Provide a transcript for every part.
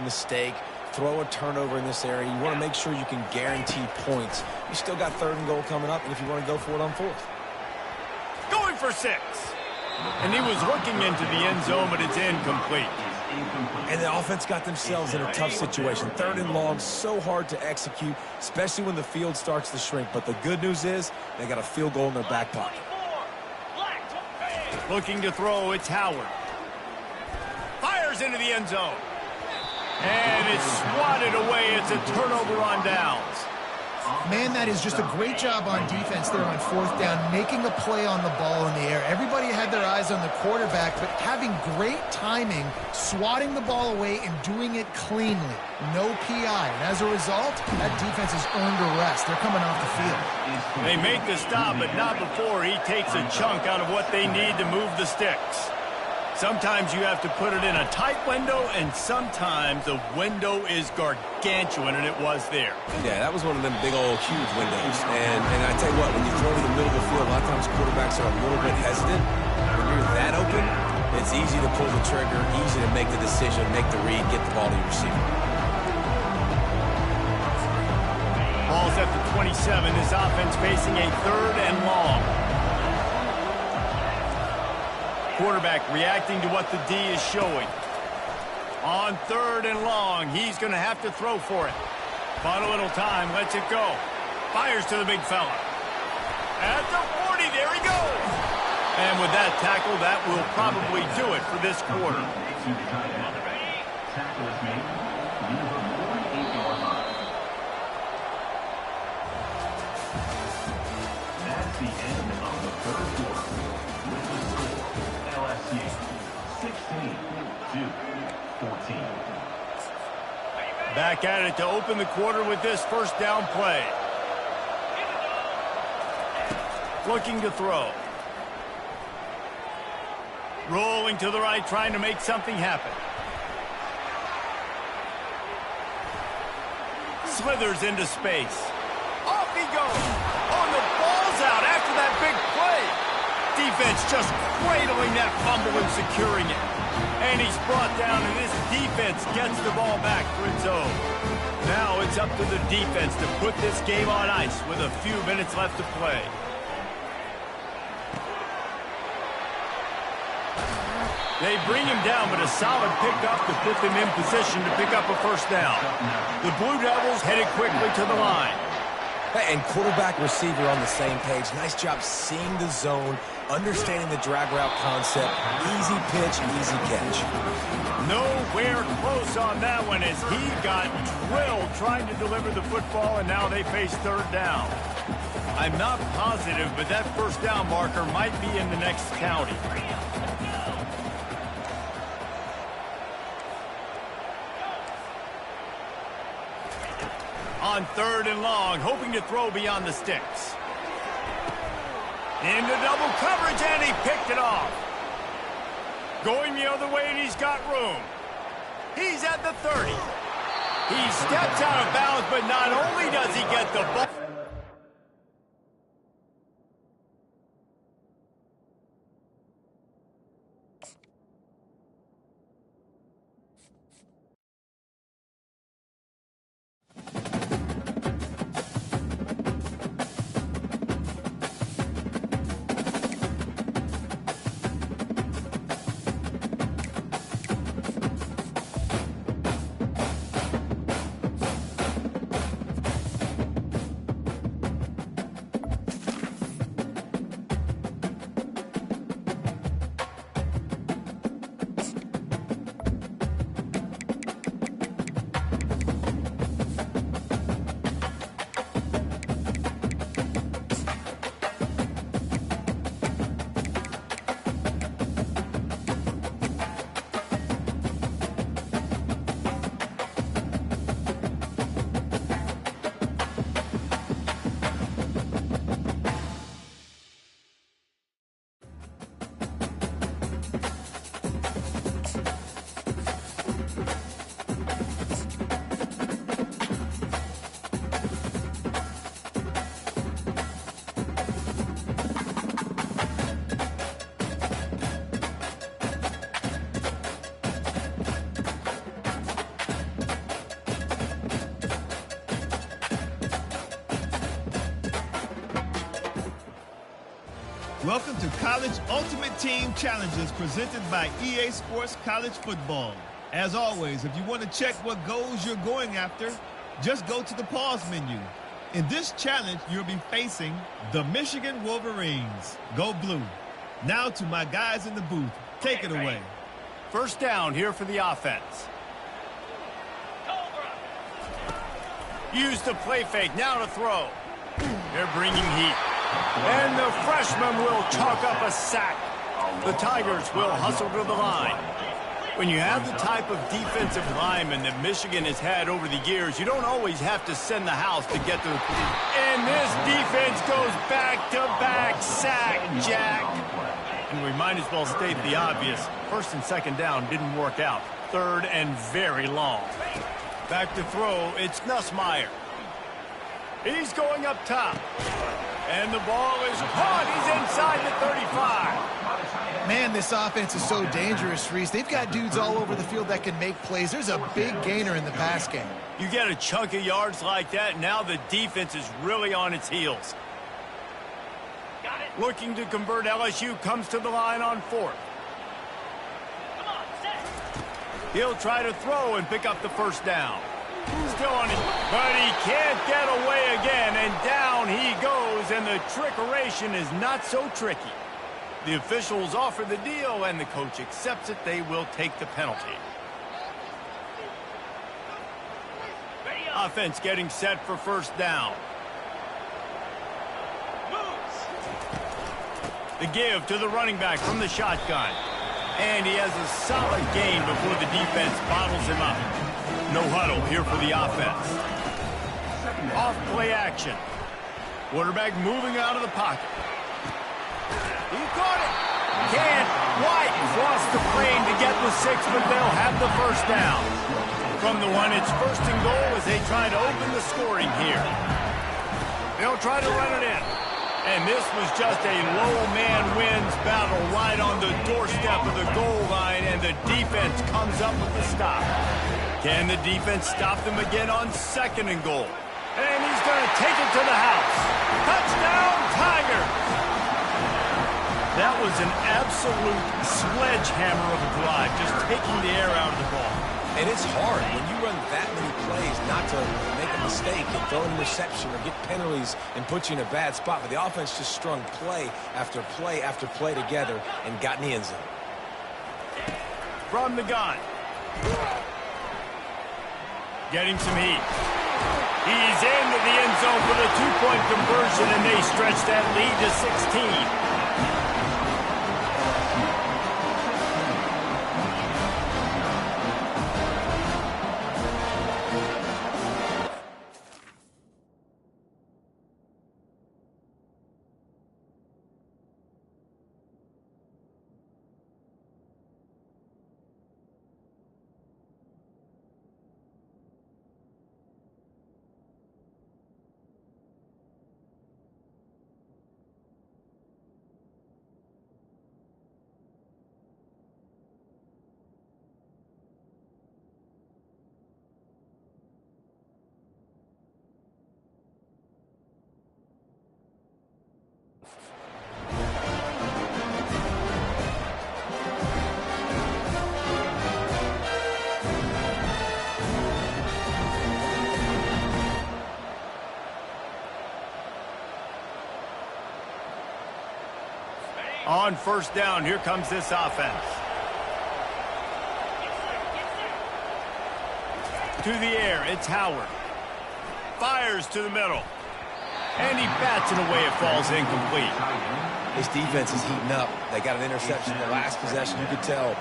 mistake, throw a turnover in this area. You want to make sure you can guarantee points. You still got 3rd and goal coming up, and if you want to go for it on 4th. Going for 6. And he was looking into the end zone, but it's incomplete. And the offense got themselves in a tough situation. 3rd and long, so hard to execute, especially when the field starts to shrink. But the good news is they got a field goal in their back pocket. Looking to throw, it's Howard. Fires into the end zone. And it's swatted away. It's a turnover on downs. Man, that is just a great job on defense there on 4th down, making a play on the ball in the air. Everybody had their eyes on the quarterback, but having great timing, swatting the ball away, and doing it cleanly. No PI. And as a result, that defense has earned a rest. They're coming off the field. They make the stop, but not before he takes a chunk out of what they need to move the sticks. Sometimes you have to put it in a tight window, and sometimes the window is gargantuan, and it was there. Yeah, that was one of them big old huge windows. And I tell you what, when you throw to the middle of the field, a lot of times quarterbacks are a little bit hesitant. When you're that open, it's easy to pull the trigger, easy to make the decision, make the read, get the ball to your receiver. Ball's at the 27. This offense facing a 3rd and long. Quarterback reacting to what the D is showing. On 3rd and long, he's going to have to throw for it. Bought a little time, lets it go. Fires to the big fella. At the 40, there he goes. And with that tackle, that will probably do it for this quarter. Tackle is made. Number 48-yard line. That's the end of the 3rd quarter. With the score, LSU 16, Duke 14. Back at it to open the quarter with this 1st down play. Looking to throw. Rolling to the right, trying to make something happen. Slithers into space. Off he goes. Oh, and the ball's out after that big play. Defense just cradling that fumble and securing it. And he's brought down, and this defense gets the ball back for its own. Now it's up to the defense to put this game on ice with a few minutes left to play. They bring him down, but a solid pickup to put them in position to pick up a 1st down. The Blue Devils headed quickly to the line. And quarterback receiver on the same page. Nice job seeing the zone, understanding the drag route concept. Easy pitch, easy catch. Nowhere close on that one as he got drilled trying to deliver the football, and now they face 3rd down. I'm not positive, but that 1st down marker might be in the next county. On 3rd and long, hoping to throw beyond the sticks. Into double coverage, and he picked it off. Going the other way, and he's got room. He's at the 30. He steps out of bounds, but not only does he get the ball. Welcome to College Ultimate Team Challenges presented by EA Sports College Football. As always, if you want to check what goals you're going after, just go to the pause menu. In this challenge, you'll be facing the Michigan Wolverines. Go blue. Now to my guys in the booth. Take it away. First down here for the offense. Use the play fake. Now to throw. They're bringing heat. And the freshman will chalk up a sack. The Tigers will hustle to the line. When you have the type of defensive lineman that Michigan has had over the years, you don't always have to send the house to get to the... And this defense goes back-to-back sack, Jack. And we might as well state the obvious. First and second down didn't work out. Third and very long. Back to throw, it's Nussmeier. He's going up top. And the ball is caught. He's inside the 35. Man, this offense is so dangerous, Reese. They've got dudes all over the field that can make plays. There's a big gainer in the pass game. You get a chunk of yards like that, now the defense is really on its heels. Looking to convert, LSU comes to the line on fourth. He'll try to throw and pick up the first down. Still on it, but he can't get away again, and down he goes, and the trickeration is not so tricky. The officials offer the deal, and the coach accepts it. They will take the penalty. Offense getting set for first down. The give to the running back from the shotgun. And he has a solid gain before the defense bottles him up. No huddle here for the offense. Off play action. Quarterback moving out of the pocket. He caught it. Can't quite cross the plane to get the 6, but they'll have the first down. From the one, it's first and goal as they try to open the scoring here. They'll try to run it in. And this was just a low man wins battle right on the doorstep of the goal line, and the defense comes up with the stop. Can the defense stop them again on second and goal? And he's going to take it to the house. Touchdown, Tigers! That was an absolute sledgehammer of a drive, just taking the air out of the ball. And it's hard when you run that many plays not to make a mistake and throw an interception or get penalties and put you in a bad spot. But the offense just strung play after play after play together and got in the end zone. From the gun. Getting some heat. He's into the end zone for the 2-point conversion, and they stretch that lead to 16. On first down, here comes this offense. To the air, it's Howard. Fires to the middle. And he bats it away. It falls incomplete. This defense is heating up. They got an interception the last possession. You could tell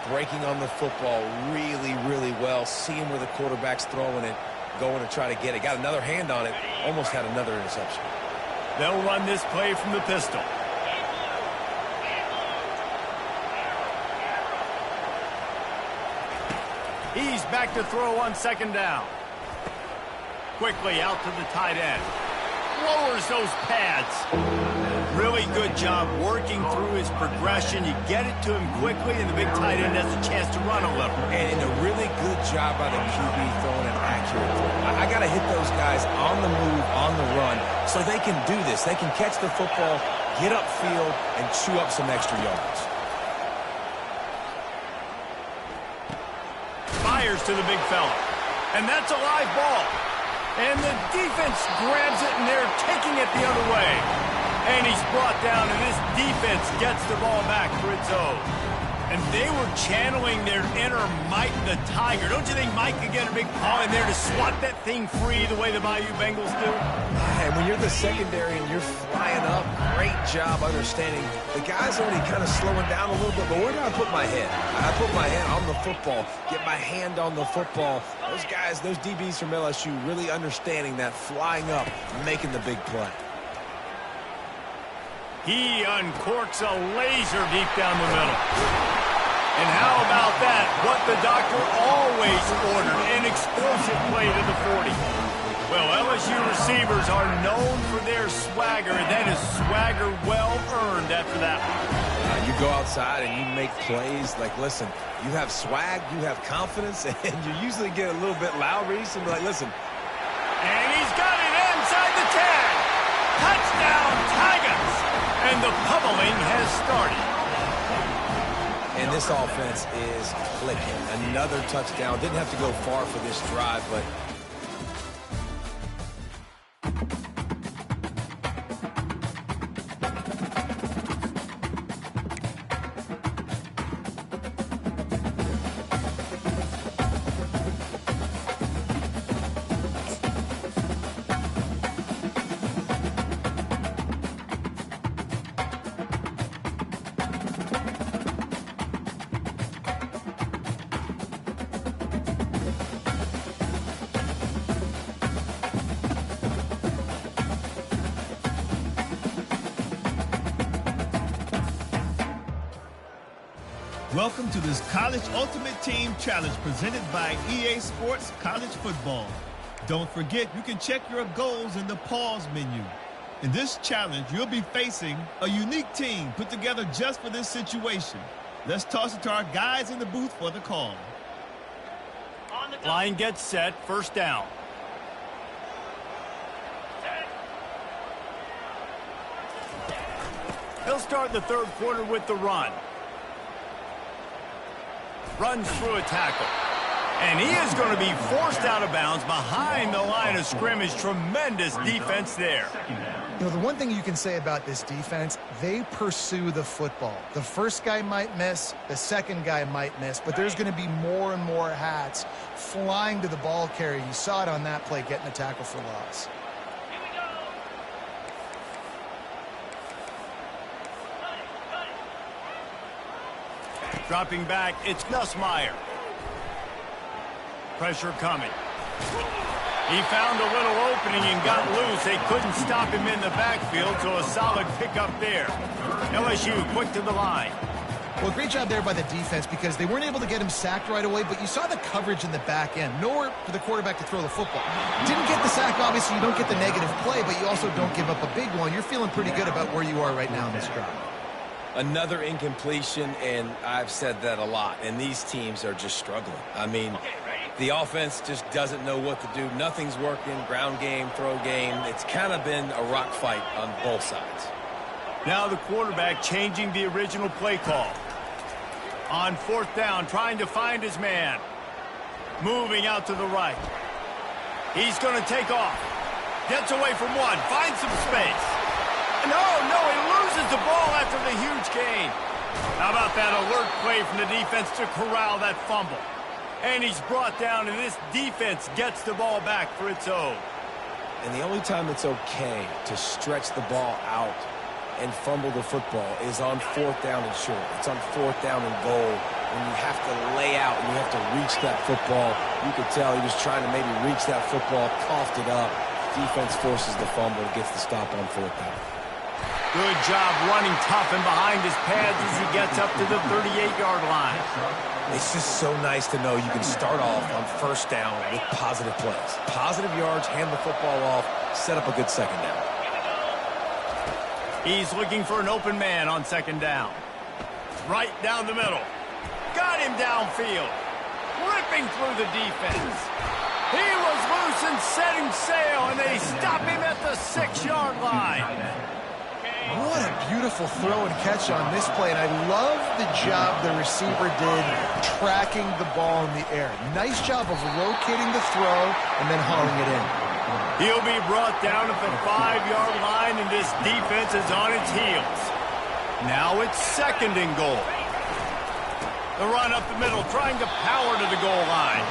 breaking on the football really, really well. Seeing where the quarterback's throwing it, going to try to get it. Got another hand on it. Almost had another interception. They'll run this play from the pistol. He's back to throw on second down. Quickly out to the tight end. Lowers those pads. Really good job working through his progression. You get it to him quickly, and the big tight end has a chance to run a little. And a really good job by the QB throwing an accurate throw. I got to hit those guys on the move, on the run, so they can do this. They can catch the football, get upfield and chew up some extra yards. Fires to the big fella. And that's a live ball. And the defense grabs it, and they're taking it the other way. And he's brought down, and this defense gets the ball back for its own. And they were channeling their inner Mike the Tiger. Don't you think Mike could get a big paw in there to swat that thing free the way the Bayou Bengals do? And when you're the secondary and you're flying up, great job understanding. The guy's already kind of slowing down a little bit, but where do I put my head? I put my head on the football, get my hand on the football. Those guys, those DBs from LSU really understanding that, flying up, making the big play. He uncorks a laser deep down the middle. And how about that? What the doctor always ordered, an explosive play to the 40. Well, LSU receivers are known for their swagger, and that is swagger well earned after that one. You go outside and you make plays. Like, listen, you have swag, you have confidence, and you usually get a little bit loud, Reese, and be like, listen. And he's got it inside the 10. Touchdown, Tigers! And the pummeling has started. And this offense is clicking. Another touchdown. Didn't have to go far for this drive, but Welcome to this College Ultimate Team Challenge presented by EA Sports College Football. Don't forget, you can check your goals in the pause menu. In this challenge, you'll be facing a unique team put together just for this situation. Let's toss it to our guys in the booth for the call. Line gets set, first down. He'll start the third quarter with the run. Runs through a tackle. And he is going to be forced out of bounds behind the line of scrimmage. Tremendous defense there. You know, the one thing you can say about this defense, they pursue the football. The first guy might miss, the second guy might miss, but there's going to be more and more hats flying to the ball carrier. You saw it on that play, getting a tackle for loss. Dropping back, it's Nussmeier. Pressure coming. He found a little opening and got loose. They couldn't stop him in the backfield, so a solid pickup there. LSU quick to the line. Well, great job there by the defense because they weren't able to get him sacked right away, but you saw the coverage in the back end. Nowhere for the quarterback to throw the football. Didn't get the sack, obviously. You don't get the negative play, but you also don't give up a big one. You're feeling pretty good about where you are right now in this drive. another incompletion, and I've said that a lot, and these teams are just struggling. I mean, the offense just doesn't know what to do. Nothing's working, ground game, throw game. It's kind of been a rock fight on both sides. Now the quarterback changing the original play call. On fourth down, trying to find his man. Moving out to the right. He's going to take off. Gets away from one. Finds some space. No, he loses the ball after the huge gain. How about that alert play from the defense to corral that fumble? And he's brought down, and this defense gets the ball back for its own. And the only time it's okay to stretch the ball out and fumble the football is on fourth down and short. It's on fourth down and goal when you have to lay out and you have to reach that football. You could tell he was trying to maybe reach that football, coughed it up. Defense forces the fumble, gets the stop on fourth down. Good job running tough and behind his pads as he gets up to the 38-yard line. It's just so nice to know you can start off on first down with positive plays. Positive yards, hand the football off, set up a good second down. He's looking for an open man on second down. Right down the middle. Got him downfield. Ripping through the defense. He was loose and setting sail, and they stop him at the 6-yard line. What a beautiful throw and catch on this play, and I love the job the receiver did tracking the ball in the air. Nice job of locating the throw and then hauling it in. He'll be brought down at the 5-yard line, and this defense is on its heels. Now it's 2nd and goal. The run up the middle, trying to power to the goal line.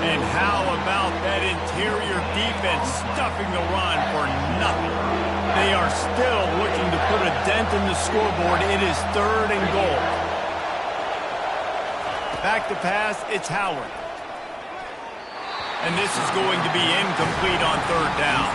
And how about that interior defense stuffing the run for nothing? They are still looking to put a dent in the scoreboard. It is 3rd and goal. Back to pass, it's Howard. And this is going to be incomplete on 3rd down.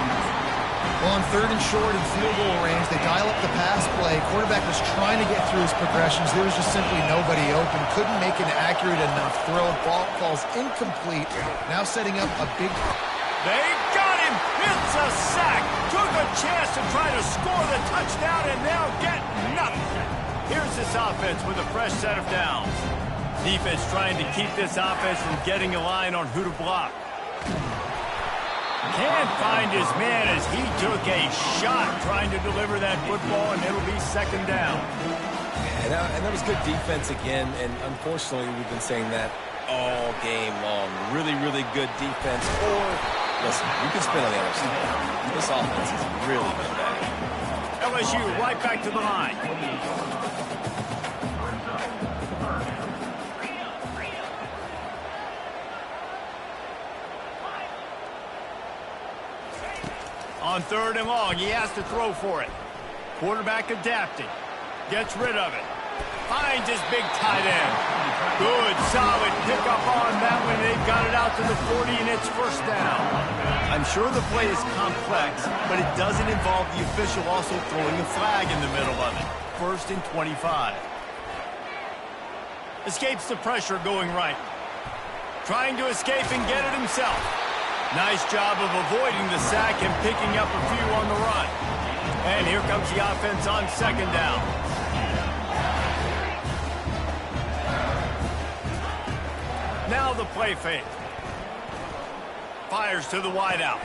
Well, on 3rd and short in field goal range, they dial up the pass play. Quarterback was trying to get through his progressions. There was just simply nobody open. Couldn't make an accurate enough throw. Ball falls incomplete. Now setting up a big... They got him! It's a sack! Took a chance to try to score the touchdown and now get nothing. Here's this offense with a fresh set of downs. Defense trying to keep this offense from getting a line on who to block. Can't find his man as he took a shot trying to deliver that football, and it'll be 2nd down. Yeah, and that was good defense again, and unfortunately we've been saying that all game long. Really, really good defense. Or, listen, you can spin on the other side. This offense has really been bad. LSU right back to the line. On 3rd and long, he has to throw for it. Quarterback adapting. Gets rid of it. Finds his big tight end. Good, solid pickup on that one. They've got it out to the 40, and it's 1st down. I'm sure the play is complex, but it doesn't involve the official also throwing a flag in the middle of it. 1st and 25. Escapes the pressure going right. Trying to escape and get it himself. Nice job of avoiding the sack and picking up a few on the run. And here comes the offense on 2nd down. Now the play fake. Fires to the wideout.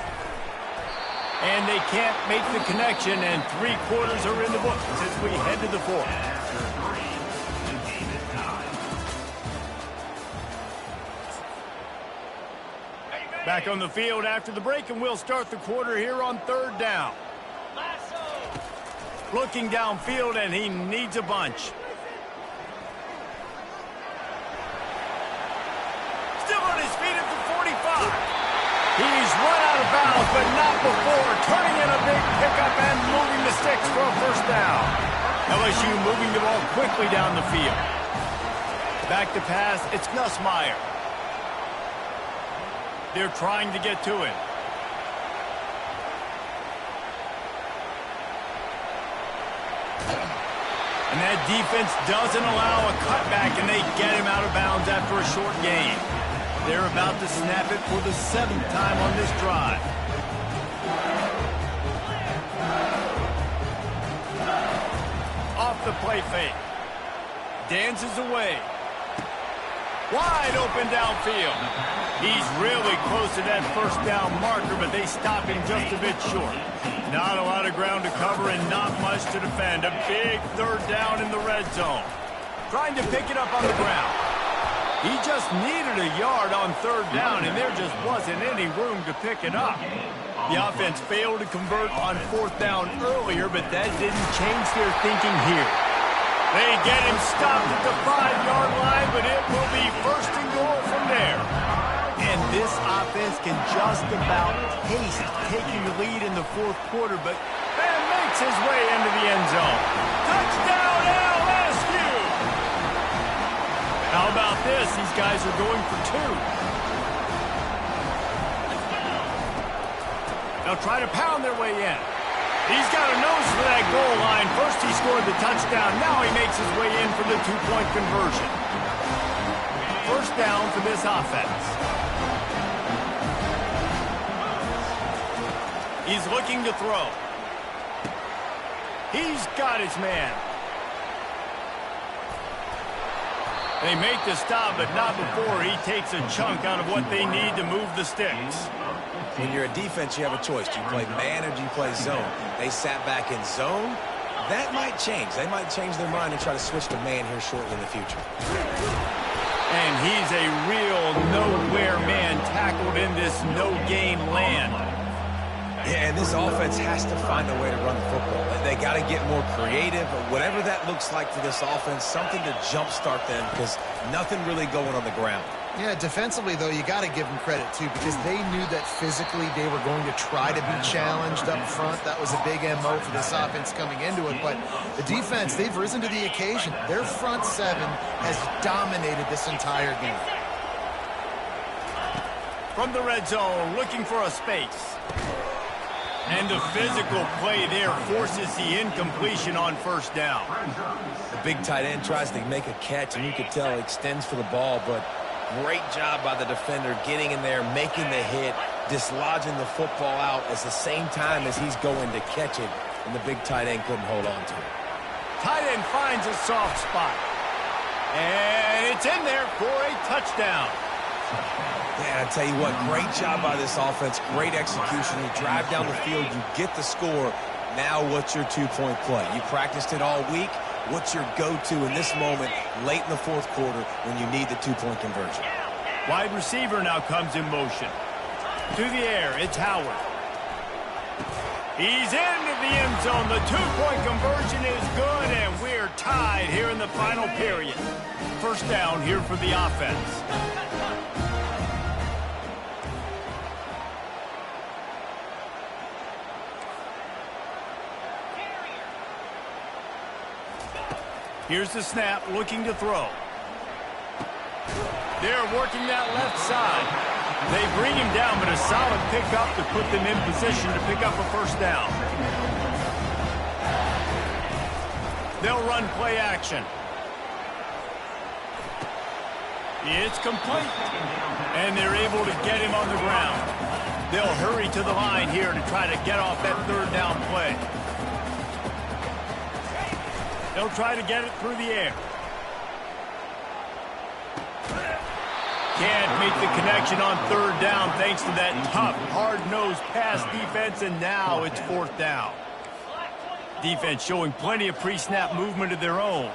And they can't make the connection, and 3/4 are in the books as we head to the 4th. Back on the field after the break, and we'll start the quarter here on 3rd down. Looking downfield, and he needs a bunch. Still on his feet at the 45. He's run out of bounds, but not before. Turning in a big pickup and moving the sticks for a 1st down. LSU moving the ball quickly down the field. Back to pass, it's Nussmeier. They're trying to get to him. And that defense doesn't allow a cutback, and they get him out of bounds after a short gain. They're about to snap it for the 7th time on this drive. Off the play fake. Dances away. Wide open downfield. He's really close to that 1st down marker, but they stop him just a bit short. Not a lot of ground to cover and not much to defend. A big 3rd down in the red zone. Trying to pick it up on the ground. He just needed a yard on 3rd down, and there just wasn't any room to pick it up. The offense failed to convert on 4th down earlier, but that didn't change their thinking here. They get him stopped at the 5-yard line, but it will be 1st and goal from there. And this offense can just about taste taking the lead in the 4th quarter, but then makes his way into the end zone. Touchdown, LSU! How about this? These guys are going for 2. They'll try to pound their way in. He's got a nose for that goal line. First he scored the touchdown. Now he makes his way in for the 2-point conversion. 1st down for this offense. He's looking to throw. He's got his man. They make the stop, but not before he takes a chunk out of what they need to move the sticks. When you're a defense, you have a choice. Do you play man or do you play zone? They sat back in zone. that might change. They might change their mind and try to switch to man here shortly in the future. And he's a real nowhere man tackled in this no-gain land. Yeah, and this offense has to find a way to run the football. They got to get more creative, but whatever that looks like for this offense, something to jumpstart them because nothing really going on the ground. Yeah, defensively, though, you got to give them credit, too, because they knew that physically they were going to try to be challenged up front. That was a big MO for this offense coming into it. But the defense, they've risen to the occasion. Their front seven has dominated this entire game. From the red zone, looking for a space. And the physical play there forces the incompletion on first down. The big tight end tries to make a catch, and you can tell he extends for the ball, but great job by the defender getting in there, making the hit, dislodging the football out at the same time as he's going to catch it, and the big tight end couldn't hold on to it. Tight end finds a soft spot. And it's in there for a touchdown. Yeah, I tell you what, great job by this offense, great execution. You drive down the field, you get the score. Now what's your two-point play? You practiced it all week. What's your go-to in this moment late in the fourth quarter when you need the two-point conversion? Wide receiver now comes in motion. To the air, it's Howard. He's into the end zone. The two-point conversion is good, and we're tied here in the final period. First down here for the offense. Here's the snap, looking to throw. They're working that left side. They bring him down, but a solid pickup to put them in position to pick up a first down. They'll run play action. It's complete. And they're able to get him on the ground. They'll hurry to the line here to try to get off that third down play. They'll try to get it through the air. Can't make the connection on third down thanks to that tough, hard-nosed pass defense, and now it's fourth down. Defense showing plenty of pre-snap movement of their own.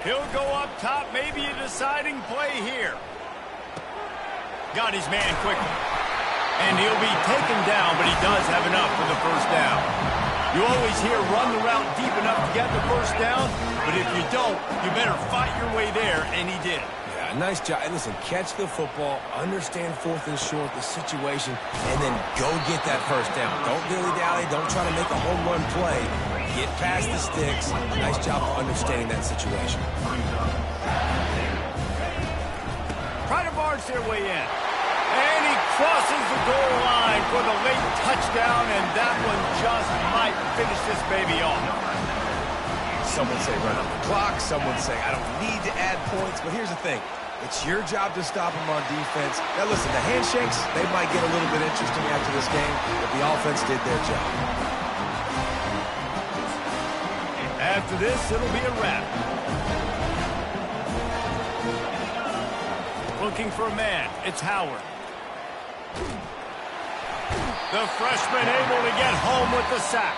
He'll go up top, maybe a deciding play here. Got his man quickly. And he'll be taken down, but he does have enough for the first down. You always hear run the route deep enough to get the first down, but if you don't, you better fight your way there, and he did. Yeah, nice job. And listen, catch the football, understand fourth and short, the situation, and then go get that first down. Don't dilly-dally. Don't try to make a home run play. Get past the sticks. Nice job of understanding that situation. Try to barge their way in. And he crosses the goal line for the late touchdown, and that one just might finish this baby off. Some would say run on the clock. Some would say I don't need to add points. But here's the thing. It's your job to stop them on defense. Now, listen, the handshakes, they might get a little bit interesting after this game, but the offense did their job. After this, it'll be a wrap. Looking for a man. It's Howard. The freshman able to get home with the sack.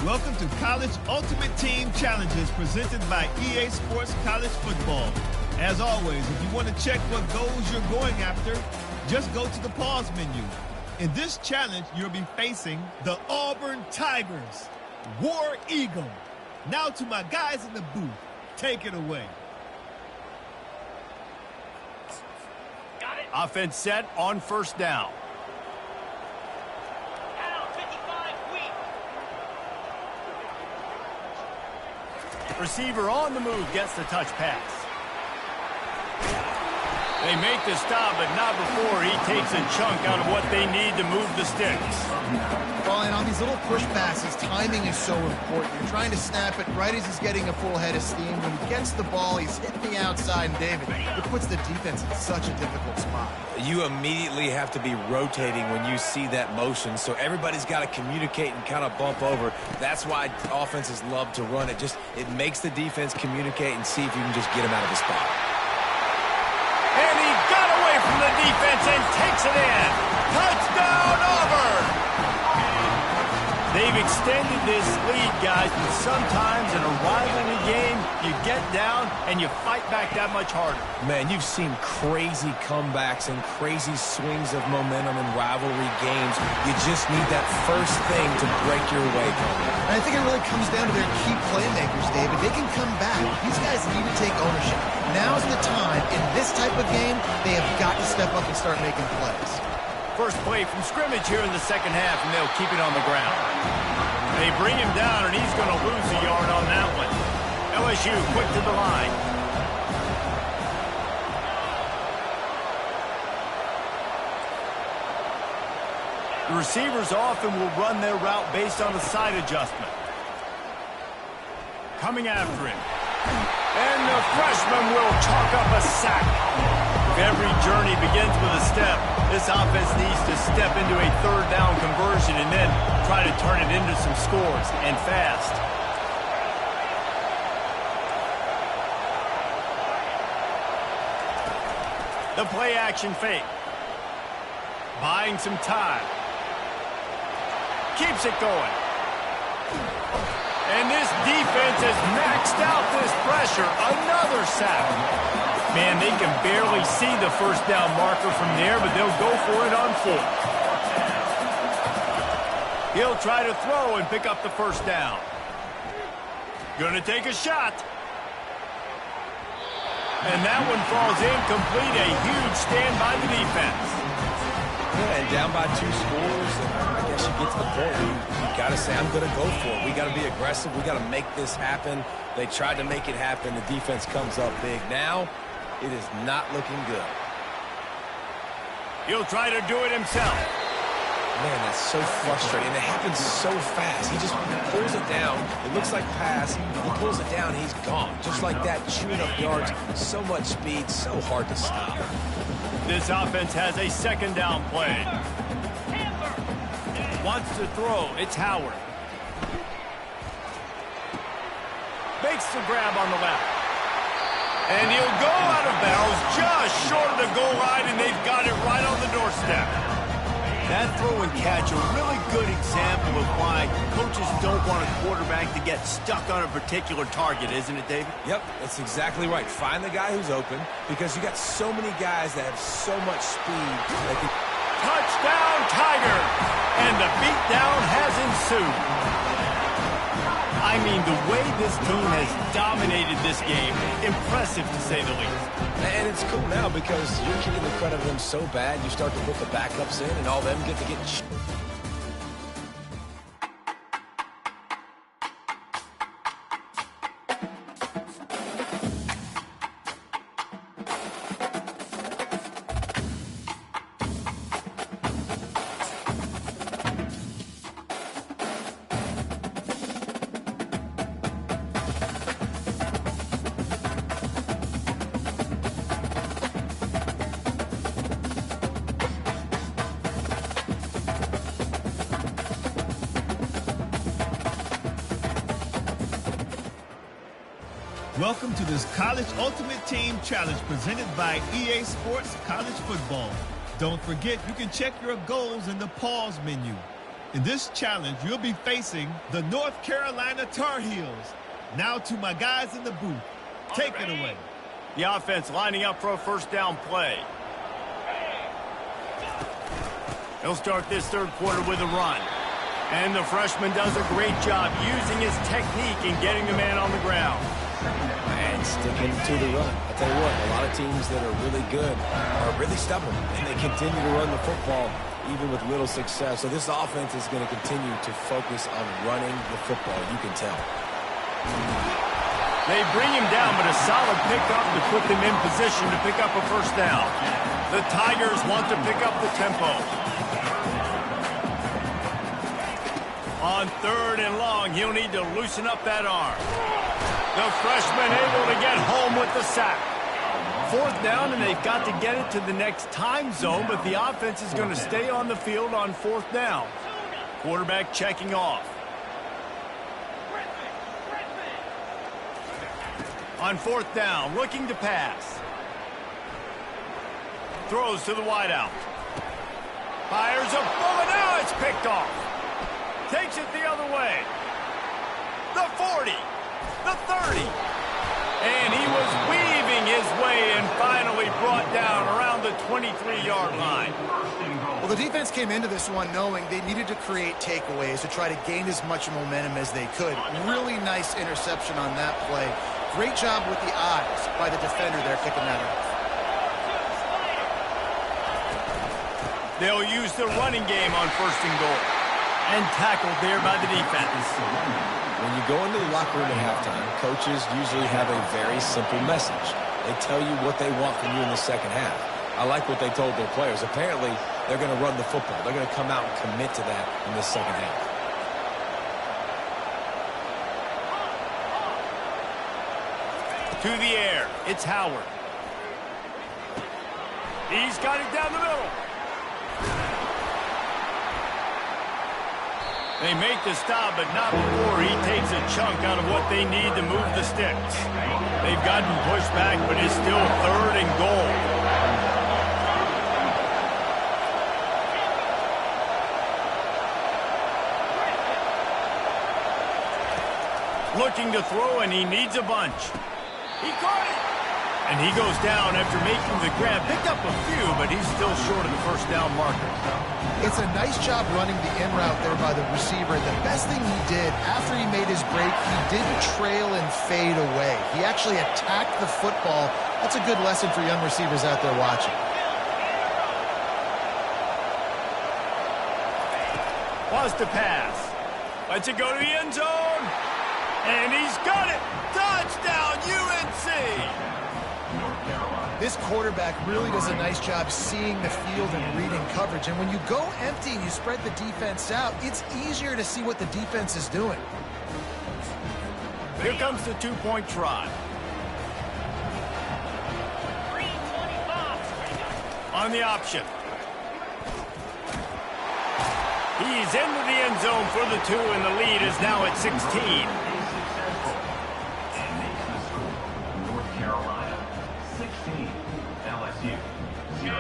Welcome to College Ultimate Team Challenges presented by EA Sports College Football. As always, if you want to check what goals you're going after, just go to the pause menu. In this challenge, you'll be facing the Auburn Tigers, War Eagle. Now to my guys in the booth, take it away. Offense set on first down. Receiver on the move gets the touch pass. They make the stop, but not before he takes a chunk out of what they need to move the sticks. Well, and on these little push passes, timing is so important. You're trying to snap it right as he's getting a full head of steam. When he gets the ball, he's hitting the outside, and David, it puts the defense in such a difficult spot. You immediately have to be rotating when you see that motion, so everybody's got to communicate and kind of bump over. That's why offenses love to run it. It makes the defense communicate and see if you can just get him out of the spot. And he got away from the defense and takes it in. Touchdown, Auburn! They've extended this lead, guys, but sometimes in a rivalry game, you get down and you fight back that much harder. Man, you've seen crazy comebacks and crazy swings of momentum in rivalry games. You just need that first thing to break your way, Coleman. And I think it really comes down to their key playmakers, David. They can come back. These guys need to take ownership. Now's the time. In this type of game, they have got to step up and start making plays. First play from scrimmage here in the second half, and they'll keep it on the ground. They bring him down, and he's going to lose a yard on that one. LSU quick to the line. The receivers often will run their route based on a side adjustment. Coming after him. And the freshman will chalk up a sack. Every journey begins with a step. This offense needs to step into a third down conversion and then try to turn it into some scores, and fast. The play action fake. Buying some time. Keeps it going. And this defense has maxed out this pressure. Another sack. Man, they can barely see the first down marker from there, but they'll go for it on fourth. He'll try to throw and pick up the first down. Gonna take a shot. And that one falls incomplete. A huge stand by the defense. Yeah, and down by 2 scores, I guess you get to the point where you got to say, I'm going to go for it. We got to be aggressive. We got to make this happen. They tried to make it happen. The defense comes up big. Now, it is not looking good. He'll try to do it himself. Man, that's so frustrating. It happens so fast. He just pulls it down. It looks like pass. He pulls it down, he's gone. Just like that, chewing up yards. So much speed, so hard to stop. This offense has a second down play. Wants to throw. It's Howard. Makes the grab on the left. And he'll go out of bounds just short of the goal line, and they've got it right on the doorstep. That throw and catch, a really good example of why coaches don't want a quarterback to get stuck on a particular target, isn't it, David? Yep, that's exactly right. Find the guy who's open, because you got so many guys that have so much speed. They can... Touchdown, Tiger! And the beatdown has ensued. I mean, the way this team has dominated this game, impressive to say the least. And it's cool now because you're kicking the credit of them so bad, you start to put the backups in, and all them get to get... Welcome to this College Ultimate Team Challenge presented by EA Sports College Football. Don't forget, you can check your goals in the pause menu. In this challenge, you'll be facing the North Carolina Tar Heels. Now to my guys in the booth. Take it away. The offense lining up for a first down play. He'll start this third quarter with a run. And the freshman does a great job using his technique and getting the man on the ground. And sticking to the run. I tell you what, a lot of teams that are really good are really stubborn, and they continue to run the football even with little success. So this offense is going to continue to focus on running the football. You can tell. They bring him down, but a solid pickup to put them in position to pick up a first down. The Tigers want to pick up the tempo. On 3rd and long, he'll need to loosen up that arm. The freshman able to get home with the sack. 4th down, and they've got to get it to the next time zone, but the offense is going to stay on the field on 4th down. Quarterback checking off. On 4th down, looking to pass. Throws to the wideout. Fires a bullet. Now it's picked off. Takes it the other way. The 40. The 30. And he was weaving his way and finally brought down around the 23-yard line. Well, the defense came into this one knowing they needed to create takeaways to try to gain as much momentum as they could. Really nice interception on that play. Great job with the eyes by the defender there picking that up. They'll use the running game on 1st and goal. And tackled there by the defense. When you go into the locker room at halftime, coaches usually have a very simple message. They tell you what they want from you in the second half. I like what they told their players. Apparently, they're going to run the football. They're going to come out and commit to that in the second half. To the air, it's Howard. He's got it down the middle. They make the stop, but not before he takes a chunk out of what they need to move the sticks. They've gotten pushed back, but it's still 3rd and goal. Looking to throw, and he needs a bunch. He caught it! And he goes down after making the grab. Picked up a few, but he's still short of the first down marker. It's a nice job running the in route there by the receiver. The best thing he did after he made his break, he didn't trail and fade away. He actually attacked the football. That's a good lesson for young receivers out there watching. Wants to pass. Lets it go to the end zone. And he's got it. Touchdown, UNC. This quarterback really does a nice job seeing the field and reading coverage. And when you go empty and you spread the defense out, it's easier to see what the defense is doing. Here comes the 2-point try. On the option. He's into the end zone for the 2, and the lead is now at 16.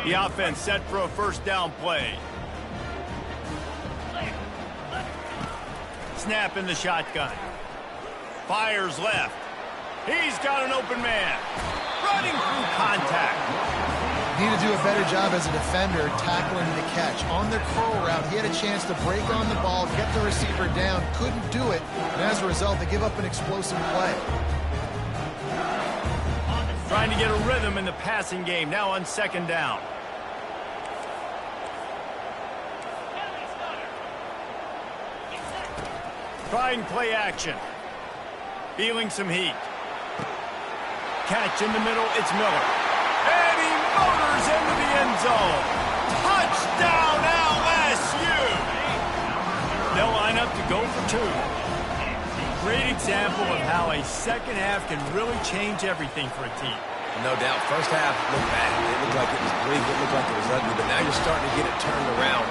The offense set for a first down play. Snap in the shotgun. Fires left. He's got an open man. Running through contact. Need to do a better job as a defender tackling the catch. On their curl route, he had a chance to break on the ball, get the receiver down, couldn't do it, and as a result, they give up an explosive play. Trying to get a rhythm in the passing game, now on 2nd down. Trying play action. Feeling some heat. Catch in the middle, it's Miller. And he motors into the end zone. Touchdown, LSU! They'll line up to go for 2. Great example of how a second half can really change everything for a team. No doubt. First half looked bad. It looked like it was bleak. It looked like it was ugly. But now you're starting to get it turned around.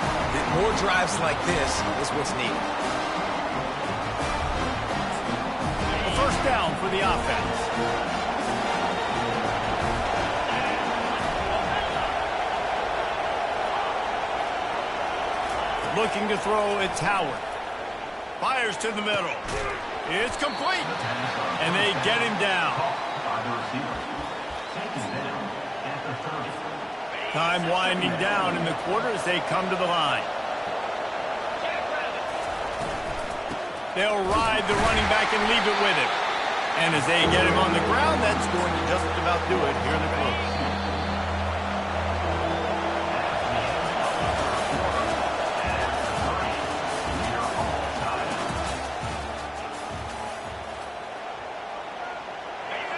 More drives like this is what's needed. A first down for the offense. Looking to throw, it's Howard. Fires to the middle. It's complete. And they get him down. Time winding down in the quarter as they come to the line. They'll ride the running back and leave it with him. And as they get him on the ground, that's going to just about do it here in the close.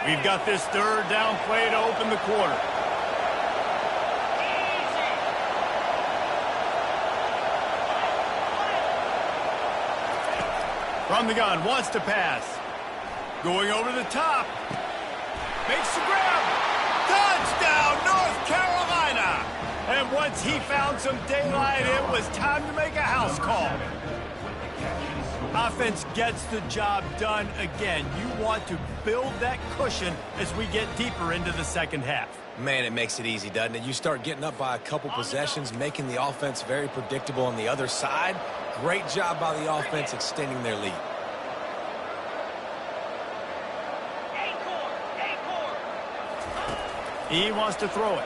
We've got this third down play to open the quarter. From the gun, wants to pass. Going over the top. Makes the grab. Touchdown, North Carolina! And once he found some daylight, it was time to make a house call. Offense gets the job done again. You want to build that cushion as we get deeper into the second half. Man, it makes it easy, doesn't it? You start getting up by a couple possessions, making the offense very predictable on the other side. Great job by the offense extending their lead. He wants to throw it.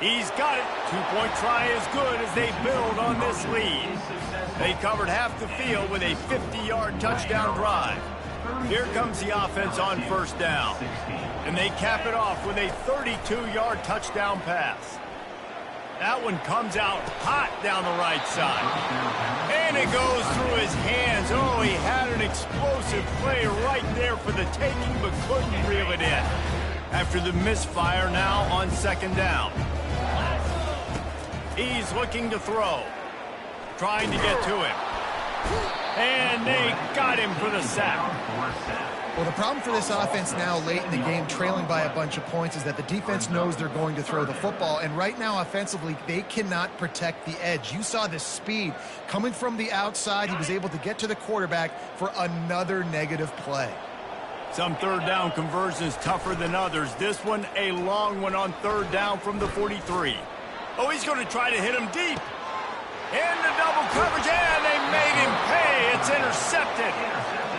He's got it. Two-point try is good as they build on this lead. They covered half the field with a 50-yard touchdown drive. Here comes the offense on first down. And they cap it off with a 32-yard touchdown pass. That one comes out hot down the right side. And it goes through his hands. Oh, he had an explosive play right there for the taking, but couldn't reel it in. After the misfire now on second down. He's looking to throw. Trying to get to him. And they got him for the sack. Well, the problem for this offense now late in the game, trailing by a bunch of points, is that the defense knows they're going to throw the football. And right now, offensively, they cannot protect the edge. You saw the speed coming from the outside. He was able to get to the quarterback for another negative play. Some third down conversions tougher than others. This one, a long one on third down from the 43. Oh, he's going to try to hit him deep. Into double coverage, and they made him pay. It's intercepted.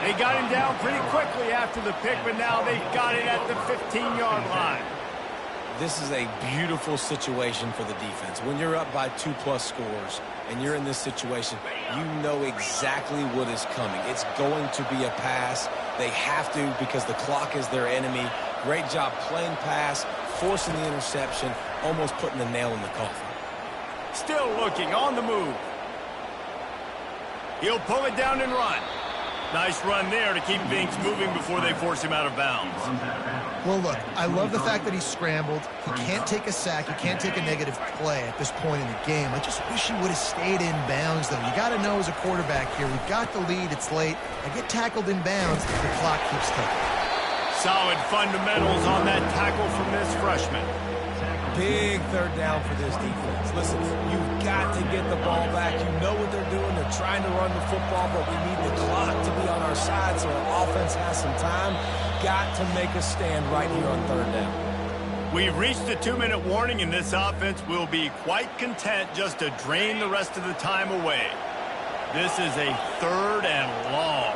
They got him down pretty quickly after the pick, but now they've got it at the 15-yard line. This is a beautiful situation for the defense. When you're up by 2+ scores and you're in this situation, you know exactly what is coming. It's going to be a pass. They have to because the clock is their enemy. Great job playing pass, forcing the interception, almost putting the nail in the coffin. Still looking on the move. He'll pull it down and run. Nice run there to keep things moving before they force him out of bounds. Well, look, I love the fact that he scrambled. He can't take a sack. He can't take a negative play at this point in the game. I just wish he would have stayed in bounds, though. You got to know as a quarterback here, we've got the lead. It's late. I get tackled in bounds. The clock keeps ticking. Solid fundamentals on that tackle from this freshman. Big third down for this defense. Listen, you've got to get the ball back. You know what they're doing. They're trying to run the football, but we need the clock to be on our side so our offense has some time. Got to make a stand right here on third down. We've reached the 2-minute warning, and this offense will be quite content just to drain the rest of the time away. This is a third and long.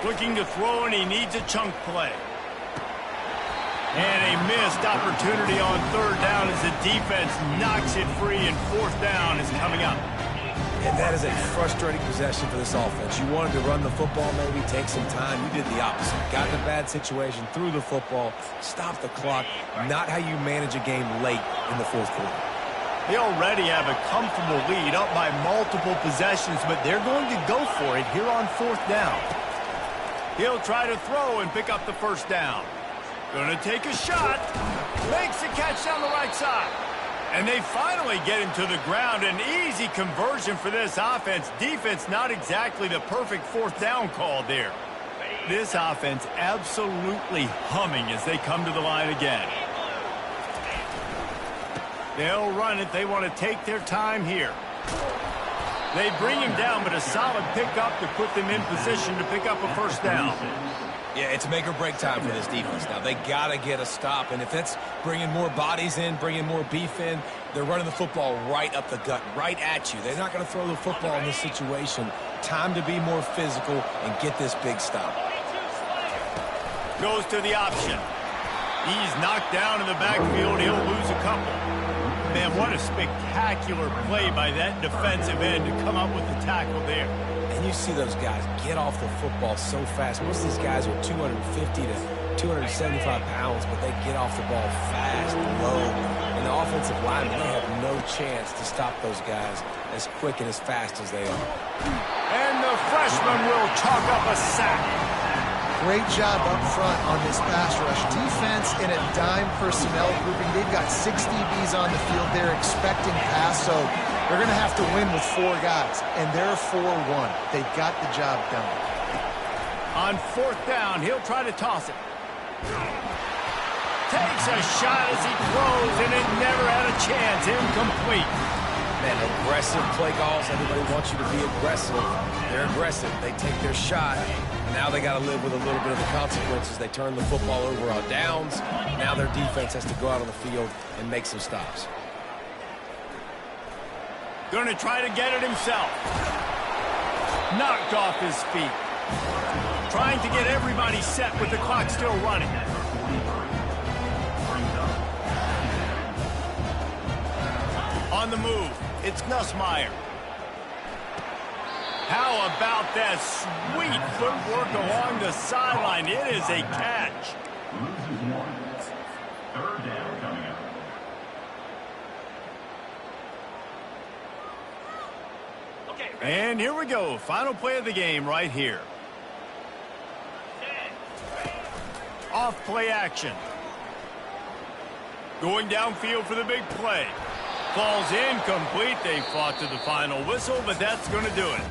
Looking to throw, and he needs a chunk play. And a missed opportunity on third down as the defense knocks it free, and fourth down is coming up. And that is a frustrating possession for this offense. You wanted to run the football, maybe take some time. You did the opposite. Got in a bad situation, threw the football, stopped the clock. Not how you manage a game late in the fourth quarter. They already have a comfortable lead, up by multiple possessions, but they're going to go for it here on fourth down. He'll try to throw and pick up the first down. Gonna take a shot. Makes the catch down the right side. And they finally get him to the ground. An easy conversion for this offense. Defense not exactly the perfect fourth down call there. This offense absolutely humming as they come to the line again. They'll run it. They want to take their time here. They bring him down, but a solid pickup to put them in position to pick up a first down. Yeah, it's make or break time for this defense now. They got to get a stop, and if that's bringing more bodies in, bringing more beef in, they're running the football right up the gut, right at you. They're not going to throw the football in this situation. Time to be more physical and get this big stop. Goes to the option. He's knocked down in the backfield. He'll lose a couple. Man, what a spectacular play by that defensive end to come up with the tackle there. And you see those guys get off the football so fast. Most of these guys are 250 to 275 pounds, but they get off the ball fast, low, And the offensive linemen, they have no chance to stop those guys as quick and as fast as they are. And the freshman will chalk up a sack. Great job up front on this pass rush. Defense in a dime personnel grouping. They've got 6 DBs on the field. They're expecting pass, so they're going to have to win with 4 guys. And they're 4-1. They got the job done. On 4th down, he'll try to toss it. Takes a shot as he throws, and it never had a chance. Incomplete. Man, aggressive play calls. Everybody wants you to be aggressive. They're aggressive. They take their shot. Now they got to live with a little bit of the consequences. They turn the football over on downs. Now their defense has to go out on the field and make some stops. Going to try to get it himself. Knocked off his feet. Trying to get everybody set with the clock still running. On the move, it's Nussmeier. How about that sweet footwork along the sideline? It is a catch. Loses 1. 3rd down coming up. And here we go. Final play of the game right here. Off play action. Going downfield for the big play. Falls incomplete. They fought to the final whistle, but that's going to do it.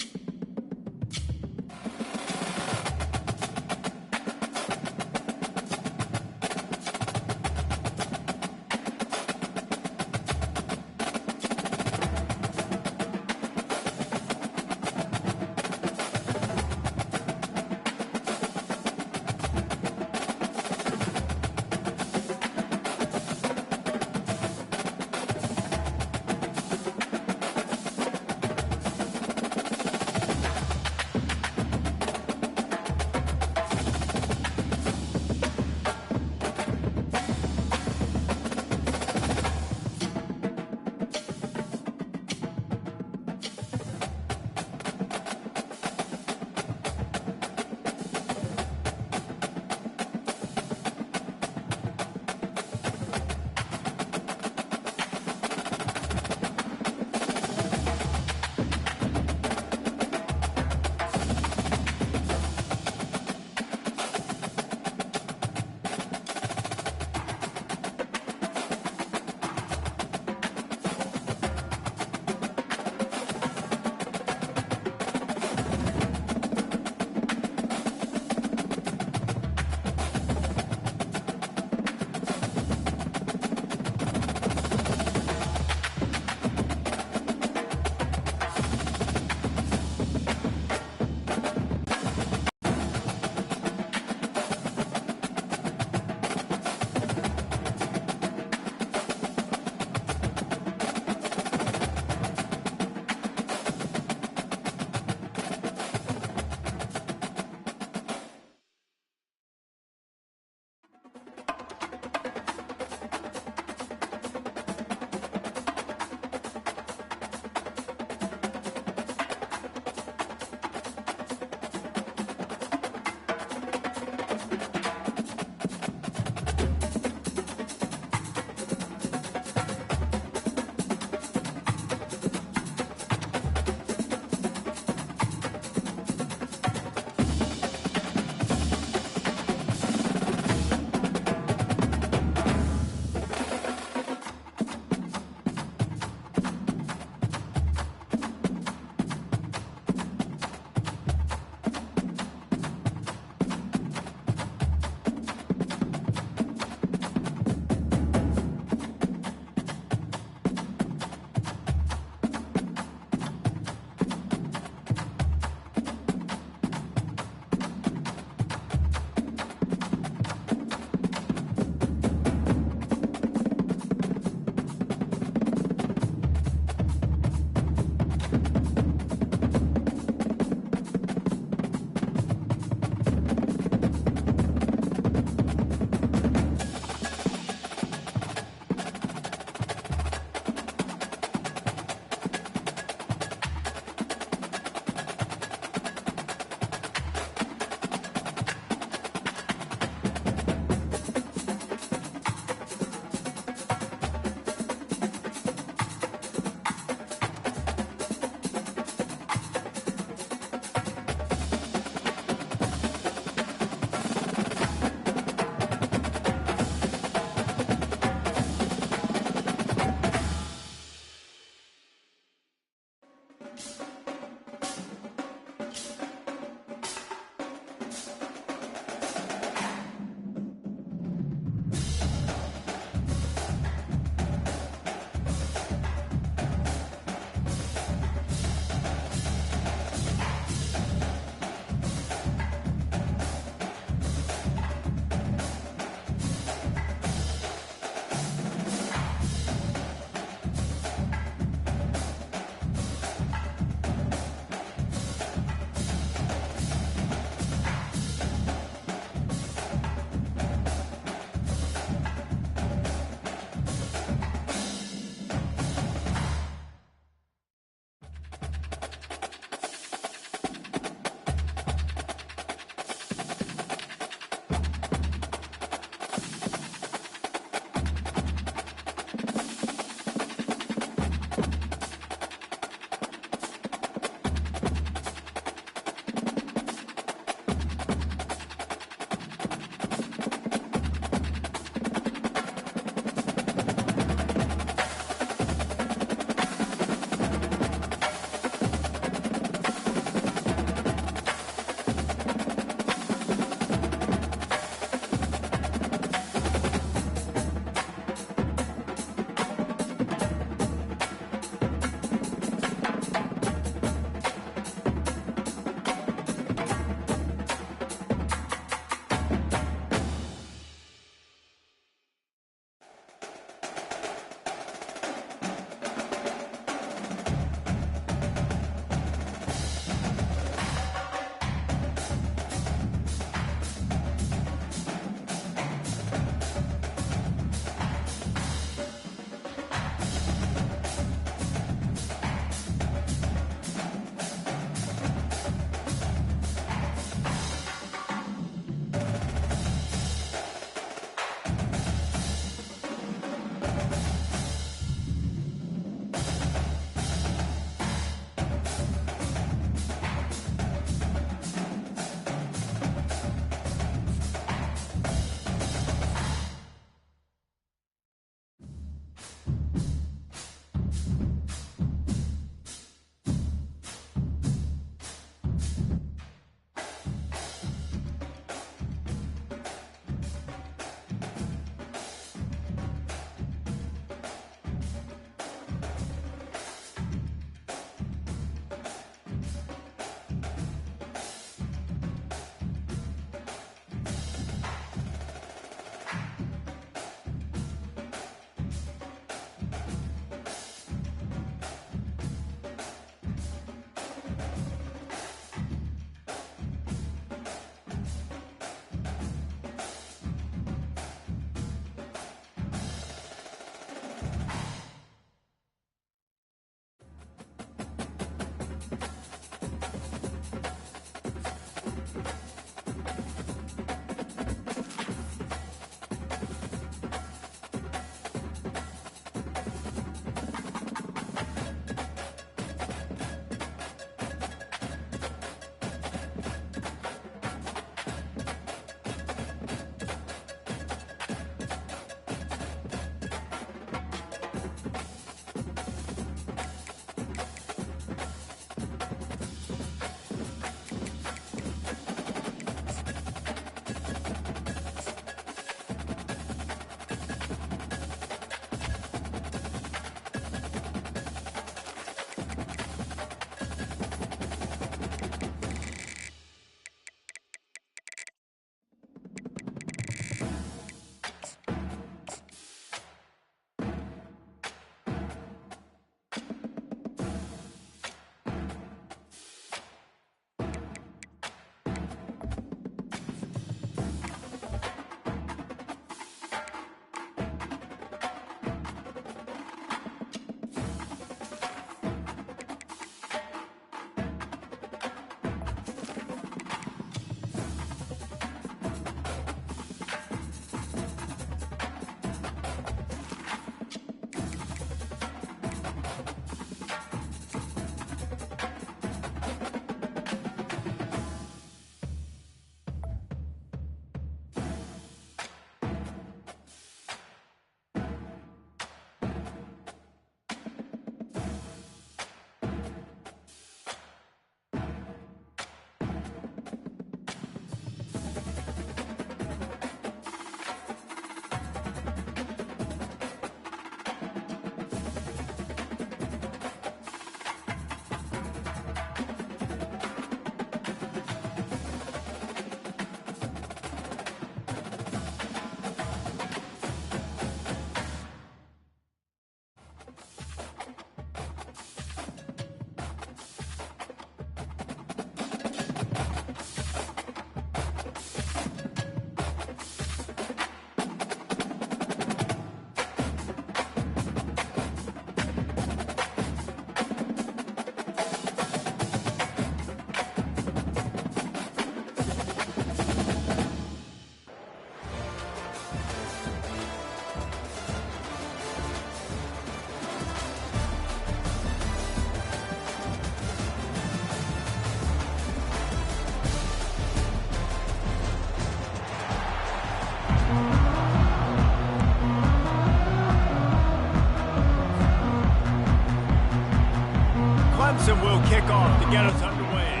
kickoff to get us underway.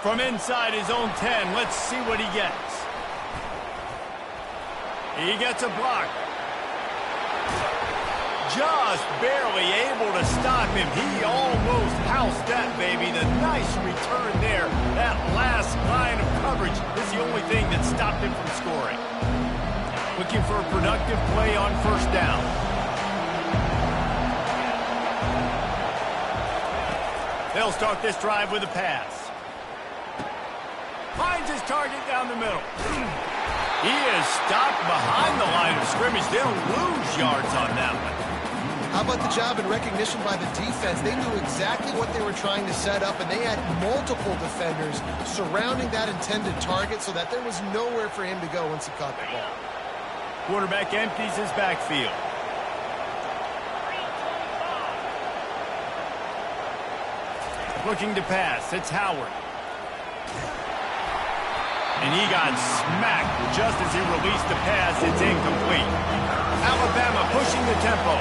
From inside his own 10, let's see what he gets. He gets a block. Just barely able to stop him. He almost housed that, baby. The nice return there. That last line of coverage is the only thing that stopped him from scoring. Looking for a productive play on first down. They'll start this drive with a pass. Finds his target down the middle. He is stopped behind the line of scrimmage. They'll lose yards on that one. How about the job and recognition by the defense? They knew exactly what they were trying to set up, and they had multiple defenders surrounding that intended target so that there was nowhere for him to go once he caught the ball. Quarterback empties his backfield. Looking to pass. It's Howard. And he got smacked just as he released the pass. It's incomplete. Alabama pushing the tempo.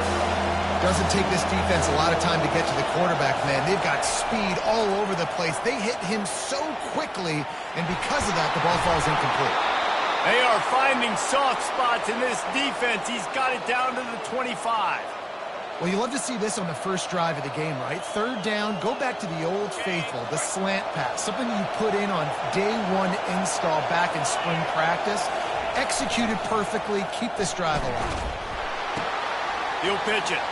Doesn't take this defense a lot of time to get to the quarterback, man. They've got speed all over the place. They hit him so quickly, and because of that, the ball falls incomplete. They are finding soft spots in this defense. He's got it down to the 25. Well, you love to see this on the first drive of the game, right? Third down, go back to the old faithful, the slant pass, something you put in on day one install back in spring practice. Executed perfectly, keep this drive alive. He'll pitch it.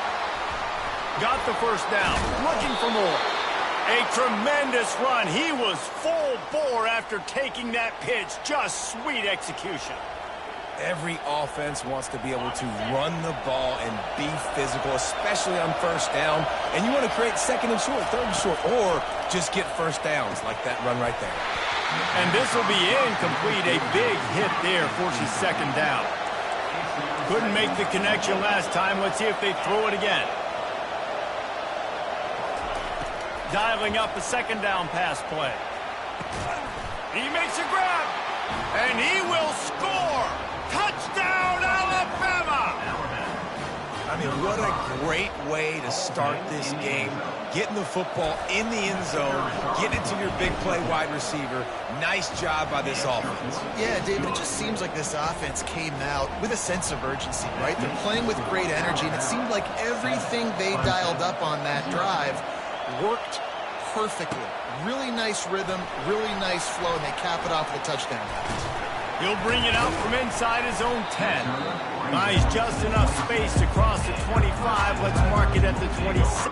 Got the first down, looking for more. A tremendous run. He was full bore after taking that pitch. Just sweet execution. Every offense wants to be able to run the ball and be physical, especially on first down. And you want to create second and short, third and short, or just get first downs like that run right there. And this will be incomplete. A big hit there forces second down. Couldn't make the connection last time. Let's see if they throw it again. Dialing up a second down pass play. He makes a grab, and he will score. Touchdown, Alabama! I mean, what a great way to start this game. Getting the football in the end zone, getting it to your big play wide receiver. Nice job by this offense. Yeah, David, it just seems like this offense came out with a sense of urgency, right? They're playing with great energy, and it seemed like everything they dialed up on that drive worked perfectly. Really nice rhythm, really nice flow, and they cap it off with a touchdown pass. He'll bring it out from inside his own 10. Buys just enough space to cross the 25. Let's mark it at the 26.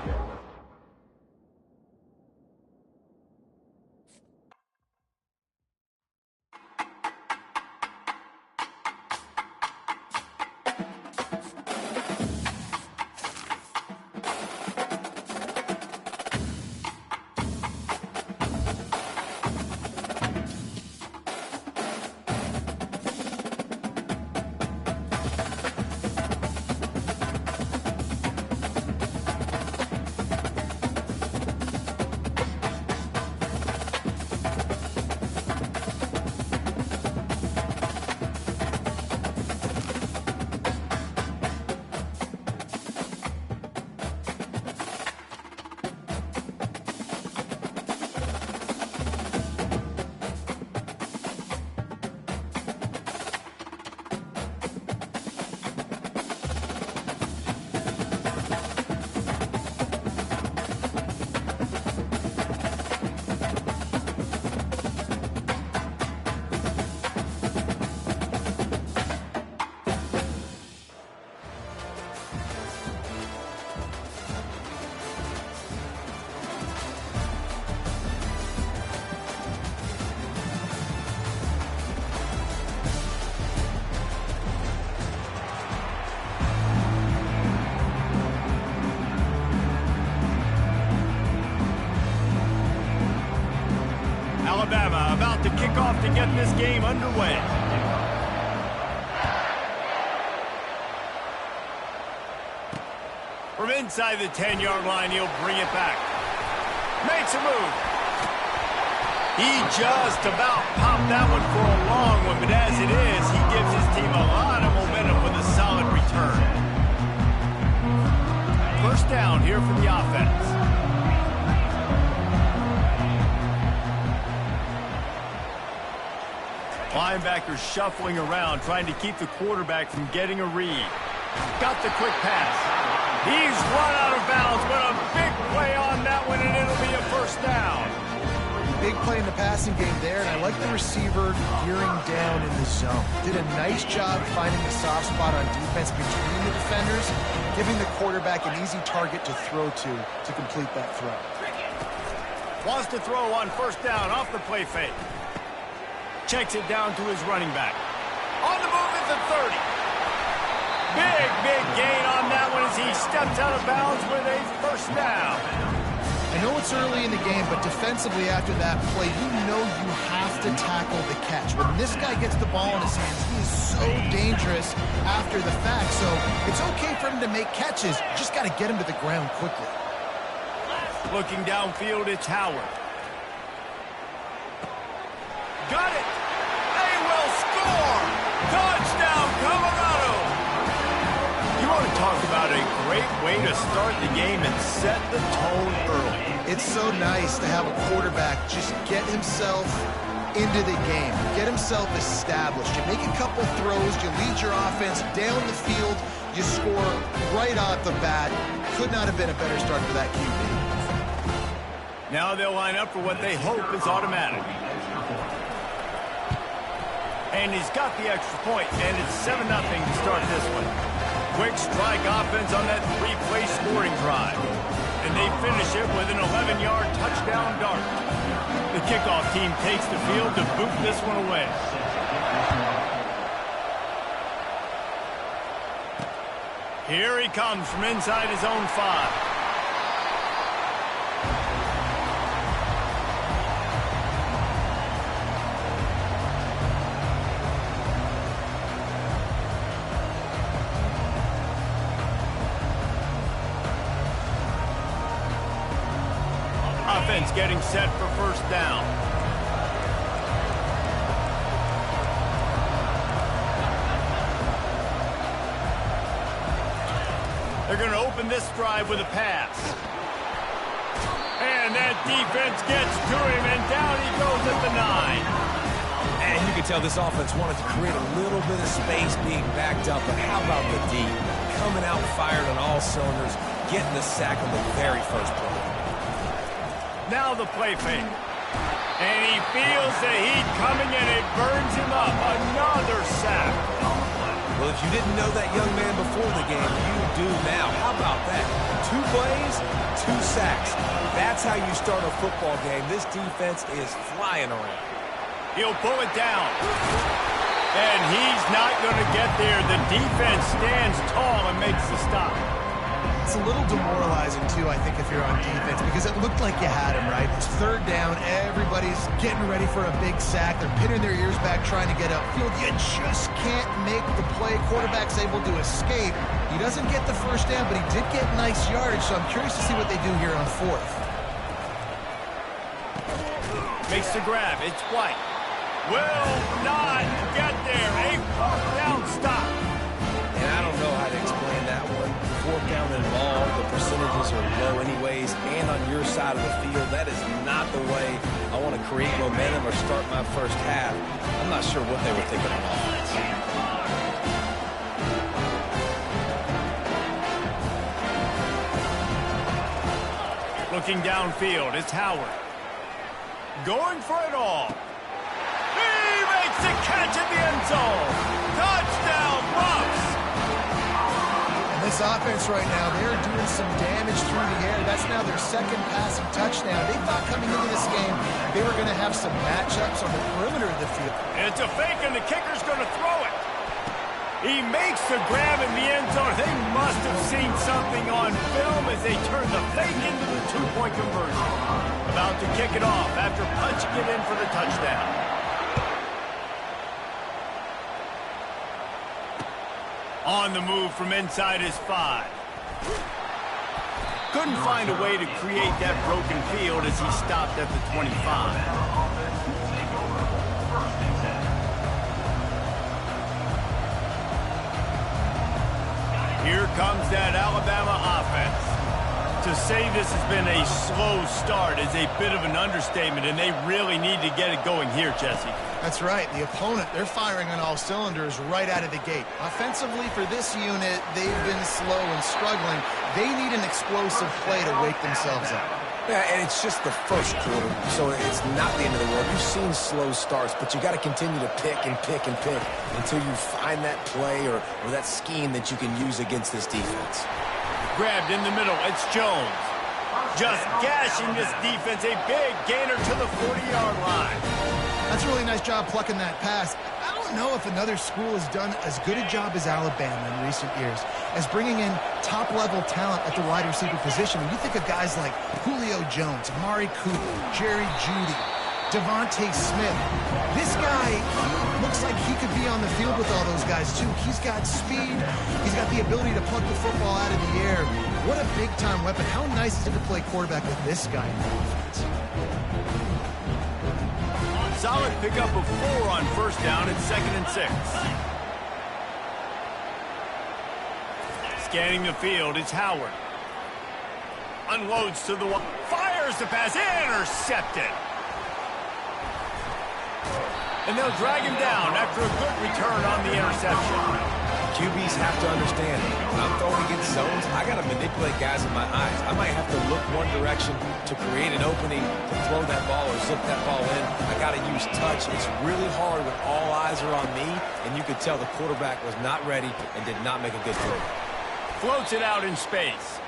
Alabama about to kick off to get this game underway. From inside the 10-yard line, he'll bring it back. Makes a move. He just about popped that one for a long one, but as it is, he gives his team a lot of momentum first down here for the offense. Linebackers shuffling around, trying to keep the quarterback from getting a read. Got the quick pass. He's run out of bounds, but a big play on that one, and it'll be a first down. Big play in the passing game there, and I like the receiver gearing down in the zone. Did a nice job finding the soft spot on defense between the defenders, giving the quarterback an easy target to throw to complete that throw. Wants to throw on first down off the play fake. Checks it down to his running back. On the move at the 30. Big gain on that one as he steps out of bounds with a first down. I know it's early in the game, but defensively after that play, you know you have to tackle the catch. When this guy gets the ball in his hands, he is so dangerous after the fact. So it's okay for him to make catches. Just got to get him to the ground quickly. Looking downfield, it's Howard. Got it. They will score. Touchdown, Colorado. You want to talk about a great way to start the game and set the tone early. It's so nice to have a quarterback just get himself into the game, get himself established. You make a couple throws, you lead your offense down the field, you score right off the bat. Could not have been a better start for that QB. Now they'll line up for what they hope is automatic. And he's got the extra point, and it's 7-0 to start this one. Quick strike offense on that 3-play scoring drive. And they finish it with an 11-yard touchdown dart. The kickoff team takes the field to boot this one away. Here he comes from inside his own 5. Offense getting set for first down. They're going to open this drive with a pass. And that defense gets to him, and down he goes at the 9. And you can tell this offense wanted to create a little bit of space being backed up, but how about the D? Coming out fired on all cylinders, getting the sack on the very first play. Now the play fake. And he feels the heat coming, and it burns him up. Another sack. Well, if you didn't know that young man before the game, you do now. How about that? 2 plays, 2 sacks. That's how you start a football game. This defense is flying around. He'll pull it down. And he's not going to get there. The defense stands tall and makes the stop. It's a little demoralizing, too, I think, if you're on defense, because it looked like you had him, right? It's third down. Everybody's getting ready for a big sack. They're pinning their ears back trying to get upfield. You just can't make the play. Quarterback's able to escape. He doesn't get the first down, but he did get nice yardage, so I'm curious to see what they do here on 4th. Makes the grab. It's White. Will not get there. A 4th down stop. And I don't know how to explain that one. 4th down and ball, the percentages are low anyways, and on your side of the field, that is not the way I want to create momentum or start my first half. I'm not sure what they were thinking on offense. Looking downfield, it's Howard. Going for it all. He makes the catch at the end zone. Touchdown, Bucs! This offense right now, they're doing some damage through the air. That's now their 2nd passing touchdown. They thought coming into this game they were going to have some matchups on the perimeter of the field. It's a fake, and the kicker's going to throw it. He makes the grab in the end zone. They must have seen something on film as they turn the fake into the 2-point conversion. About to kick it off after punching it in for the touchdown. On the move from inside his 5. Couldn't find a way to create that broken field as he stopped at the 25. Here comes that Alabama offense. To say this has been a slow start is a bit of an understatement, and they really need to get it going here, Jesse. That's right. The opponent, they're firing on all cylinders right out of the gate. Offensively, for this unit, they've been slow and struggling. They need an explosive play to wake themselves up. Yeah, and it's just the first quarter, so it's not the end of the world. You've seen slow starts, but you got to continue to pick and pick and pick until you find that play or that scheme that you can use against this defense. Grabbed in the middle, it's Jones. Just gashing this defense, a big gainer to the 40-yard line. That's a really nice job plucking that pass. I don't know if another school has done as good a job as Alabama in recent years as bringing in top-level talent at the wide receiver position. When you think of guys like Julio Jones, Amari Cooper, Jerry Jeudy, Devontae Smith, this guy looks like he could be on the field with all those guys, too. He's got speed. He's got the ability to pluck the football out of the air. What a big-time weapon. How nice is it to play quarterback with this guy in the offense? Solid pickup of 4 on first down and 2nd and 6. Scanning the field, it's Howard. Unloads to the wall. Fires the pass. Intercepted. And they'll drag him down after a good return on the interception. QBs have to understand, when I'm throwing against zones, I got to manipulate guys in my eyes. I might have to look one direction to create an opening to throw that ball or zip that ball in. I got to use touch. It's really hard when all eyes are on me, and you could tell the quarterback was not ready and did not make a good throw. Floats it out in space.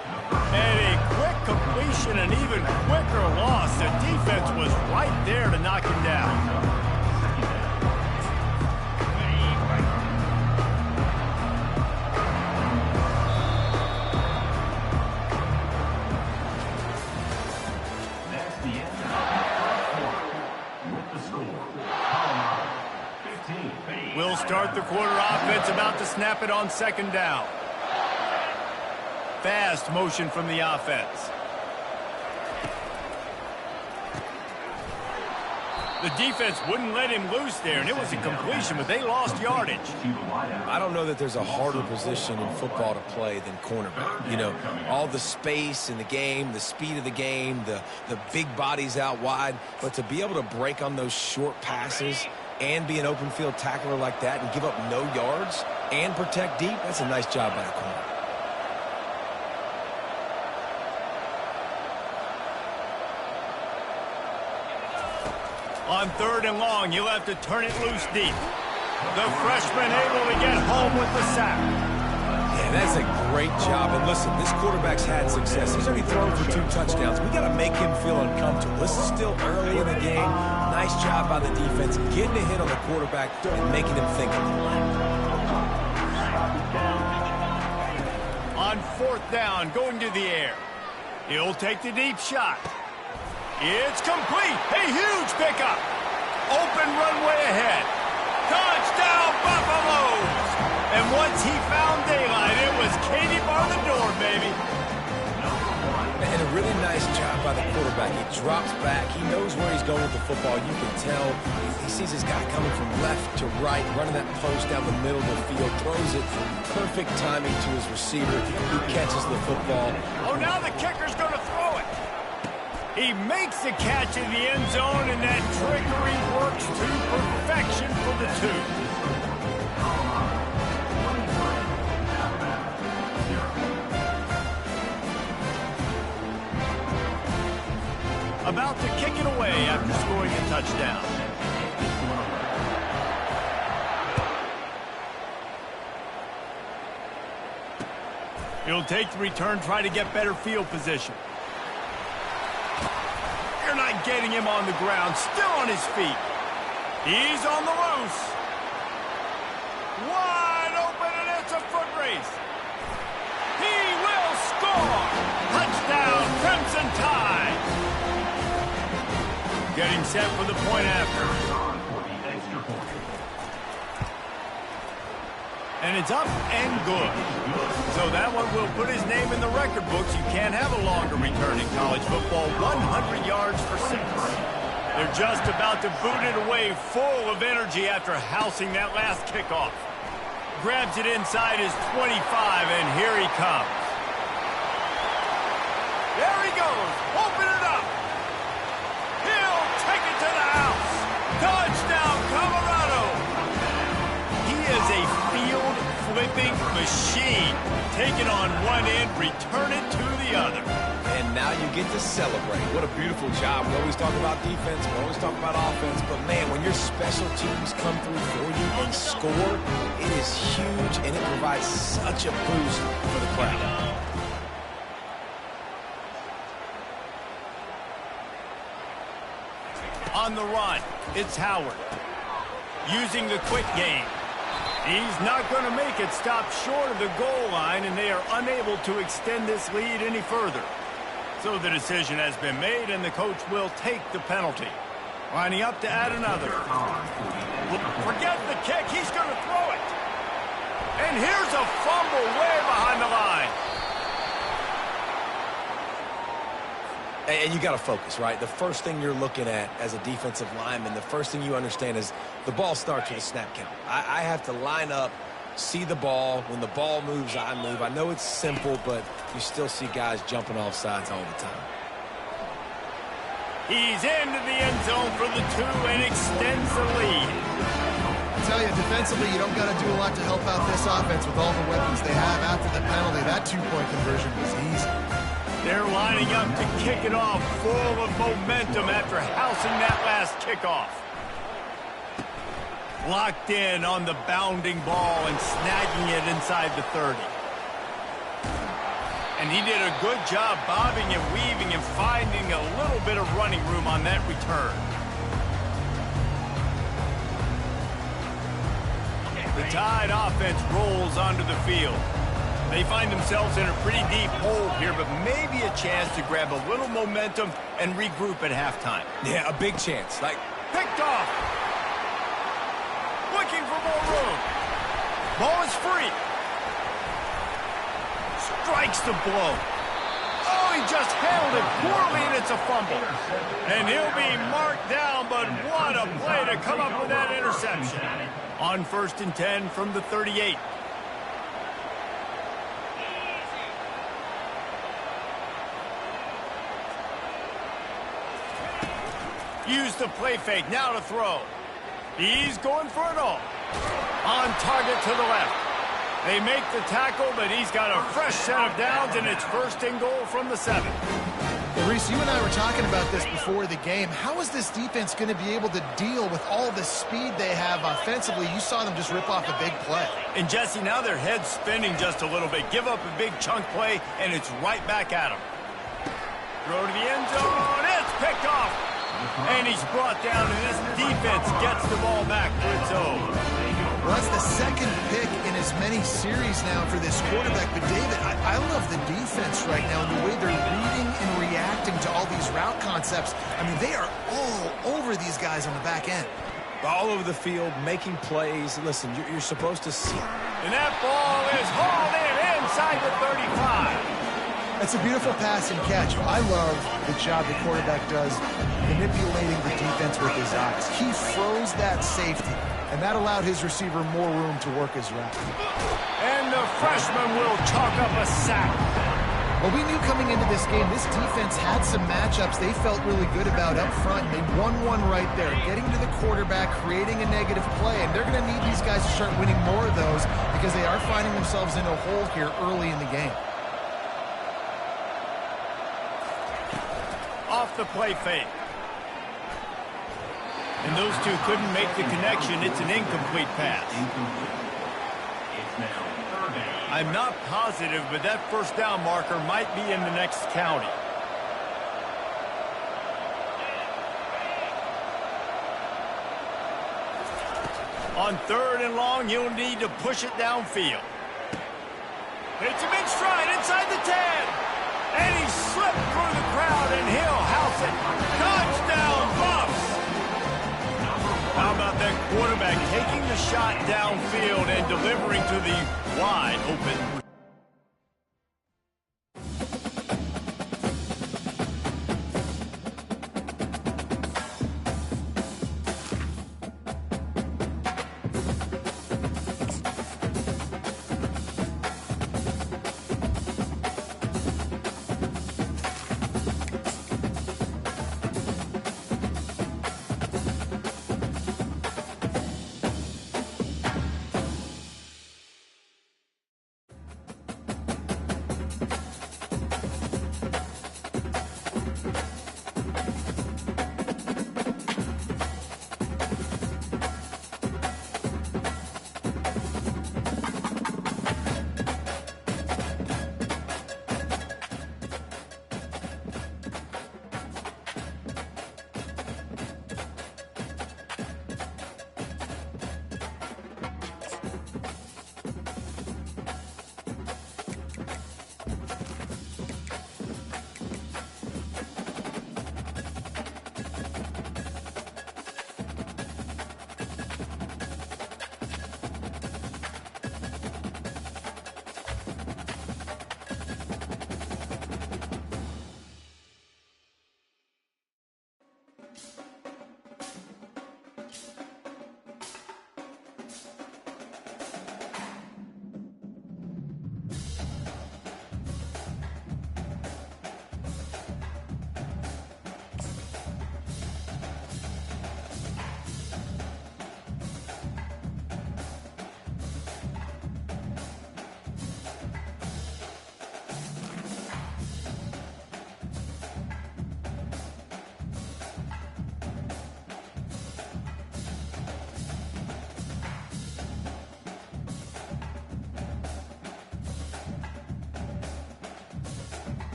And a quick completion, an even quicker loss. The defense was right there to knock him down. We'll start the quarter offense, about to snap it on 2nd down. Fast motion from the offense. The defense wouldn't let him loose there, and it was a completion, but they lost yardage. I don't know that there's a harder position in football to play than cornerback. You know, all the space in the game, the speed of the game, the big bodies out wide, but to be able to break on those short passes and be an open field tackler like that and give up no yards and protect deep, that's a nice job by the corner. On 3rd and long, you'll have to turn it loose deep. The freshman able to get home with the sack. Yeah, that's a great job. And listen, this quarterback's had success. He's only thrown for 2 touchdowns. We got to make him feel uncomfortable. This is still early in the game. Nice job by the defense, getting a hit on the quarterback and making him think a little. On 4th down, going to the air. He'll take the deep shot. It's complete. A huge pickup. Open runway ahead. Touchdown, Buffaloes! And once he found daylight, it was Katie bar the door, baby. And a really nice job by the quarterback. He drops back. He knows where he's going with the football. You can tell. He sees his guy coming from left to right, running that post down the middle of the field, throws it. Perfect timing to his receiver. He catches the football. Oh, now the kicker's going to throw it. He makes the catch in the end zone, and that trickery works to perfection for the 2. About to kick it away after scoring a touchdown. He'll take the return, try to get better field position. They're not getting him on the ground, still on his feet. He's on the loose. Wide open, and it's a foot race. He will score. Touchdown, Crimson Tide. Getting set for the point after. And it's up and good. So that one will put his name in the record books. You can't have a longer return in college football. 100 yards for 6. They're just about to boot it away, full of energy after housing that last kickoff. Grabs it inside his 25, and here he comes. throws. Open it up. He'll take it to the house. Touchdown, Colorado. He is a field-flipping machine. Take it on one end, return it to the other. And now you get to celebrate. What a beautiful job. We always talk about defense, we always talk about offense, but man, when your special teams come through for you and score, it is huge, and it provides such a boost for the crowd. On the run, it's Howard. Using the quick game. He's not going to make it stop short of the goal line, and they are unable to extend this lead any further. So the decision has been made, and the coach will take the penalty. Lining up to add another. Forget the kick. He's going to throw it. And here's a fumble way behind the line. And you got to focus, right? The first thing you're looking at as a defensive lineman, the first thing you understand is the ball starts with a snap count. I have to line up, see the ball. When the ball moves, I move. I know it's simple, but you still see guys jumping off sides all the time. He's into the end zone for the 2 and extends the lead. I tell you, defensively, you don't got to do a lot to help out this offense with all the weapons they have after the penalty. That 2-point conversion was easy. They're lining up to kick it off, full of momentum after housing that last kickoff. Locked in on the bounding ball and snagging it inside the 30. And he did a good job bobbing and weaving and finding a little bit of running room on that return. The Tide offense rolls onto the field. They find themselves in a pretty deep hole here, but maybe a chance to grab a little momentum and regroup at halftime. Yeah, a big chance. Picked off. Looking for more room. Ball is free. Strikes the blow. Oh, he just handled it poorly, and it's a fumble. And he'll be marked down, but what a play to come up with that interception. On 1st and 10 from the 38. Use the play fake, now to throw. He's going for it all. On target to the left. They make the tackle, but he's got a fresh set of downs, and it's 1st and goal from the 7. Well, Reese, you and I were talking about this before the game. How is this defense going to be able to deal with all the speed they have offensively? You saw them just rip off a big play. And, Jesse, now their head's spinning just a little bit. Give up a big chunk play, and it's right back at them. Throw to the end zone. It's picked off. And he's brought down, and this defense gets the ball back for its own. Well, that's the 2nd pick in as many series now for this quarterback. But, David, I love the defense right now and the way they're reading and reacting to all these route concepts. I mean, they are all over these guys on the back end. All over the field, making plays. Listen, you're supposed to see. And that ball is hauled in inside the 35. That's a beautiful pass and catch. I love the job the quarterback does manipulating the defense with his eyes. He froze that safety, and that allowed his receiver more room to work his route. And the freshman will chalk up a sack. Well, we knew coming into this game, this defense had some matchups they felt really good about up front, and they won one right there, getting to the quarterback, creating a negative play, and they're going to need these guys to start winning more of those because they are finding themselves in a hole here early in the game. Off the play fake. And those two couldn't make the connection. It's an incomplete pass. I'm not positive, but that 1st down marker might be in the next county. On 3rd and long, you'll need to push it downfield. Hits him in stride inside the 10. And he slipped through the crowd, and he'll house it. Touchdown, Buffs! How about that quarterback taking the shot downfield and delivering to the wide open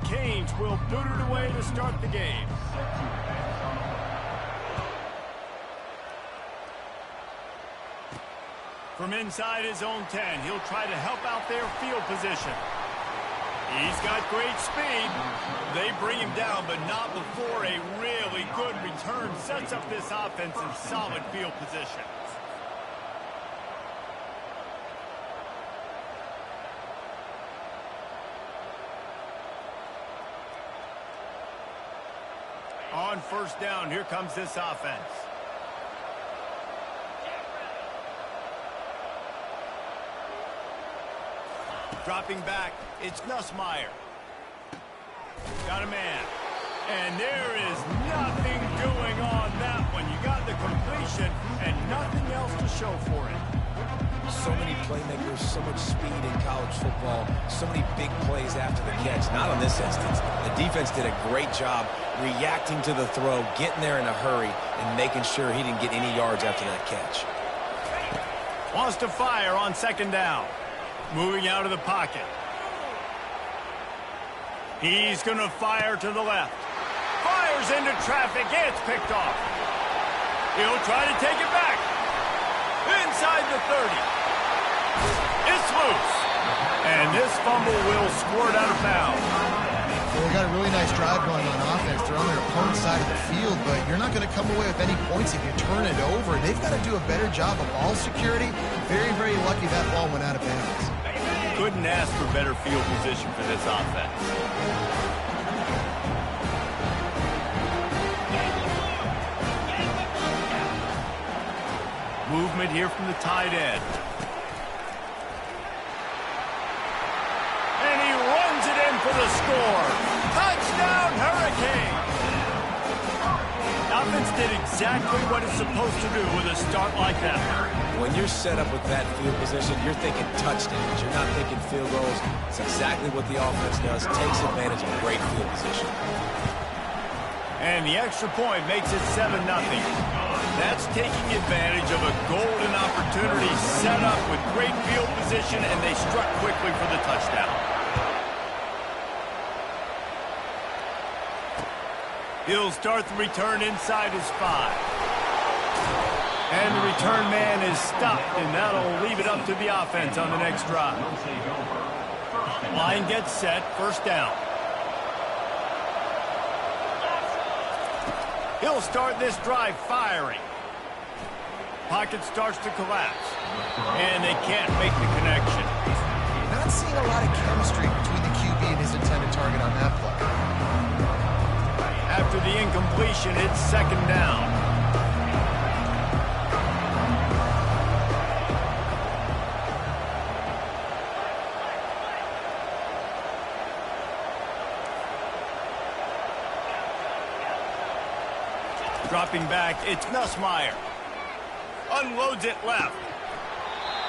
Canes will boot it away to start the game. From inside his own 10, he'll try to help out their field position. He's got great speed. They bring him down, but not before a really good return sets up this offense in solid field position. On first down, here comes this offense. Dropping back, it's Nussmeier. Got a man. And there is nothing doing on that one. You got the completion and nothing else to show for it. So many playmakers, so much speed in college football, so many big plays after the catch. Not in this instance. The defense did a great job reacting to the throw, getting there in a hurry, and making sure he didn't get any yards after that catch. Wants to fire on second down. Moving out of the pocket. He's going to fire to the left. Fires into traffic. It's picked off. He'll try to take it back. Inside the 30. It's loose. And this fumble will squirt out of bounds. Well, they got a really nice drive going on offense. They're on their opponent's side of the field, but you're not going to come away with any points if you turn it over. They've got to do a better job of ball security. Very, very lucky that ball went out of bounds. Couldn't ask for better field position for this offense. Movement here from the tight end. And he runs it in for the score. Touchdown, Hurricane! The offense did exactly what it's supposed to do with a start like that. When you're set up with that field position, you're thinking touchdowns. You're not thinking field goals. It's exactly what the offense does. Takes advantage of great field position. And the extra point makes it 7-0. That's taking advantage of a golden opportunity set up with great field position, and they struck quickly for the touchdown. He'll start the return inside his 5. And the return man is stopped, and that'll leave it up to the offense on the next drive. Line gets set, first down. He'll start this drive firing. Pocket starts to collapse, and they can't make the connection. Not seeing a lot of chemistry between the QB and his intended target on that play. After the incompletion, it's second down. Dropping back, it's Nussmeier. Unloads it left.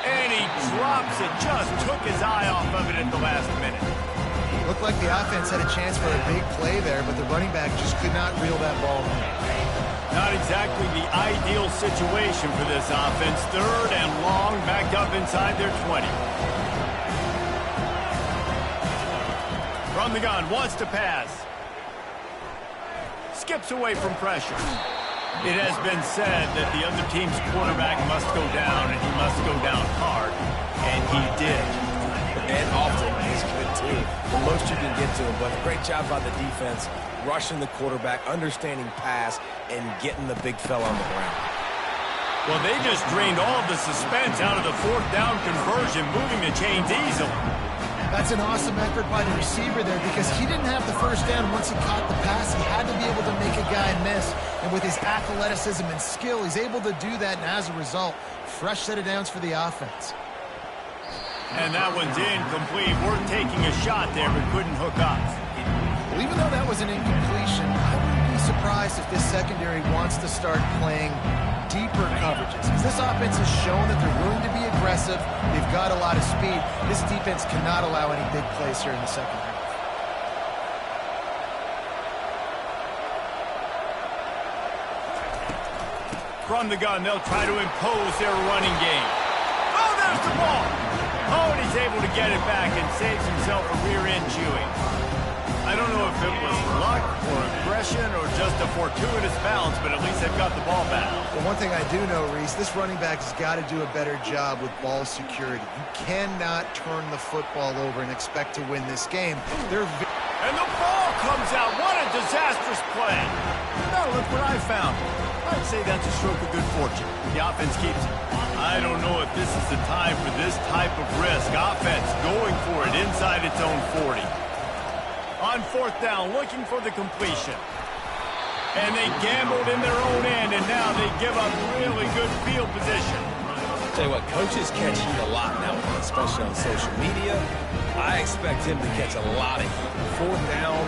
And he drops it. Just took his eye off of it at the last minute. Looked like the offense had a chance for a big play there, but the running back just could not reel that ball in. Not exactly the ideal situation for this offense. Third and long, backed up inside their 20. From the gun, wants to pass. Skips away from pressure. It has been said that the other team's quarterback must go down, and he must go down hard. And he did. And often, he's good too. The most you can get to him, but great job by the defense, rushing the quarterback, understanding pass, and getting the big fella on the ground. Well, they just drained all of the suspense out of the fourth down conversion, moving the chains easily. That's an awesome effort by the receiver there because he didn't have the first down once he caught the pass. He had to be able to make a guy miss. And with his athleticism and skill, he's able to do that. And as a result, fresh set of downs for the offense. And that one's incomplete. We're taking a shot there, but couldn't hook up. Well, even though that was an incompletion, I wouldn't be surprised if this secondary wants to start playing deeper coverages. Because this offense has shown that they're willing to be aggressive. They've got a lot of speed. This defense cannot allow any big plays here in the second half. From the gun, they'll try to impose their running game. Oh, there's the ball. Oh, and he's able to get it back and saves himself a rear end chewing. I don't it was luck or aggression or just a fortuitous bounce, but at least they've got the ball back. Well, one thing I do know, Reese, this running back has got to do a better job with ball security. You cannot turn the football over and expect to win this game. And the ball comes out. What a disastrous play. Now look what I found. I'd say that's a stroke of good fortune. The offense keeps it. I don't know if this is the time for this type of risk. Offense going for it inside its own 40. On fourth down, looking for the completion. And they gambled in their own end, and now they give up really good field position. Tell you what, coaches catch heat a lot now, especially on social media. I expect him to catch a lot of heat. Fourth down,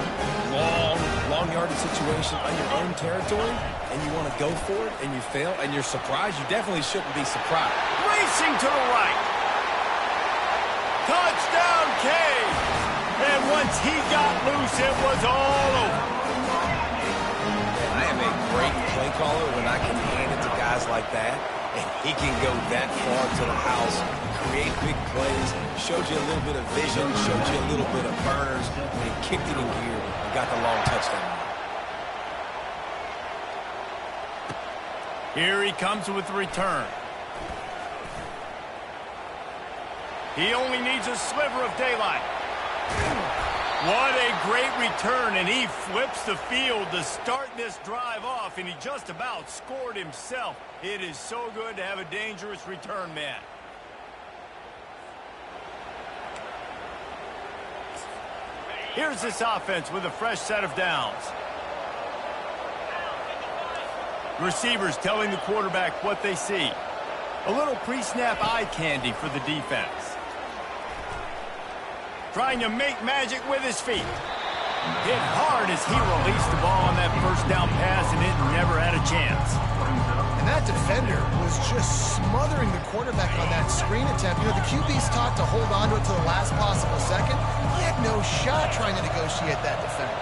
long yardage situation on your own territory, and you want to go for it, and you fail, and you're surprised. You definitely shouldn't be surprised. Racing to the right. Touchdown, Cade. And once he got loose, it was all over. I am a great play caller when I can hand it to guys like that, and he can go that far to the house, create big plays, showed you a little bit of vision, showed you a little bit of burners, and he kicked it in gear and got the long touchdown. Here he comes with the return. He only needs a sliver of daylight. What a great return, and he flips the field to start this drive off, and he just about scored himself. It is so good to have a dangerous return man. Here's this offense with a fresh set of downs. Receivers telling the quarterback what they see. A little pre-snap eye candy for the defense. Trying to make magic with his feet. Hit hard as he released the ball on that first down pass, and it never had a chance. And that defender was just smothering the quarterback on that screen attempt. You know, the QB's taught to hold on to it to the last possible second. He had no shot trying to negotiate that defender.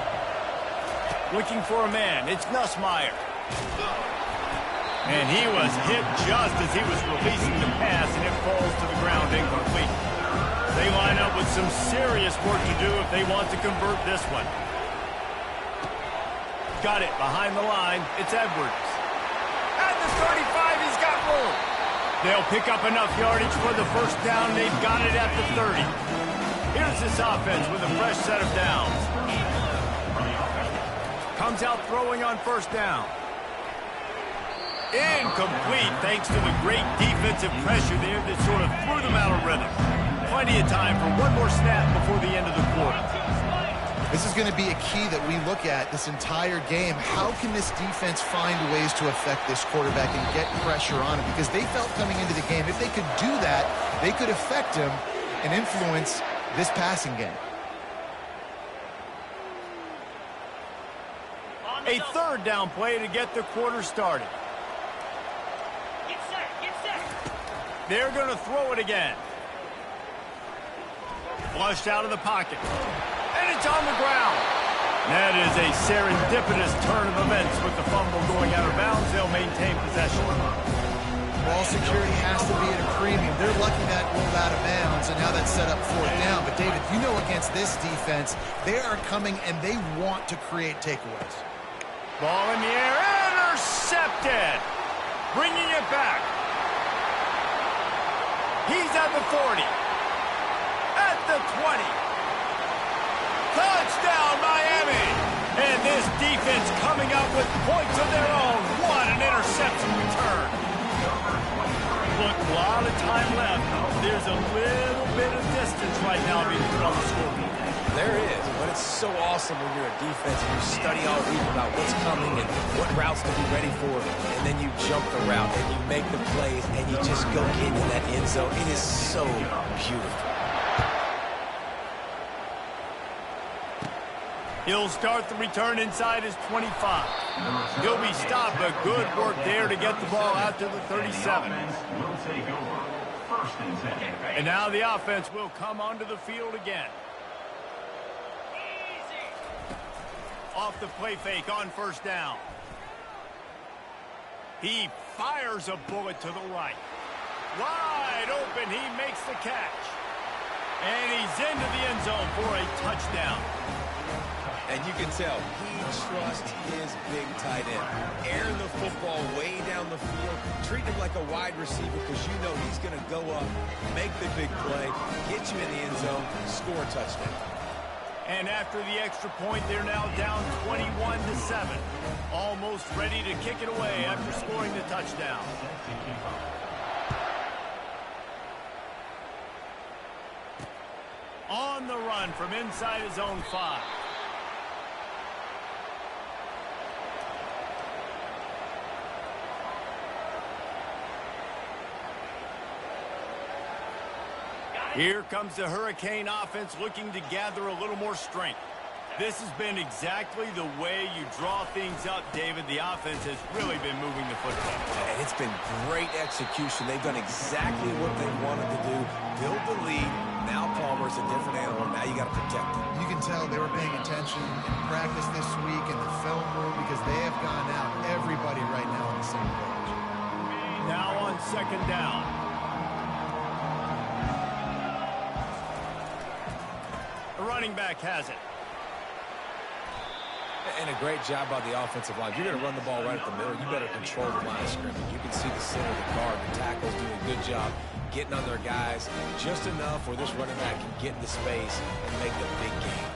Looking for a man. It's Nussmeier. And he was hit just as he was releasing the pass, and it falls to the ground incomplete. They line up with some serious work to do if they want to convert this one. Got it behind the line. It's Edwards. At the 35, he's got room. They'll pick up enough yardage for the first down. They've got it at the 30. Here's this offense with a fresh set of downs. Comes out throwing on first down. Incomplete thanks to the great defensive pressure there that sort of threw them out of rhythm. Plenty of time for one more snap before the end of the quarter. This is going to be a key that we look at this entire game. How can this defense find ways to affect this quarterback and get pressure on him? Because they felt coming into the game, if they could do that, they could affect him and influence this passing game. A third down play to get the quarter started. Get set. They're going to throw it again. Flushed out of the pocket. And it's on the ground. That is a serendipitous turn of events with the fumble going out of bounds. They'll maintain possession. Ball security has to be at a premium. They're lucky that rolled out of bounds, and now that's set up fourth down. But, David, you know against this defense, they are coming and they want to create takeaways. Ball in the air. Intercepted. Bringing it back. He's at the 40. At the 20. Touchdown, Miami. And this defense coming up with points of their own. What an interception return. Look, a lot of time left. There's a little bit of distance right now being put on the scoreboard. There is, but it's so awesome when you're a defense and you study all week about what's coming and what routes to be ready for, and then you jump the route and you make the plays and you just go get in that end zone. It is so beautiful. He'll start the return inside his 25. He'll be stopped, but good work there to get the ball out to the 37. Will take over. First and 10. And now the offense will come onto the field again. Off the play fake on first down. He fires a bullet to the right. Wide open, he makes the catch. And he's into the end zone for a touchdown. And you can tell he trusts his big tight end. Airing the football way down the field, treat him like a wide receiver because you know he's going to go up, make the big play, get you in the end zone, score a touchdown. And after the extra point, they're now down 21-7. Almost ready to kick it away after scoring the touchdown. On the run from inside his own 5. Here comes the Hurricane offense looking to gather a little more strength. This has been exactly the way you draw things up, David. The offense has really been moving the football. And it's been great execution. They've done exactly what they wanted to do. Build the lead. Now Palmer's a different animal. Now you got to protect him. You can tell they were paying attention in practice this week in the film room because they have gone out. Everybody right now on the same page. Now on second down. The running back has it. And a great job by the offensive line. If you're going to run the ball right at the middle, you better control the line of scrimmage. You can see the center of the guard. The tackle's doing a good job getting on their guys just enough where this running back can get into space and make the big game.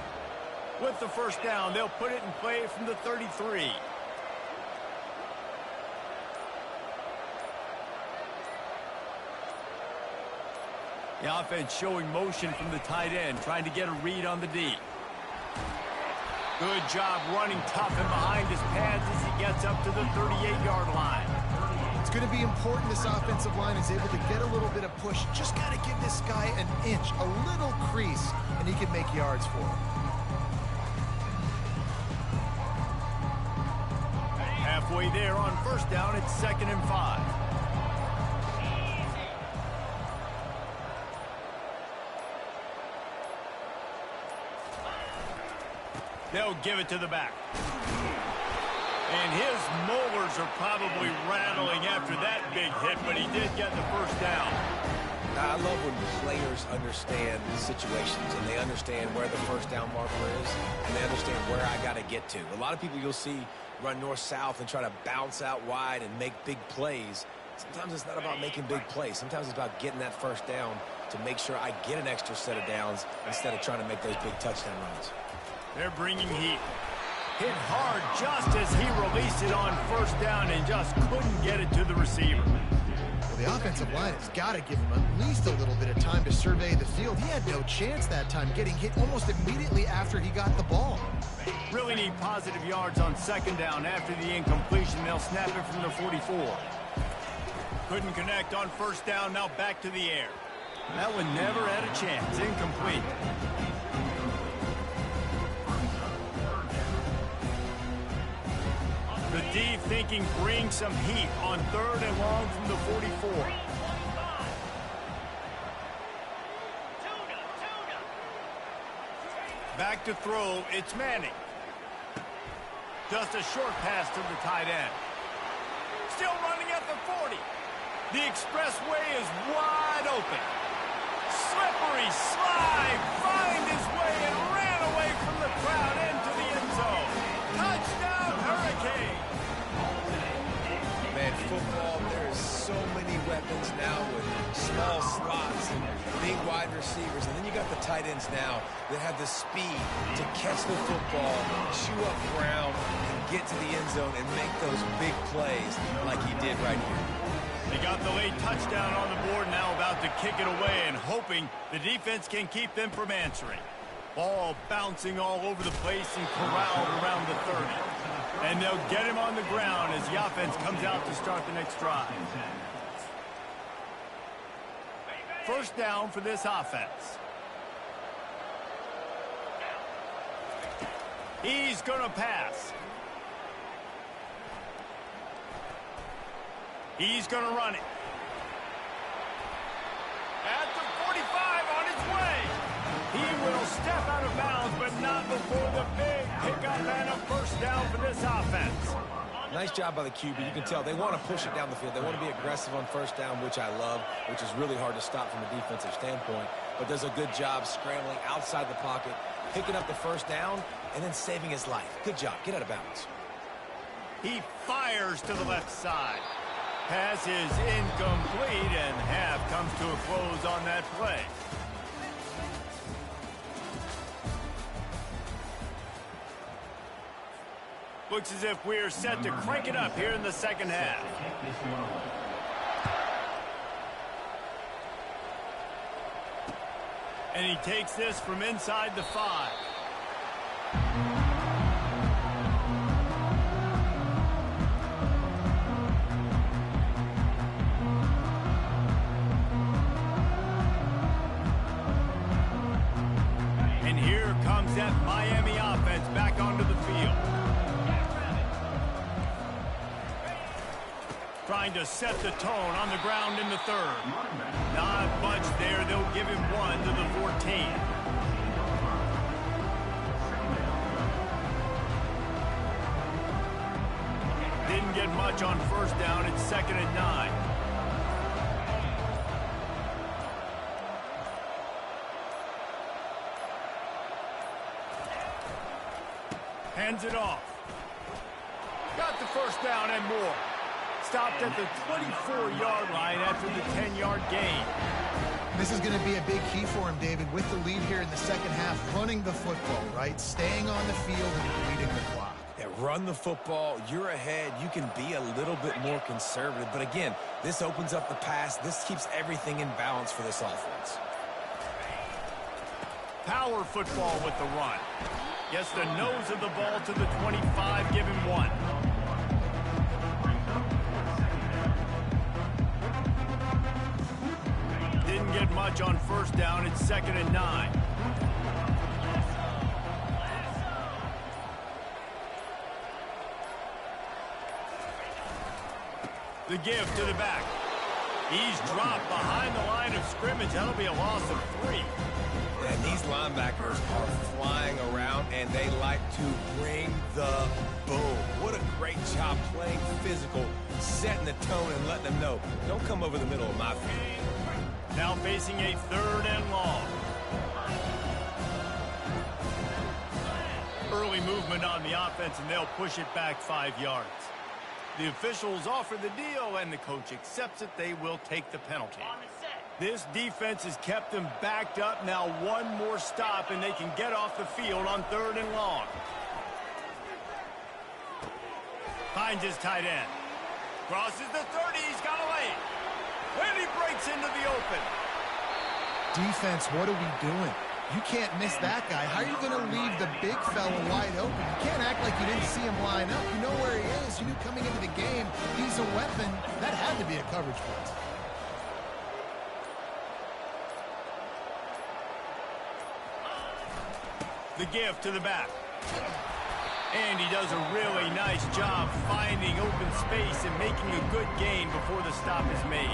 With the first down, they'll put it in play from the 33. The offense showing motion from the tight end, trying to get a read on the D. Good job running tough and behind his pads as he gets up to the 38-yard line. It's going to be important this offensive line is able to get a little bit of push. Just got to give this guy an inch, a little crease, and he can make yards for him. Halfway there on first down, it's 2nd and 5. They'll give it to the back. And his molars are probably rattling after that big hit, but he did get the first down. I love when players understand situations and they understand where the first down marker is and they understand where I got to get to. A lot of people you'll see run north-south and try to bounce out wide and make big plays. Sometimes it's not about making big plays. Sometimes it's about getting that first down to make sure I get an extra set of downs instead of trying to make those big touchdown runs. They're bringing heat. Hit hard just as he released it on first down and just couldn't get it to the receiver. Well, the offensive line has got to give him at least a little bit of time to survey the field. He had no chance that time, getting hit almost immediately after he got the ball. Really need positive yards on second down after the incompletion. They'll snap it from the 44. Couldn't connect on first down, now back to the air. That one never had a chance, incomplete. The D thinking bring some heat on 3rd and long from the 44. Back to throw, it's Manning. Just a short pass to the tight end. Still running at the 40. The expressway is wide open. Slippery slide, find his way and ran away from the crowd into the end zone. Touchdown, Hurricane. Man, football, there is so many weapons now with small slots and big wide receivers. And then you got the tight ends now that have the speed to catch the football, chew up ground, and get to the end zone and make those big plays like he did right here. They got the late touchdown on the board, now about to kick it away and hoping the defense can keep them from answering. Ball bouncing all over the place and corralled around the 30. And they'll get him on the ground as the offense comes out to start the next drive. First down for this offense. He's going to pass. He's going to run it. At the 45 on his way. He will step out of bounds, but not before the big pickup and a first down for this offense. Nice job by the QB. You can tell they want to push it down the field. They want to be aggressive on first down, which I love, which is really hard to stop from a defensive standpoint. But does a good job scrambling outside the pocket, picking up the first down, and then saving his life. Good job. Get out of bounds. He fires to the left side. Pass is incomplete, and half comes to a close on that play. Looks as if we're set to crank it up here in the second half. And he takes this from inside the 5. And here comes that Miami offense back onto the field. Trying to set the tone on the ground in the 3rd. Not much there. They'll give him 1 to the 14. Didn't get much on first down. It's 2nd and 9. Hands it off. Got the first down and more. Stopped at the 24-yard line after the 10-yard gain. This is going to be a big key for him, David, with the lead here in the second half, running the football, right? Staying on the field and depleting the clock. Yeah, run the football. You're ahead. You can be a little bit more conservative. But again, this opens up the pass. This keeps everything in balance for this offense. Power football with the run. Gets the nose of the ball to the 25, give him 1. Didn't get much on first down. It's 2nd and 9. The give to the back. He's dropped behind the line of scrimmage. That'll be a loss of 3. And these linebackers are flying around, and they like to bring the boom. What a great job playing physical, setting the tone, and letting them know, don't come over the middle of my field. Now facing a 3rd and long. Early movement on the offense, and they'll push it back 5 yards. The officials offer the deal, and the coach accepts it. They will take the penalty. This defense has kept them backed up. Now 1 more stop, and they can get off the field on 3rd and long. Finds his tight end. Crosses the 30. He's got a lane. And he breaks into the open. Defense, what are we doing? You can't miss that guy. How are you going to leave the big fella wide open? You can't act like you didn't see him line up. You know where he is. You knew coming into the game he's a weapon. That had to be a coverage blitz. The give to the back. And he does a really nice job finding open space and making a good gain before the stop is made.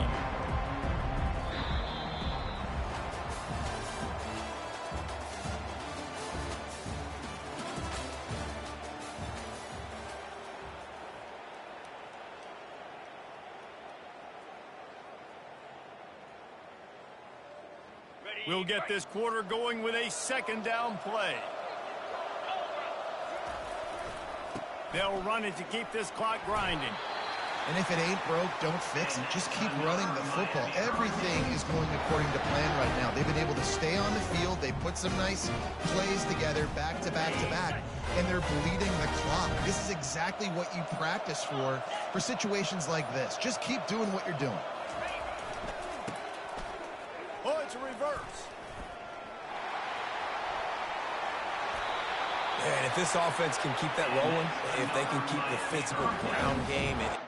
We'll get this quarter going with a 2nd down play. They'll run it to keep this clock grinding. And if it ain't broke, don't fix it. Just keep running the football. Everything is going according to plan right now. They've been able to stay on the field. They put some nice plays together, back to back to back, and they're bleeding the clock. This is exactly what you practice for situations like this. Just keep doing what you're doing. Oh, it's a reverse. And if this offense can keep that rolling, if they can keep the physical ground game and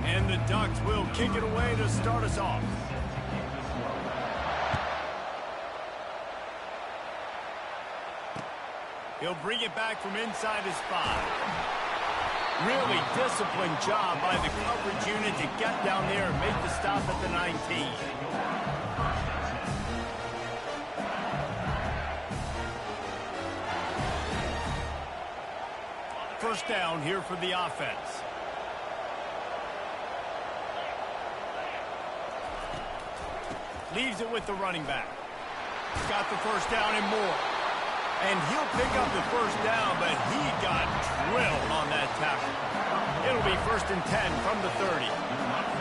And the Ducks will kick it away to start us off. He'll bring it back from inside his 5. Really disciplined job by the coverage unit to get down there and make the stop at the 19. First down here for the offense. Leaves it with the running back. Got the first down and more. And he'll pick up the first down, but he got drilled on that tackle. It'll be 1st and 10 from the 30.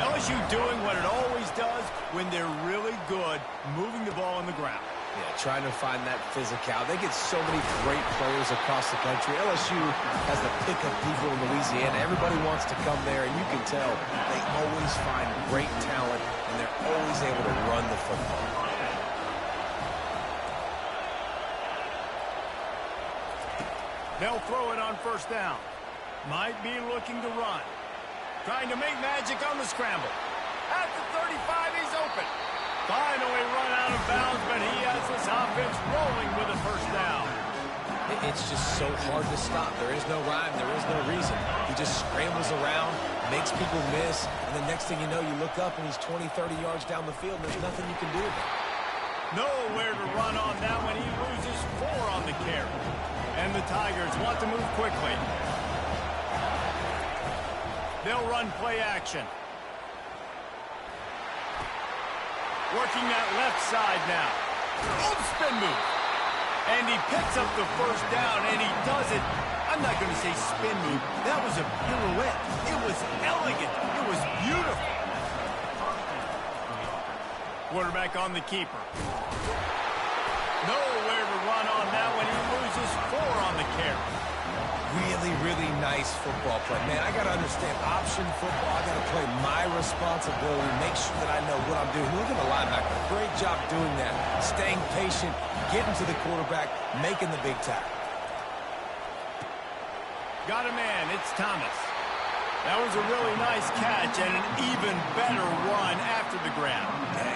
LSU doing what it always does when they're really good, moving the ball on the ground. Yeah, trying to find that physical. They get so many great players across the country. LSU has the pick of people in Louisiana. Everybody wants to come there, and you can tell they always find great talent, and they're always able to run the football. They'll throw it on first down. Might be looking to run. Trying to make magic on the scramble. At the 35, he's open. Finally run out of bounds, but he has this offense rolling with a first down. It's just so hard to stop. There is no rhyme. There is no reason. He just scrambles around, makes people miss, and the next thing you know, you look up and he's 20, 30 yards down the field, and there's nothing you can do about it. Nowhere to run on that when he loses 4 on the carry. And the Tigers want to move quickly. They'll run play action. Working that left side now. Oh, spin move. And he picks up the first down, and he does it. I'm not going to say spin move. That was a pirouette. It was elegant. It was beautiful. Quarterback on the keeper. Nowhere to run on that when he loses 4 on the carry. Really, really nice football play. Man, I got to understand option football. I got to play my responsibility, make sure that I know what I'm doing. Look at the linebacker. Great job doing that. Staying patient, getting to the quarterback, making the big tackle. Got a man. It's Thomas. That was a really nice catch and an even better run after the grab.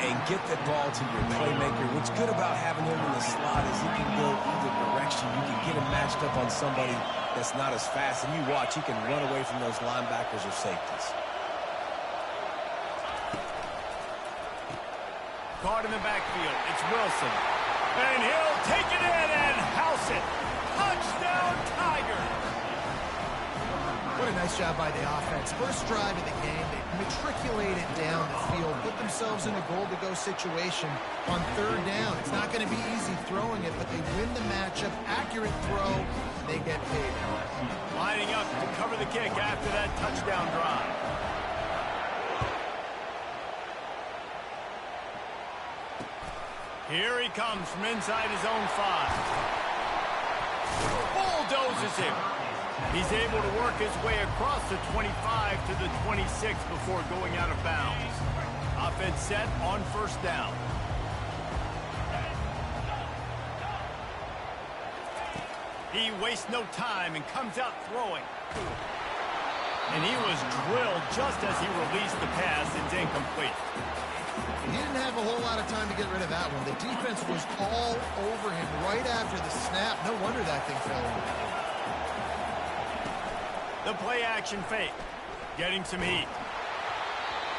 And get the ball to your playmaker. What's good about having him in the slot is he can go either direction. You can get him matched up on somebody that's not as fast. And you watch, he can run away from those linebackers or safeties. Caught in the backfield. It's Wilson. And he'll take it in and house it. Touchdown, Tigers. What a nice job by the offense. First drive of the game, they matriculated down the field, put themselves in a goal-to-go situation on 3rd down. It's not going to be easy throwing it, but they win the matchup. Accurate throw, they get paid. Lining up to cover the kick after that touchdown drive. Here he comes from inside his own 5. Bulldozes him. He's able to work his way across the 25 to the 26 before going out of bounds. Offense set on first down. He wastes no time and comes out throwing. And he was drilled just as he released the pass. It's incomplete. He didn't have a whole lot of time to get rid of that one. The defense was all over him right after the snap. No wonder that thing fell in. The play action fake. Getting some heat.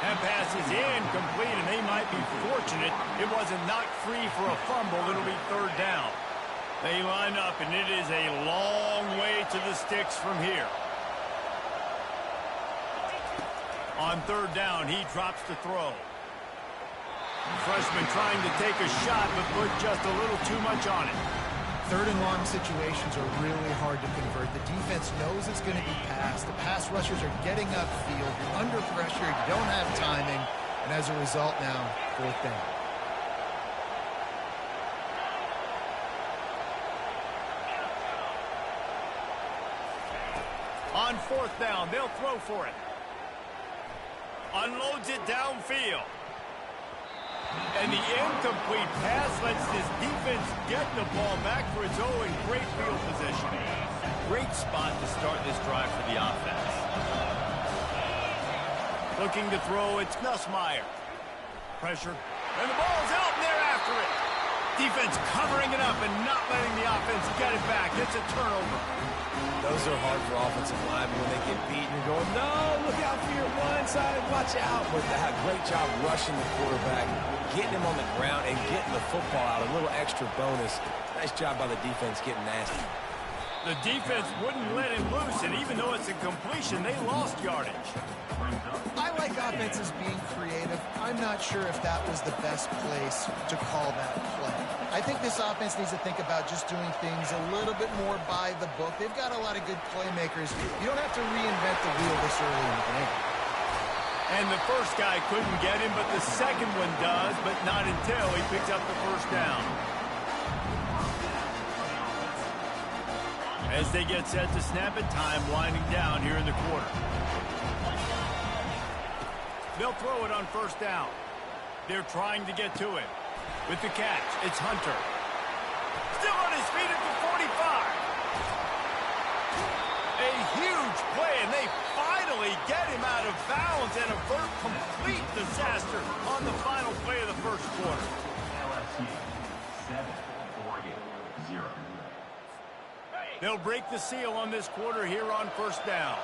That pass is incomplete, and they might be fortunate it wasn't knocked free for a fumble. It'll be 3rd down. They line up, and it is a long way to the sticks from here. On 3rd down, he drops to throw. The freshman trying to take a shot, but put just a little too much on it. 3rd and long situations are really hard to convert. The defense knows it's going to be passed. The pass rushers are getting upfield. You're under pressure. You don't have timing. And as a result now, 4th down. On 4th down, they'll throw for it. Unloads it downfield. And the incomplete pass lets this defense get the ball back for its own great field position. Great spot to start this drive for the offense. Looking to throw, it's Nussmeier. Pressure. And the ball's out, and they're after it. Defense covering it up and not letting the offense get it back. It's a turnover. Those are hard for offensive linemen when they get beat. You're going, no, look out for your blind side. Watch out. But they had a great job rushing the quarterback, getting him on the ground, and getting the football out. A little extra bonus. Nice job by the defense getting nasty. The defense wouldn't let him loose, and even though it's a completion, they lost yardage. I like offenses being creative. I'm not sure if that was the best place to call that play. I think this offense needs to think about just doing things a little bit more by the book. They've got a lot of good playmakers. You don't have to reinvent the wheel this early in the game. And the first guy couldn't get him, but the second one does, but not until he picks up the first down. As they get set to snap it, time winding down here in the quarter. They'll throw it on first down. They're trying to get to it. With the catch, it's Hunter. Still on his feet at the 45. A huge play, and they finally get him out of bounds and avert complete disaster on the final play of the first quarter. LSU 7-4-0. They'll break the seal on this quarter here on first down.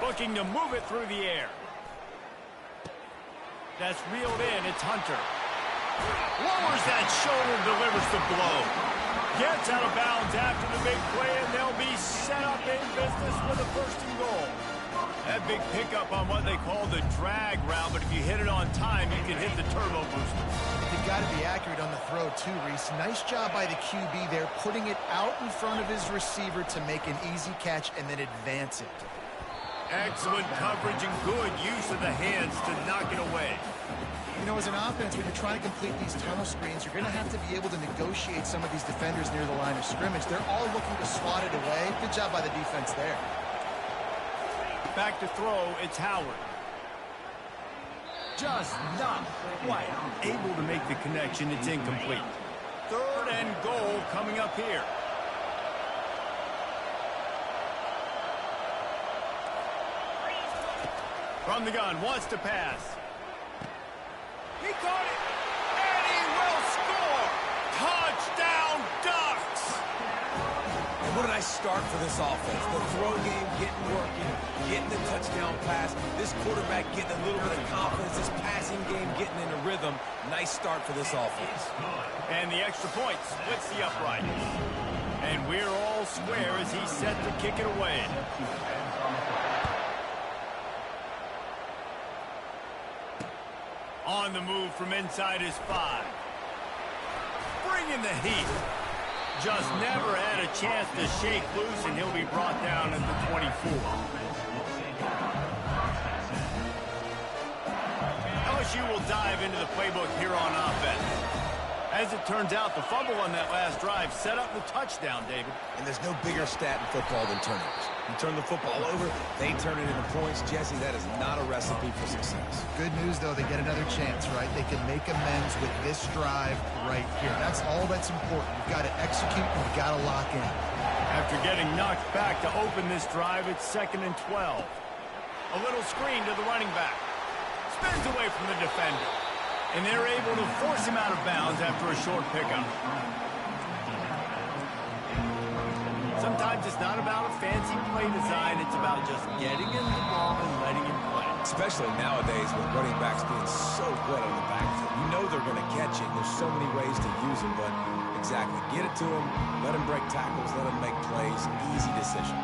Looking to move it through the air. That's reeled in. It's Hunter. Lowers that shoulder, delivers the blow. Gets out of bounds after the big play, and they'll be set up in business with a first and goal. That big pickup on what they call the drag route, but if you hit it on time, you can hit the turbo booster. You've got to be accurate on the throw, too, Reese. Nice job by the QB there, putting it out in front of his receiver to make an easy catch and then advance it. Excellent coverage and good use of the hands to knock it away. You know, as an offense, when you're trying to complete these tunnel screens, you're going to have to be able to negotiate some of these defenders near the line of scrimmage. They're all looking to swat it away. Good job by the defense there. Back to throw, it's Howard. Just not quite able to make the connection. It's incomplete. Third and goal coming up here. From the gun, wants to pass. He caught it, and he will score. Touchdown, Ducks! And what did I start for this offense? The throw game getting working, getting the touchdown pass. This quarterback getting a little bit of confidence. This passing game getting in a rhythm. Nice start for this offense. And the extra point splits the upright. And we're all square as he's set to kick it away. On the move from inside his 5. Bringing the heat. Just never had a chance to shake loose, and he'll be brought down at the 24. LSU will dive into the playbook here on offense. As it turns out, the fumble on that last drive set up the touchdown, David. And there's no bigger stat in football than turnovers. You turn the football over, they turn it into points. Jesse, that is not a recipe for success. Good news, though, they get another chance, right? They can make amends with this drive right here. That's all that's important. You've got to execute and you've got to lock in. After getting knocked back to open this drive, it's 2nd and 12. A little screen to the running back. Spins away from the defender. And they're able to force him out of bounds after a short pickup. Sometimes it's not about a fancy play design. It's about just getting him the ball and letting him play. Especially nowadays with running backs being so good on the backfield. You know they're going to catch it. There's so many ways to use it, but exactly. Get it to them, let them break tackles, let them make plays. Easy decision.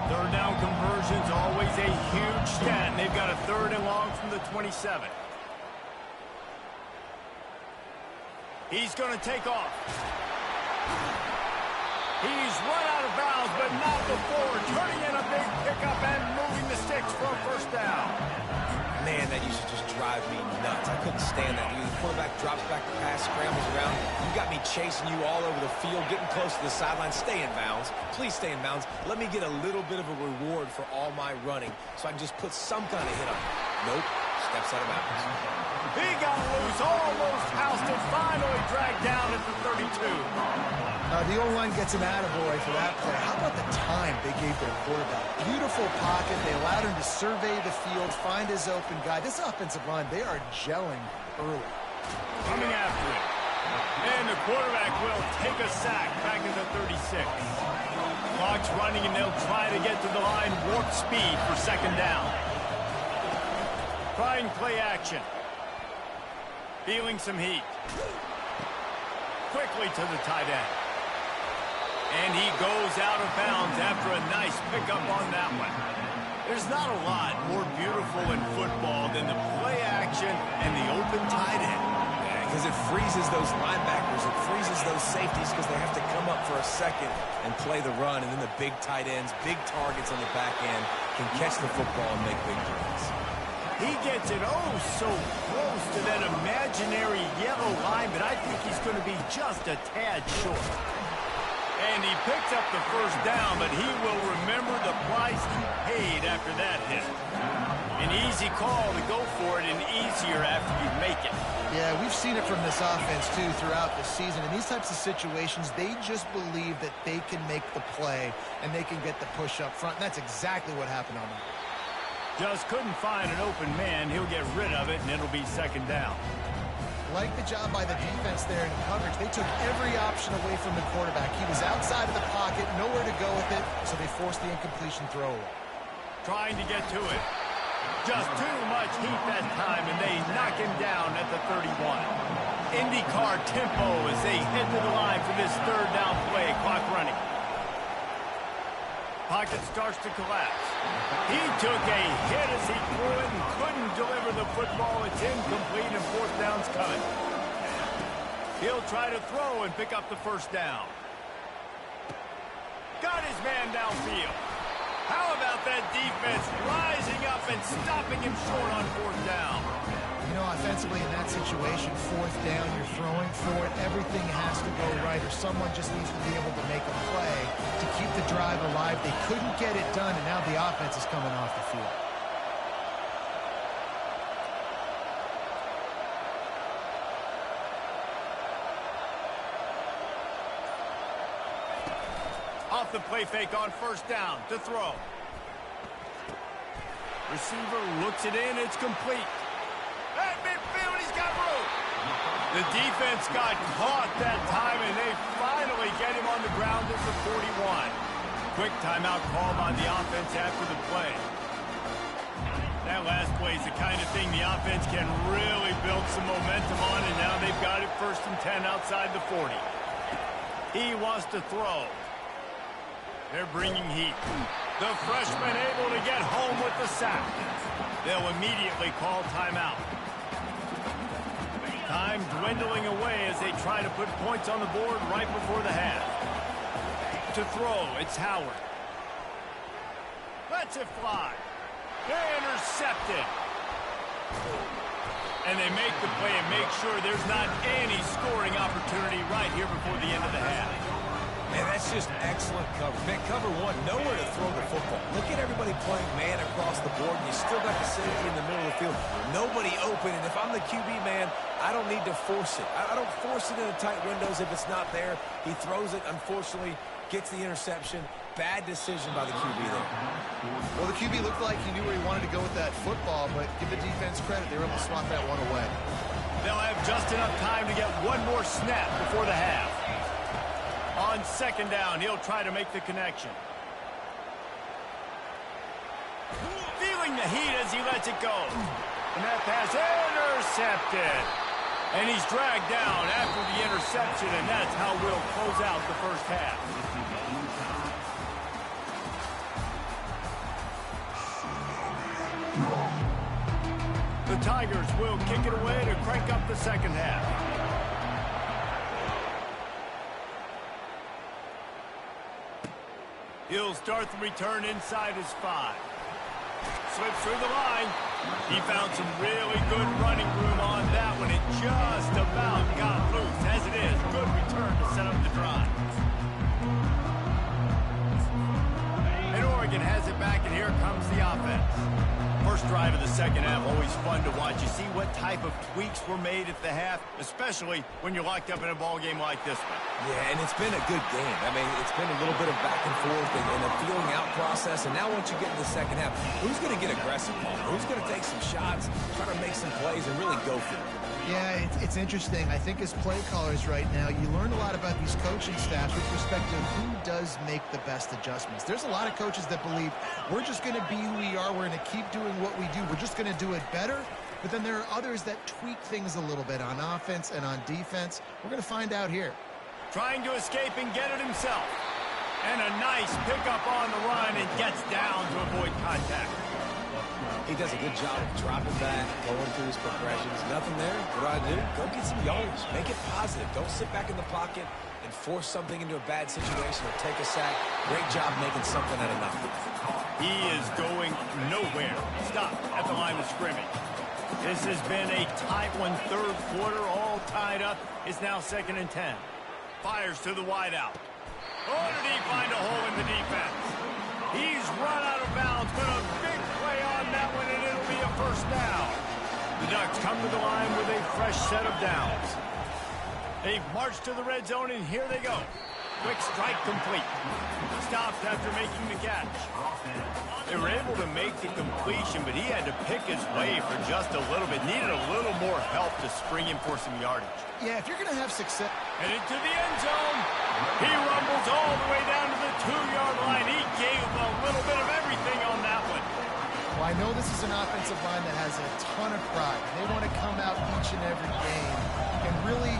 Third down conversions, always a huge stat, and they've got a 3rd and long from the 27. He's going to take off. He's run out of bounds, but not before turning in a big pickup and moving the sticks for a first down. Man, that used to just drive me nuts. I couldn't stand that. The quarterback drops back the pass, scrambles around. You got me chasing you all over the field, getting close to the sideline. Stay in bounds. Please stay in bounds. Let me get a little bit of a reward for all my running so I can just put some kind of hit on it. Nope. Steps out of bounds. He got loose, almost housed it, finally dragged down at the 32. The O-line gets an attaboy for that play. How about the time they gave their quarterback? Beautiful pocket. They allowed him to survey the field, find his open guy. This offensive line, they are gelling early. Coming after it. And the quarterback will take a sack back at the 36. Clock's running, and they'll try to get to the line warp speed for second down. Trying play action. Feeling some heat. Quickly to the tight end. And he goes out of bounds after a nice pickup on that one. There's not a lot more beautiful in football than the play action and the open tight end. Because it freezes those linebackers. It freezes those safeties because they have to come up for a second and play the run. And then the big tight ends, big targets on the back end can catch the football and make big plays. He gets it so close to that imaginary yellow line, but I think he's going to be just a tad short. And he picks up the first down, but he will remember the price he paid after that hit. An easy call to go for it and easier after you make it. Yeah, we've seen it from this offense, too, throughout the season. In these types of situations, they just believe that they can make the play and they can get the push up front. And that's exactly what happened on that. Just couldn't find an open man. He'll get rid of it, and it'll be second down. Like the job by the defense there in coverage. They took every option away from the quarterback. He was outside of the pocket, nowhere to go with it, so they forced the incompletion throw away. Trying to get to it. Just too much heat that time, and they knock him down at the 31. IndyCar tempo as they head to the line for this third down play. Clock running. Pocket starts to collapse. He took a hit as he threw it and couldn't deliver the football. It's incomplete and fourth down's coming. He'll try to throw and pick up the first down. Got his man downfield. How about that defense rising up and stopping him short on fourth down? You know, offensively in that situation, fourth down, you're throwing for it. Everything has to go right, or someone just needs to be able to make a play to keep the drive alive. They couldn't get it done, and now the offense is coming off the field. Off the play fake on first down to throw. Receiver looks it in. It's complete. At midfield, he's got room. The defense got caught that time, and they finally get him on the ground at the 41. Quick timeout called on the offense after the play. That last play is the kind of thing the offense can really build some momentum on, and now they've got it 1st and 10 outside the 40. He wants to throw. They're bringing heat. The freshman able to get home with the sack. They'll immediately call timeout. Time dwindling away as they try to put points on the board right before the half. To throw, it's Howard. Lets it fly. Intercepted. And they make the play and make sure there's not any scoring opportunity right here before the end of the half. Man, that's just excellent cover. Man, cover one, nowhere to throw the football. Look at everybody playing man across the board, and you still got the safety in the middle of the field. Nobody open, and if I'm the QB, man, I don't need to force it. I don't force it into tight windows if it's not there. He throws it, unfortunately, gets the interception. Bad decision by the QB there. Well, the QB looked like he knew where he wanted to go with that football, but give the defense credit. They were able to swat that one away. They'll have just enough time to get one more snap before the half. On second down, he'll try to make the connection. Feeling the heat as he lets it go. And that pass intercepted. And he's dragged down after the interception, and that's how we'll close out the first half. The Tigers will kick it away to crank up the second half. He'll start the return inside his 5. Slips through the line. He found some really good running room on that one. It just about got loose. As it is, good return to set up the drive. And Oregon has it back, and here comes the offense. 1st drive of the second half, always fun to watch. You see what type of tweaks were made at the half, especially when you're locked up in a ball game like this one. Yeah, and it's been a good game. I mean, it's been a little bit of back and forth and a feeling out process. And now once you get to the second half, who's going to get aggressive, Paul? Who's going to take some shots, try to make some plays, and really go for it? Yeah, it's interesting. I think as play callers right now, you learn a lot about these coaching staffs with respect to who does make the best adjustments. There's a lot of coaches that believe we're just going to be who we are. We're going to keep doing what we do. We're just going to do it better. But then there are others that tweak things a little bit on offense and on defense. We're going to find out here. Trying to escape and get it himself. And a nice pickup on the run and gets down to avoid contact. He does a good job of dropping back, going through his progressions. Nothing there. What do? Go get some yardage. Make it positive. Don't sit back in the pocket and force something into a bad situation or take a sack. Great job making something out of nothing. He is going nowhere. Stop at the line of scrimmage. This has been a tight one. Third quarter, all tied up. It's now 2nd and 10. Fires to the wideout. Oh, did he find a hole in the defense? He's run out of bounds, but a big play on that one, and it'll be a first down. The Ducks come to the line with a fresh set of downs. They've marched to the red zone, and here they go. Quick strike complete. Stopped after making the catch. They were able to make the completion, but he had to pick his way for just a little bit. Needed a little more help to spring him for some yardage. Yeah, if you're going to have success. And into the end zone. He rumbles all the way down to the 2-yard line. He gave a little bit of everything on that one. Well, I know this is an offensive line that has a ton of pride. They want to come out each and every game and really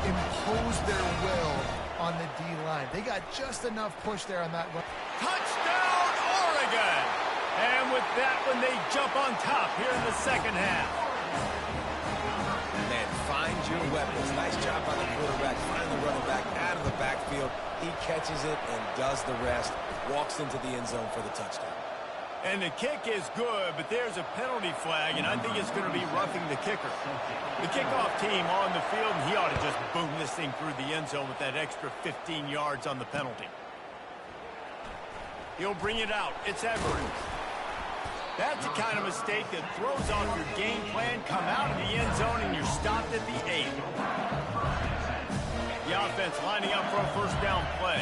impose their will on the D-line. They got just enough push there on that one. Touchdown, Oregon! And with that one, they jump on top here in the second half. Man, find your weapons. Nice job by the quarterback. Find the running back out of the backfield. He catches it and does the rest. Walks into the end zone for the touchdown. And the kick is good, but there's a penalty flag, and I think it's going to be roughing the kicker. The kickoff team on the field, and he ought to just boom this thing through the end zone with that extra 15 yards on the penalty. He'll bring it out. It's Everett. That's the kind of mistake that throws off your game plan. Come out of the end zone, and you're stopped at the 8. The offense lining up for a first down play.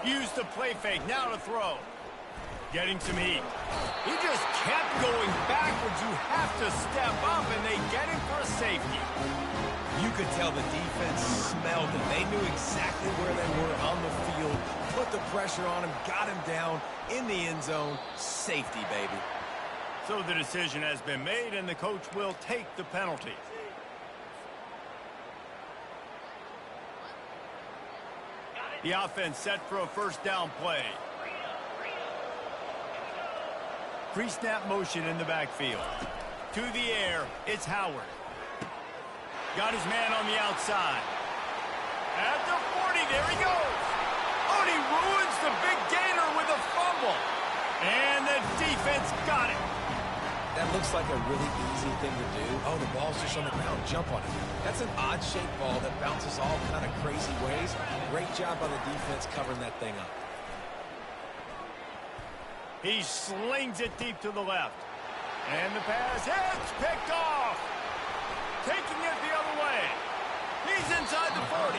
Use the play fake, now to throw. Getting some heat. He just kept going backwards. You have to step up, and they get him for a safety. You could tell the defense smelled it. They knew exactly where they were on the field, put the pressure on him, got him down in the end zone. Safety, baby. So the decision has been made, and the coach will take the penalty. The offense set for a first down play. Pre-snap motion in the backfield. To the air, it's Howard. Got his man on the outside. At the 40, there he goes. Oh, and he ruins the big gainer with a fumble. And the defense got it. That looks like a really easy thing to do. Oh, the ball's just on the ground. Jump on it. That's an odd-shaped ball that bounces all kind of crazy ways. Great job by the defense covering that thing up. He slings it deep to the left. And the pass, it's picked off. Taking it the other way. He's inside the 40.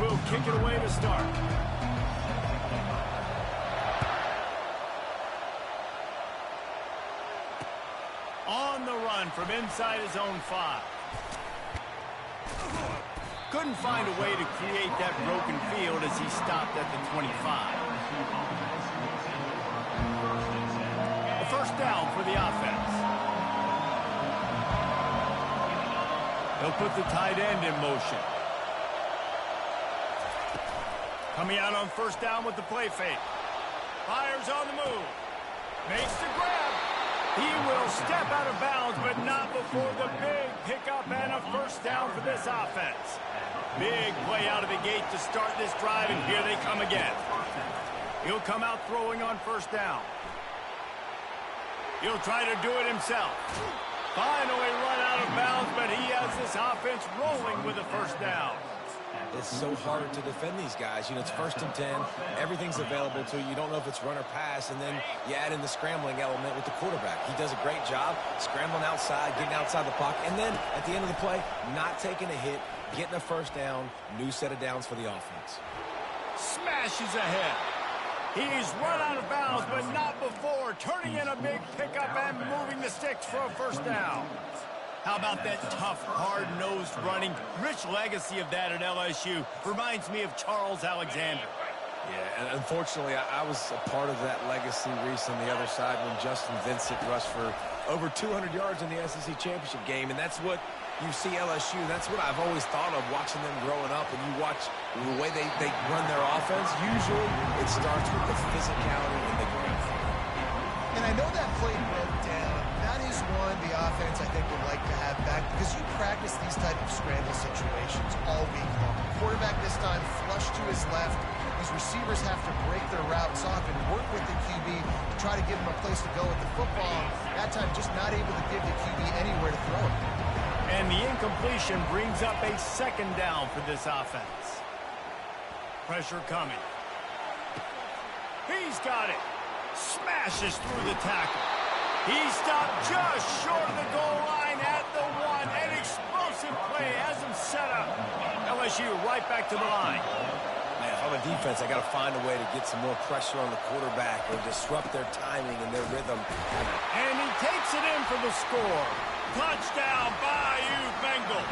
will kick it away to start. On the run from inside his own 5. Couldn't find a way to create that broken field as he stopped at the 25. A first down for the offense. They'll put the tight end in motion. Coming out on first down with the play fake. Fires on the move. Makes the grab. He will step out of bounds, but not before the big pickup and a first down for this offense. Big play out of the gate to start this drive, and here they come again. He'll come out throwing on first down. He'll try to do it himself. Finally run out of bounds, but he has this offense rolling with a first down. It's so hard to defend these guys. You know, it's 1st and 10. Everything's available to you. You don't know if it's run or pass, and then you add in the scrambling element with the quarterback. He does a great job scrambling outside, getting outside the pocket, and then at the end of the play, not taking a hit, getting a first down, new set of downs for the offense. Smashes ahead. He's run out of bounds, but not before turning in a big pickup and moving the sticks for a first down. How about that tough, hard-nosed running? Rich legacy of that at LSU. Reminds me of Charles Alexander. Yeah, and unfortunately, I was a part of that legacy, Reese, on the other side when Justin Vincent rushed for over 200 yards in the SEC Championship game, and that's what you see LSU. That's what I've always thought of watching them growing up, and you watch the way they run their offense. Usually, it starts with the physicality in the ground. And I know that play broke down. That is one the offense, I think, would like to have back because you practice these type of scramble situations all week long. Quarterback this time flush to his left. These receivers have to break their routes off and work with the QB to try to give him a place to go with the football. That time just not able to give the QB anywhere to throw it. And the incompletion brings up a second down for this offense. Pressure coming. He's got it. Smashes through the tackle. He stopped just short of the goal line at the 1. An explosive play has him set up. LSU right back to the line. Man, if I'm a defense, I got to find a way to get some more pressure on the quarterback or disrupt their timing and their rhythm. And he takes it in for the score. Touchdown, Bayou Bengals.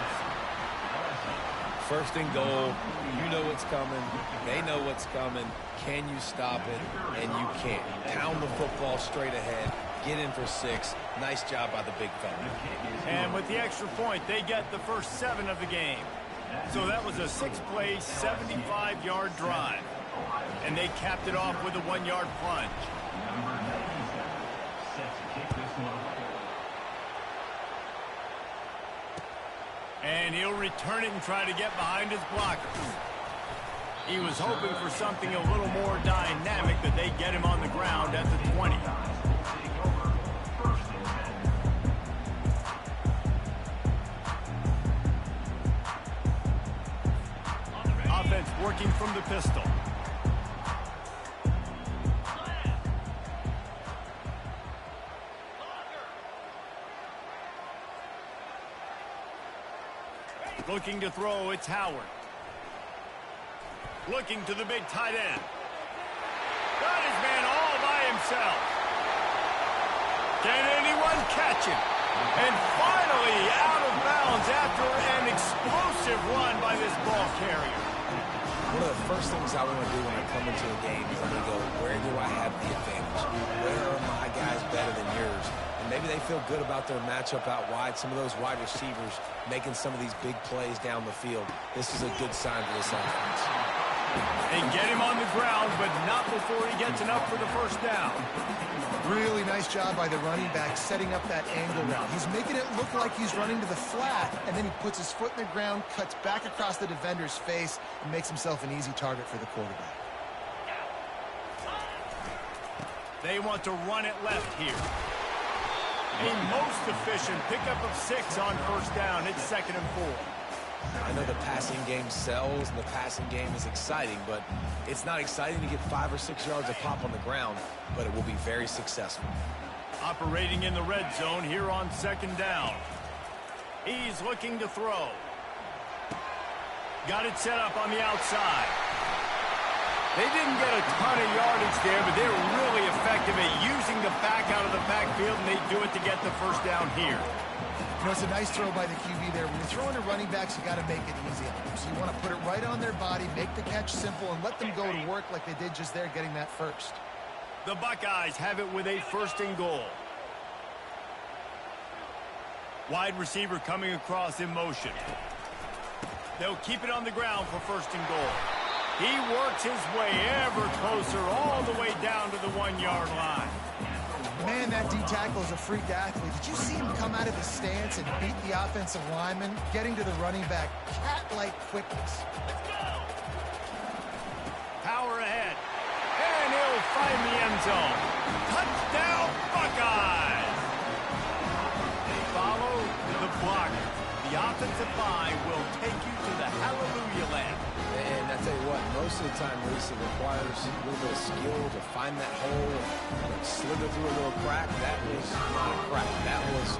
First and goal, you know what's coming, they know what's coming, can you stop it? And you can't. Pound the football straight ahead, get in for 6, nice job by the big fella. And with the extra point, they get the first 7 of the game. So that was a 6-play, 75-yard drive. And they capped it off with a 1-yard plunge. And he'll return it and try to get behind his blockers. He was hoping for something a little more dynamic, that they get him on the ground at the 20. Offense working from the pistol. Looking to throw, it's Howard. Looking to the big tight end. Got his man all by himself. Can anyone catch him? And finally out of bounds after an explosive run by this ball carrier. One of the first things I want to do when I come into a game is I'm going to go, where do I have the advantage? Where are my guys better than yours? And maybe they feel good about their matchup out wide. Some of those wide receivers making some of these big plays down the field. This is a good sign for this offense. They get him on the ground, but not before he gets enough for the first down. Really nice job by the running back setting up that angle route. He's making it look like he's running to the flat, and then he puts his foot in the ground, cuts back across the defender's face, and makes himself an easy target for the quarterback. They want to run it left here. A most efficient pickup of 6 on first down. It's 2nd and 4. I know the passing game sells and the passing game is exciting, but it's not exciting to get 5 or 6 yards of pop on the ground, but it will be very successful. Operating in the red zone here on 2nd down. He's looking to throw. Got it set up on the outside. They didn't get a ton of yardage there, but they're really effective at using the back out of the backfield, and they do it to get the first down here. You know, it's a nice throw by the QB there. When you're throwing to running backs, you got to make it easy on them. So you want to put it right on their body, make the catch simple, and let them go to work like they did just there, getting that first. The Buckeyes have it with a 1st and goal. Wide receiver coming across in motion. They'll keep it on the ground for 1st and goal. He works his way ever closer all the way down to the 1-yard line. Man, that D-tackle is a freak athlete. Did you see him come out of the stance and beat the offensive lineman, getting to the running back? Cat-like quickness. Power ahead. And he'll find the end zone. Touchdown, Buckeyes! They follow the block. The offensive line will take you to the hallelujah land. And I tell you what, most of the time, Reese, it requires a little bit of skill to find that hole, slither through a little crack. That was not a crack. That was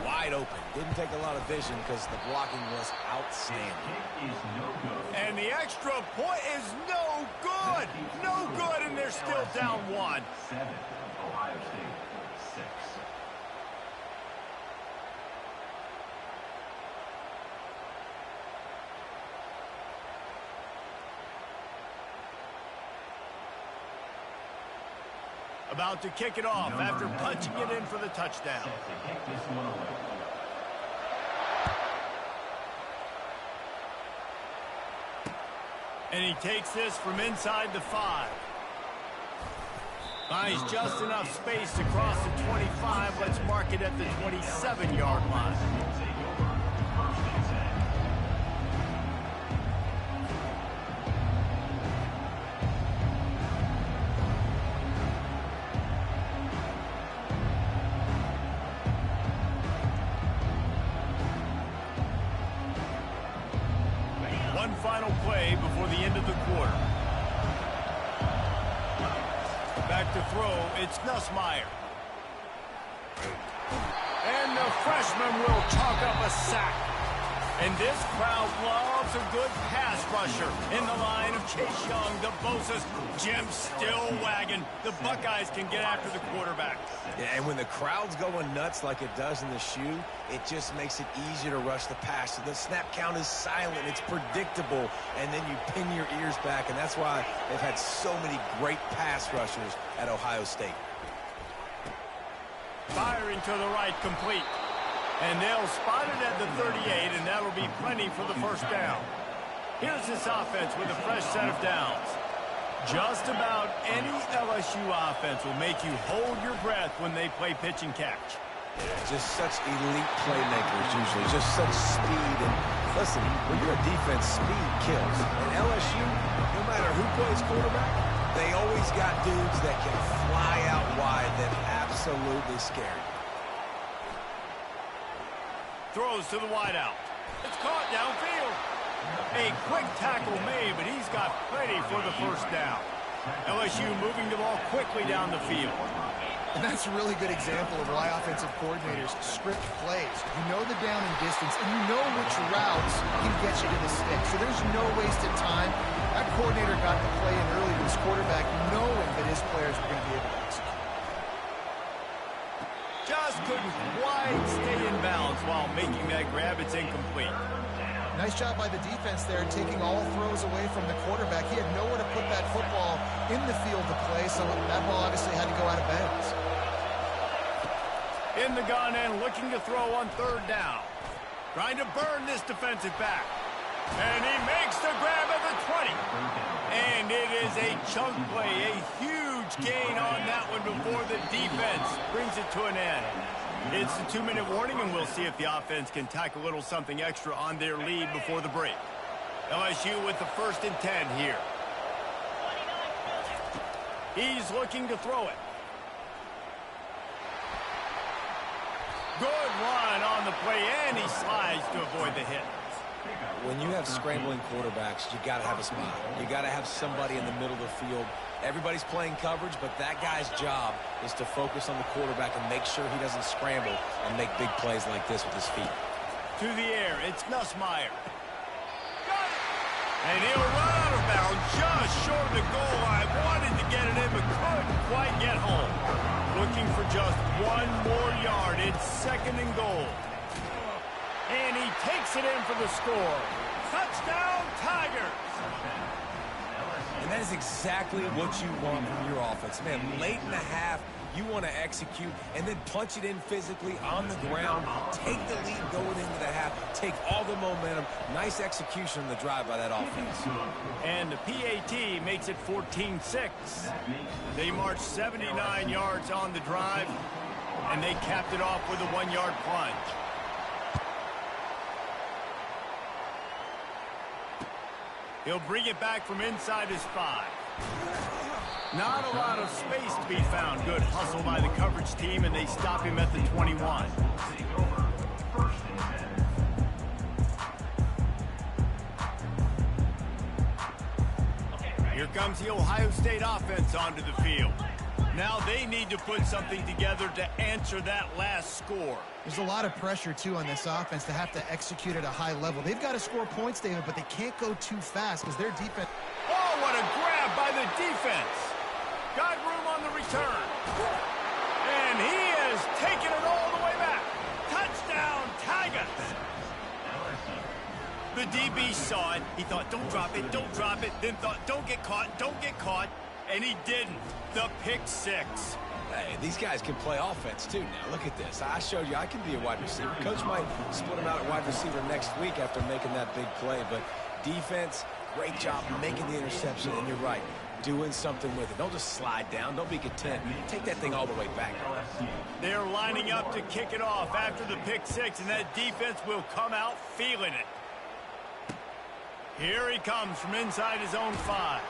wide open. Didn't take a lot of vision because the blocking was outstanding. And the extra point is no good. No good, and they're still down 1. 7, Ohio State 6. About to kick it off after punching it in for the touchdown. Set to kick this one away. And he takes this from inside the 5. Finds just enough space to cross the 25. Let's mark it at the 27-yard line. Take over 1st and 10. One final play before the end of the quarter. Back to throw, it's Nussmeier. And the freshman will chalk up a sack. And this crowd loves a good pass rusher in the line of Chase Young, the Bosa's, Jim still wagging. The Buckeyes can get after the quarterback. Yeah, and when the crowd's going nuts like it does in the shoe, it just makes it easier to rush the pass. So the snap count is silent, it's predictable, and then you pin your ears back, and that's why they've had so many great pass rushers at Ohio State. Firing to the right, complete. And they'll spot it at the 38, and that'll be plenty for the first down. Here's this offense with a fresh set of downs. Just about any LSU offense will make you hold your breath when they play pitch and catch. Just such elite playmakers usually, just such speed. And listen, when you're a defense, speed kills. And LSU, no matter who plays quarterback, they always got dudes that can fly out wide that absolutely scare you. Throws to the wideout. It's caught downfield. A quick tackle made, but he's got plenty for the first down. LSU moving the ball quickly down the field. And that's a really good example of why offensive coordinators script plays. You know the down and distance, and you know which routes can get you to the stick. So there's no wasted time. That coordinator got the play in early to his quarterback, knowing that his players were going to be able to execute. Just couldn't quite stay in bounds while making that grab. It's incomplete. Nice job by the defense there, taking all throws away from the quarterback. He had nowhere to put that football in the field to play, so that ball obviously had to go out of bounds. In the gun and looking to throw on 3rd down. Trying to burn this defensive back. And he makes the grab at the 20. And it is a chunk play, a huge gain on that one before the defense brings it to an end. It's a 2-minute warning, and we'll see if the offense can tack a little something extra on their lead before the break. LSU with the 1st and 10 here. He's looking to throw it. Good run on the play, and he slides to avoid the hit. When you have scrambling quarterbacks, you got to have a spot. You got to have somebody in the middle of the field. Everybody's playing coverage, but that guy's job is to focus on the quarterback and make sure he doesn't scramble and make big plays like this with his feet. To the air, it's Nussmeier. Got it! And he'll run out of bounds just short of the goal line. Wanted to get it in, but couldn't quite get home. Looking for just one more yard. It's 2nd and goal. And he takes it in for the score. Touchdown, Tigers! And that is exactly what you want from your offense. Man, late in the half, you want to execute and then punch it in physically on the ground. Take the lead going into the half. Take all the momentum. Nice execution on the drive by that offense. And the PAT makes it 14-6. They marched 79 yards on the drive, and they capped it off with a 1-yard plunge. He'll bring it back from inside his 5. Not a lot of space to be found. Good hustle by the coverage team, and they stop him at the 21. Here comes the Ohio State offense onto the field. Now they need to put something together to answer that last score. There's a lot of pressure, too, on this offense to have to execute at a high level. They've got to score points, David, but they can't go too fast because their defense... Oh, what a grab by the defense. Got room on the return. And he has taken it all the way back. Touchdown, Tigers. The DB saw it. He thought, don't drop it, don't drop it. Then thought, don't get caught, don't get caught. And he didn't. The pick 6. Hey, these guys can play offense, too, now. Look at this. I showed you I can be a wide receiver. Coach might split him out at wide receiver next week after making that big play. But defense, great job making the interception. And you're right, doing something with it. Don't just slide down. Don't be content. Take that thing all the way back. They're lining up to kick it off after the pick 6, and that defense will come out feeling it. Here he comes from inside his own 5.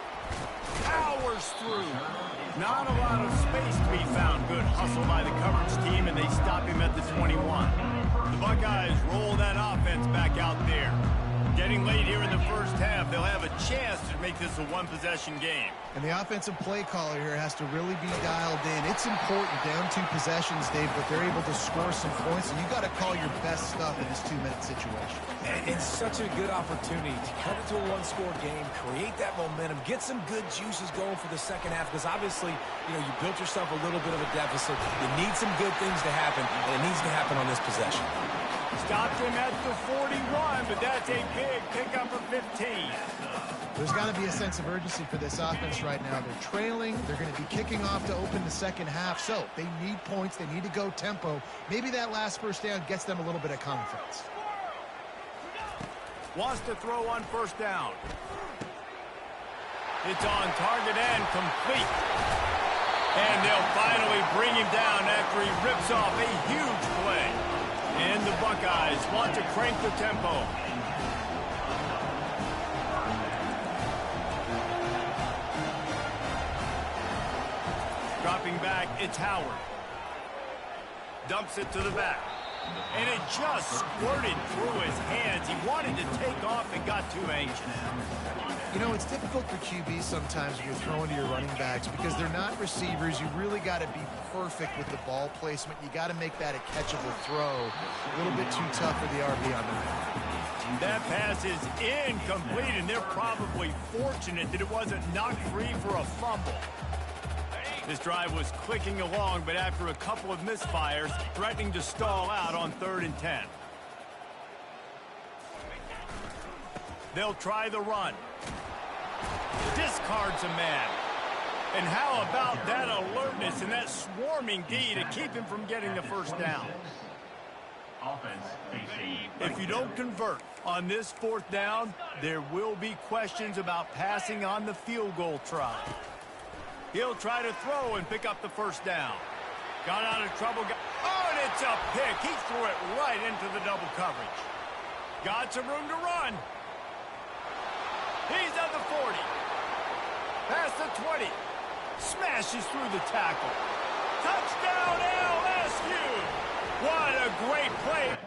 Powers through. Not a lot of space to be found. Good hustle by the coverage team, and they stop him at the 21. The Buckeyes roll that offense back out there. Getting late here in the first half, they'll have a chance to make this a one-possession game. And the offensive play caller here has to really be dialed in. It's important, down 2 possessions, Dave, but they're able to score some points, and you got to call your best stuff in this 2-minute situation. And it's such a good opportunity to cut it to a 1-score game, create that momentum, get some good juices going for the second half, because obviously, you built yourself a little bit of a deficit. You need some good things to happen, and it needs to happen on this possession. Stopped him at the 41, but that's a big pickup of 15. There's got to be a sense of urgency for this offense right now. They're trailing. They're going to be kicking off to open the second half. So they need points. They need to go tempo. Maybe that last first down gets them a little bit of confidence. Wants to throw on first down. It's on target and complete. And they'll finally bring him down after he rips off a huge play. And the Buckeyes want to crank the tempo. Dropping back, it's Howard. Dumps it to the back. And it just squirted through his hands. He wanted to take off and got too anxious. It's difficult for QBs sometimes when you're throwing to your running backs because they're not receivers. You really got to be perfect with the ball placement. You got to make that a catchable throw. A little bit too tough for the RB on the move. That pass is incomplete, and they're probably fortunate that it wasn't knocked free for a fumble. This drive was clicking along, but after a couple of misfires, threatening to stall out on 3rd and 10. They'll try the run. Discards a man. And how about that alertness and that swarming D to keep him from getting the first down? If you don't convert on this 4th down, there will be questions about passing on the field goal try. He'll try to throw and pick up the first down. Got out of trouble. Oh, and it's a pick. He threw it right into the double coverage. Got some room to run. He's at the 40. Past the 20. Smashes through the tackle. Touchdown LSU. What a great play.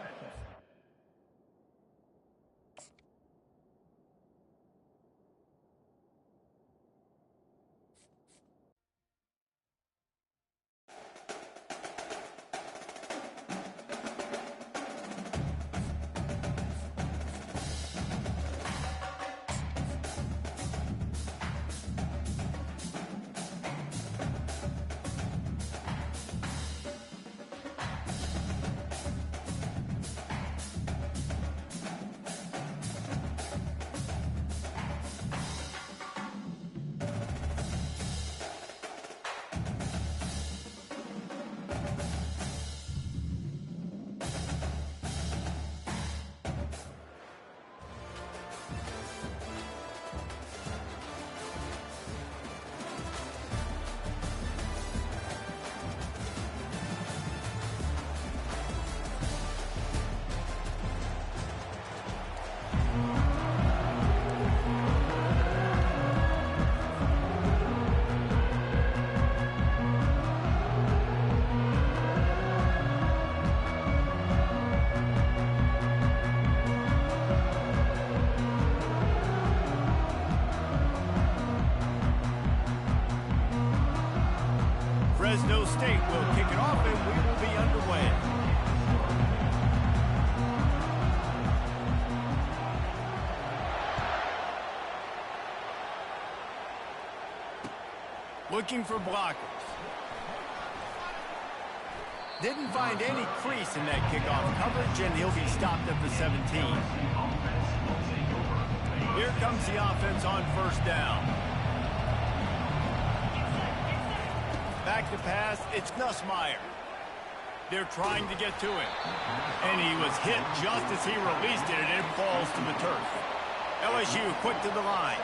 Fresno State will kick it off, and we will be underway. Looking for blockers. Didn't find any crease in that kickoff coverage, and he'll be stopped at the 17. Here comes the offense on first down. Back to pass, it's Nussmeier. They're trying to get to him. And he was hit just as he released it, and it falls to the turf. LSU quick to the line.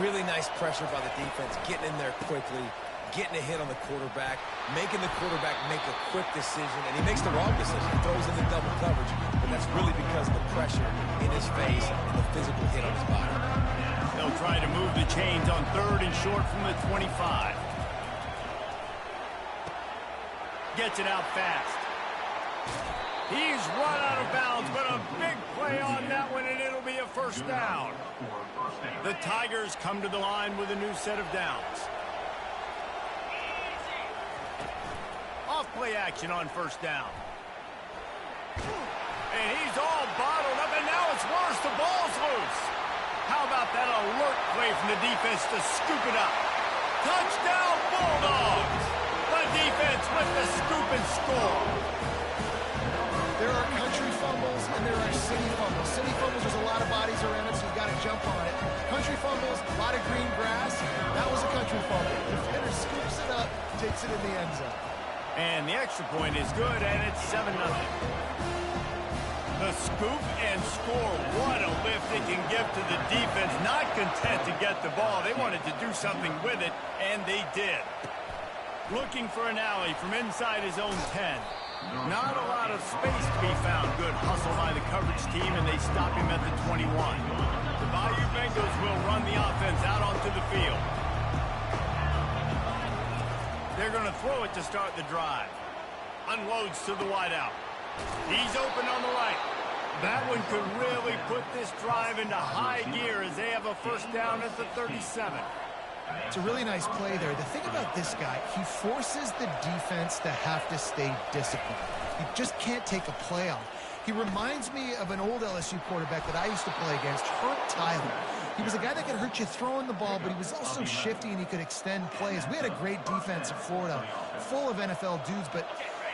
Really nice pressure by the defense, getting in there quickly, getting a hit on the quarterback, making the quarterback make a quick decision, and he makes the wrong decision. He throws in the double coverage, but that's really because of the pressure in his face and the physical hit on his body. They'll try to move the chains on 3rd and short from the 25. Gets it out fast. He's run out of bounds, but a big play on that one, and it'll be a first down. The Tigers come to the line with a new set of downs. Off play action on first down. And he's all bottled up, and now it's worse. The ball's loose. How about that alert play from the defense to scoop it up? Touchdown, Bulldogs! The defense with the scoop and score. There are country fumbles and there are city fumbles. City fumbles, there's a lot of bodies around it, so you've got to jump on it. Country fumbles, a lot of green grass. That was a country fumble. The defender scoops it up, takes it in the end zone. And the extra point is good, and it's 7-0. The scoop and score. What a lift it can give to the defense. Not content to get the ball. They wanted to do something with it, and they did. Looking for an alley from inside his own 10. Not a lot of space to be found. Good hustle by the coverage team, and they stop him at the 21. The Bayou Bengals will run the offense out onto the field. They're going to throw it to start the drive. Unloads to the wideout. He's open on the right. That one could really put this drive into high gear as they have a first down at the 37. It's a really nice play there. The thing about this guy, he forces the defense to have to stay disciplined. He just can't take a play off. He reminds me of an old LSU quarterback that I used to play against, Herb Tyler. He was a guy that could hurt you throwing the ball, but he was also shifty and he could extend plays. We had a great defense in Florida, full of NFL dudes, but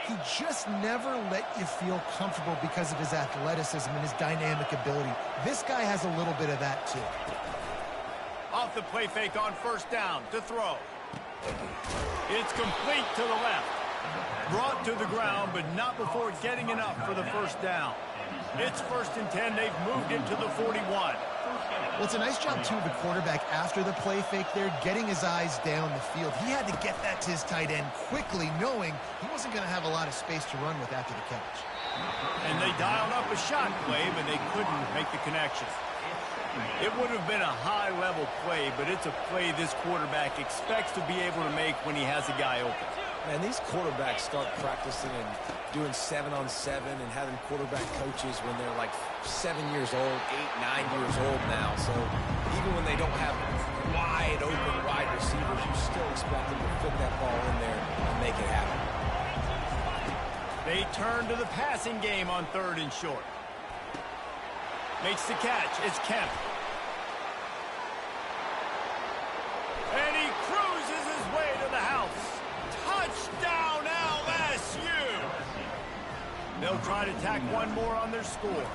he just never let you feel comfortable because of his athleticism and his dynamic ability. This guy has a little bit of that too. Off the play fake on first down to throw. It's complete to the left. Brought to the ground, but not before getting enough for the first down. It's 1st and 10. They've moved him to the 41. Well, it's a nice job, too, of the quarterback after the play fake there, getting his eyes down the field. He had to get that to his tight end quickly, knowing he wasn't going to have a lot of space to run with after the catch. And they dialed up a shot play, but they couldn't make the connection. It would have been a high-level play, but it's a play this quarterback expects to be able to make when he has a guy open. Man, these quarterbacks start practicing and doing 7-on-7 and having quarterback coaches when they're like 7 years old, 8, 9 years old now. So even when they don't have wide open wide receivers, you still expect them to fit that ball in there and make it happen. They turn to the passing game on 3rd and short. Makes the catch. It's Kemp. And he cruises his way to the house. Touchdown, LSU! They'll try to tack one more on their score.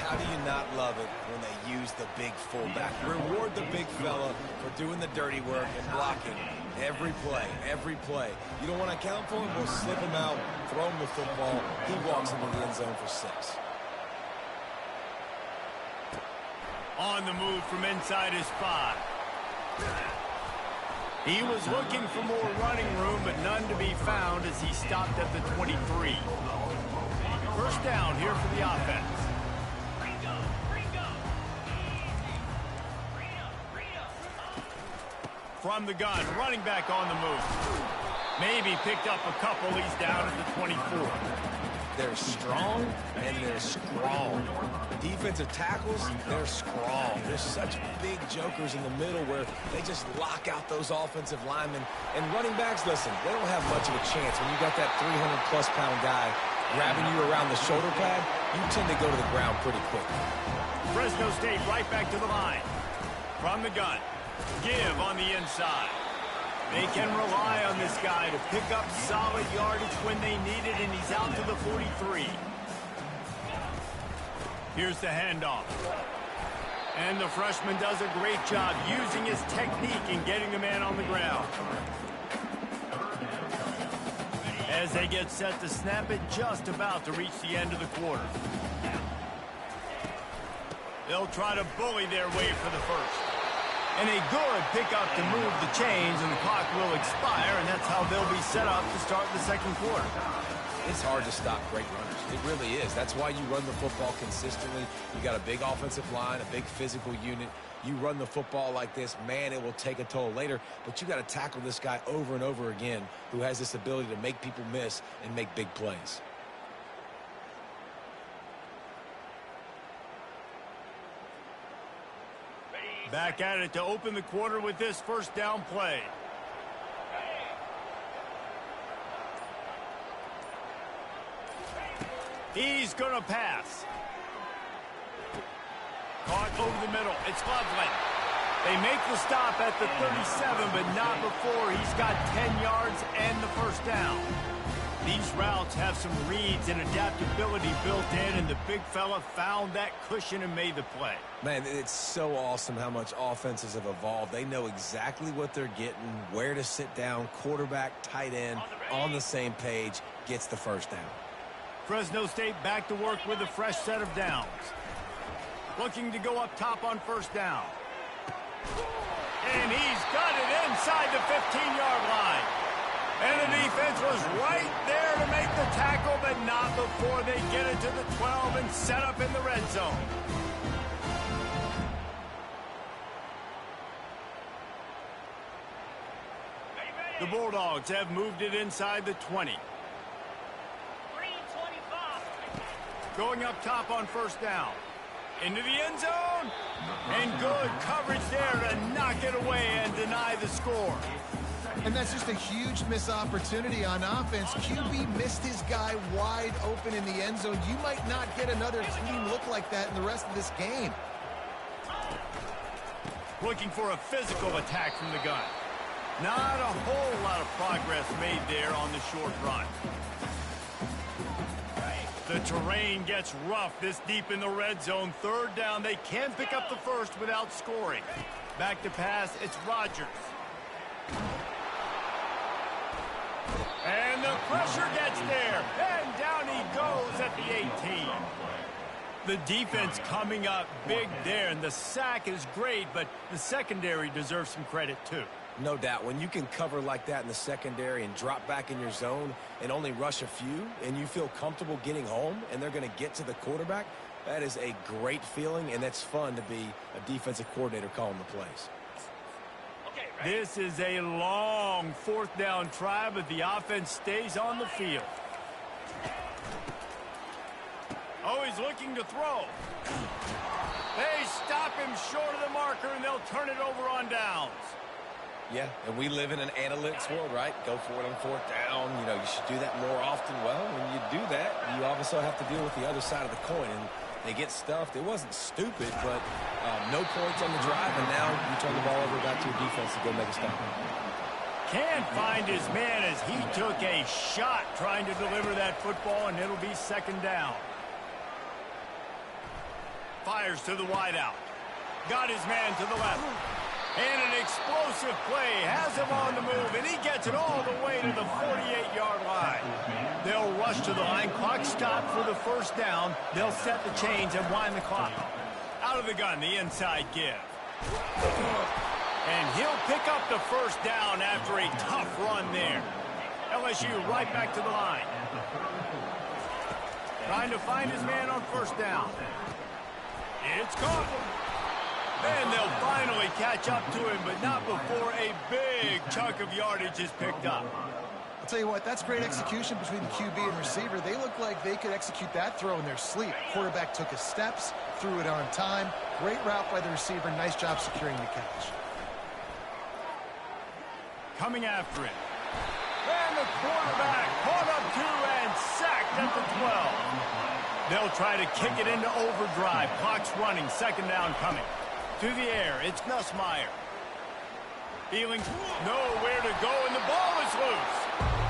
How do you not love it when they use the big fullback? Reward the big fella for doing the dirty work and blocking every play, every play. You don't want to account for him? We'll slip him out, throw him the football. He walks into the end zone for 6. On the move from inside his 5. He was looking for more running room, but none to be found as he stopped at the 23. First down here for the offense. From the gun, running back on the move. Maybe picked up a couple. He's down at the 24. They're strong, and they're strong. Defensive tackles, they're strong. There's such big jokers in the middle where they just lock out those offensive linemen. And running backs, listen, they don't have much of a chance. When you got that 300-plus pound guy grabbing you around the shoulder pad, you tend to go to the ground pretty quickly. Fresno State right back to the line. From the gun, give on the inside. They can rely on this guy to pick up solid yardage when they need it, and he's out to the 43. Here's the handoff. And the freshman does a great job using his technique and getting the man on the ground. As they get set to snap it, just about to reach the end of the quarter. They'll try to bully their way for the first. And a good pickup to move the chains, and the clock will expire, and that's how they'll be set up to start the second quarter. It's hard to stop great runners. It really is. That's why you run the football consistently. You got a big offensive line, a big physical unit. You run the football like this, man, it will take a toll later, but you got to tackle this guy over and over again who has this ability to make people miss and make big plays. Back at it to open the quarter with this first down play. He's going to pass. Caught over the middle. It's Loveland. They make the stop at the 37, but not before he's got 10 yards and the first down. These routes have some reads and adaptability built in, and the big fella found that cushion and made the play. Man, it's so awesome how much offenses have evolved. They know exactly what they're getting, where to sit down, quarterback, tight end, on the same page, gets the first down. Fresno State back to work with a fresh set of downs. Looking to go up top on first down. And he's got it inside the 15-yard line. And the defense was right there to make the tackle, but not before they get it to the 12 and set up in the red zone. The Bulldogs have moved it inside the 20. 3-25. Going up top on first down. Into the end zone. And good coverage there to knock it away and deny the score. And that's just a huge missed opportunity on offense. QB missed his guy wide open in the end zone. You might not get another clean look like that in the rest of this game. Looking for a physical attack from the gun. Not a whole lot of progress made there on the short run. The terrain gets rough this deep in the red zone. Third down, they can pick up the first without scoring. Back to pass, it's Rodgers. And the pressure gets there. And down he goes at the 18. The defense coming up big there, and the sack is great, but the secondary deserves some credit too. No doubt. When you can cover like that in the secondary and drop back in your zone and only rush a few, and you feel comfortable getting home and they're going to get to the quarterback, that is a great feeling, and that's fun to be a defensive coordinator calling the plays. This is a long fourth down try, but the offense stays on the field. Oh, he's looking to throw. They stop him short of the marker, and they'll turn it over on downs. Yeah, and we live in an analytics world, right? Go for it on fourth down. You know, you should do that more often. Well, when you do that, you also have to deal with the other side of the coin, and they get stuffed. It wasn't stupid, but no points on the drive, and now you turn the ball over back to your defense to go make a stop. Can't find his man as he took a shot trying to deliver that football, and it'll be second down. Fires to the wideout. Got his man to the left. And an explosive play has him on the move, and he gets it all the way to the 48-yard line. They'll rush to the line. Clock stopped for the first down. They'll set the chains and wind the clock. Out of the gun, the inside give. And he'll pick up the first down after a tough run there. LSU right back to the line. Trying to find his man on first down. It's caught. And they'll finally catch up to him, but not before a big chunk of yardage is picked up. I'll tell you what, that's great execution between the QB and receiver. They look like they could execute that throw in their sleep. Quarterback took his steps, threw it on time. Great route by the receiver. Nice job securing the catch. Coming after it. And the quarterback caught up to and sacked at the 12. They'll try to kick it into overdrive. Clock's running. Second down coming. To the air. It's Nussmeier. Feeling nowhere to go, and the ball is loose.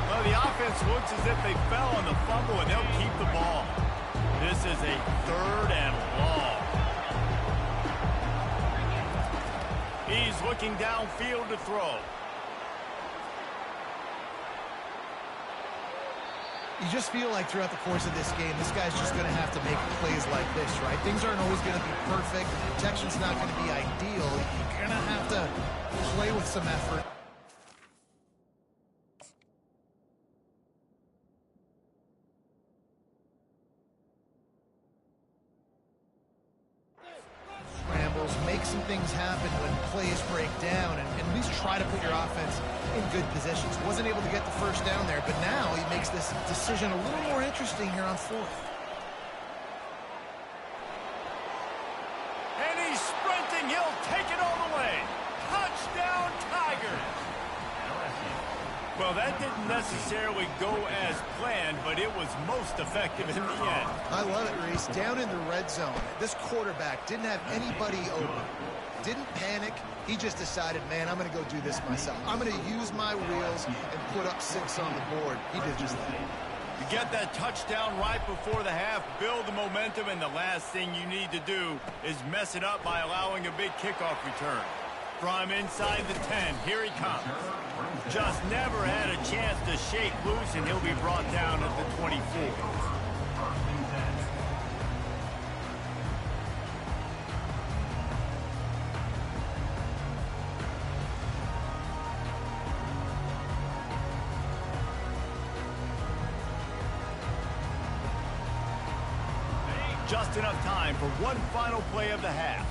Well, the offense looks as if they fell on the fumble, and they'll keep the ball. This is a 3rd and long. He's looking downfield to throw. You just feel like throughout the course of this game, this guy's just going to have to make plays like this, right? Things aren't always going to be perfect. The protection's not going to be ideal. You're going to have to play with some effort. Scrambles, make some things happen when plays break down, and at least try to put your offense in good positions. Wasn't able to get the first down there, but now he makes this decision a little more interesting here on 4th. And he's sprinting. He'll take it all the way. Touchdown, Tigers. Well, that didn't necessarily go as planned, but it was most effective in the end. I love it, Reese. Down in the red zone, this quarterback didn't have anybody open. Didn't panic. He just decided, man, I'm going to go do this myself. I'm going to use my wheels and put up 6 on the board. He did just that. You get that touchdown right before the half, build the momentum, and the last thing you need to do is mess it up by allowing a big kickoff return. From inside the 10, here he comes. Just never had a chance to shake loose, and he'll be brought down at the 24. Just enough time for one final play of the half.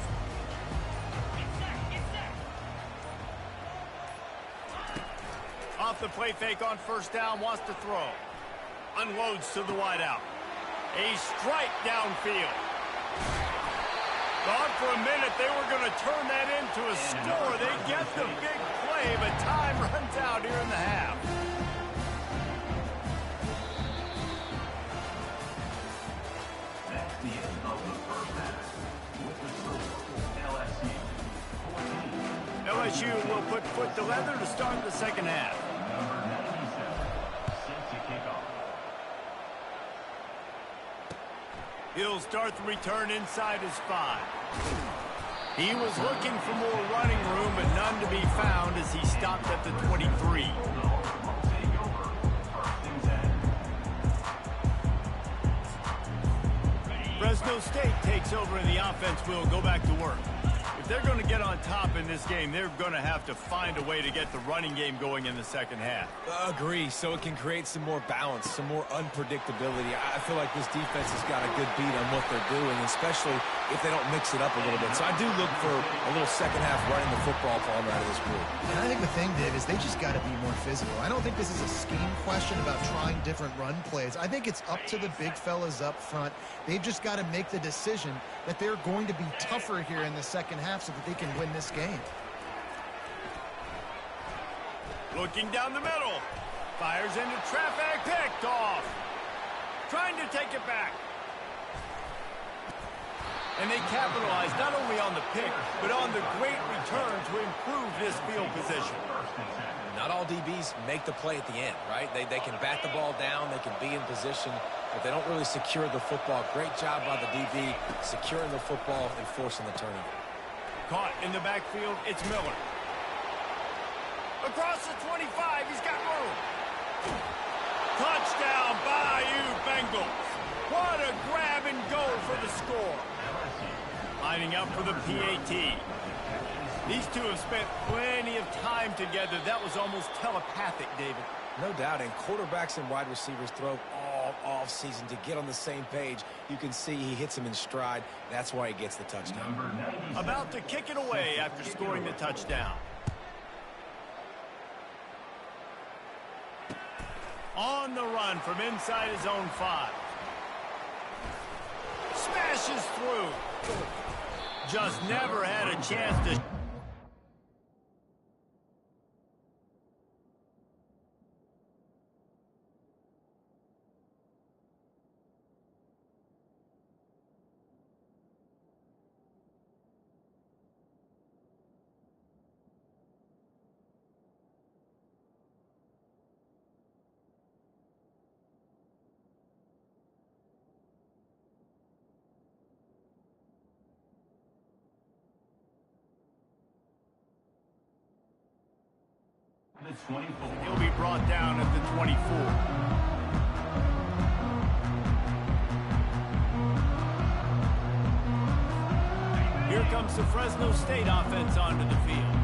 Off the play fake on first down, wants to throw. Unloads to the wideout. A strike downfield. Thought for a minute they were going to turn that into a score. They get the big play, but time runs out here in the half. That's the end of the first half. With the score, LSU 14. LSU will put foot to leather to start the second half. Number 97, set to kick off. He'll start the return inside his 5. He was looking for more running room, but none to be found as he stopped at the 23. Fresno State takes over and the offense will go back to work. If they're going to get on top in this game, they're going to have to find a way to get the running game going in the second half. Agree, so it can create some more balance, some more unpredictability. I feel like this defense has got a good beat on what they're doing, especially if they don't mix it up a little bit. So I do look for a little second half running the football from out of this group. And I think the thing, Dave, is they just got to be more physical. I don't think this is a scheme question about trying different run plays. I think it's up to the big fellas up front. They've just got to make the decision that they're going to be tougher here in the second half so that they can win this game. Looking down the middle. Fires into traffic. Picked off. Trying to take it back. And they capitalize not only on the pick, but on the great return to improve this field position. Not all DBs make the play at the end, right? They can bat the ball down, they can be in position, but they don't really secure the football. Great job by the DB securing the football and forcing the turnover. Caught in the backfield, it's Miller. Across the 25, he's got room. Touchdown, Bayou Bengals. What a grab and go for the score. Lining up for the PAT. These two have spent plenty of time together. That was almost telepathic, David. No doubt, and quarterbacks and wide receivers throw all offseason to get on the same page. You can see he hits him in stride. That's why he gets the touchdown. About to kick it away after scoring the touchdown. On the run from inside his own 5. Smashes through. Just never had a chance to... The 24. He'll be brought down at the 24. Here comes the Fresno State offense onto the field.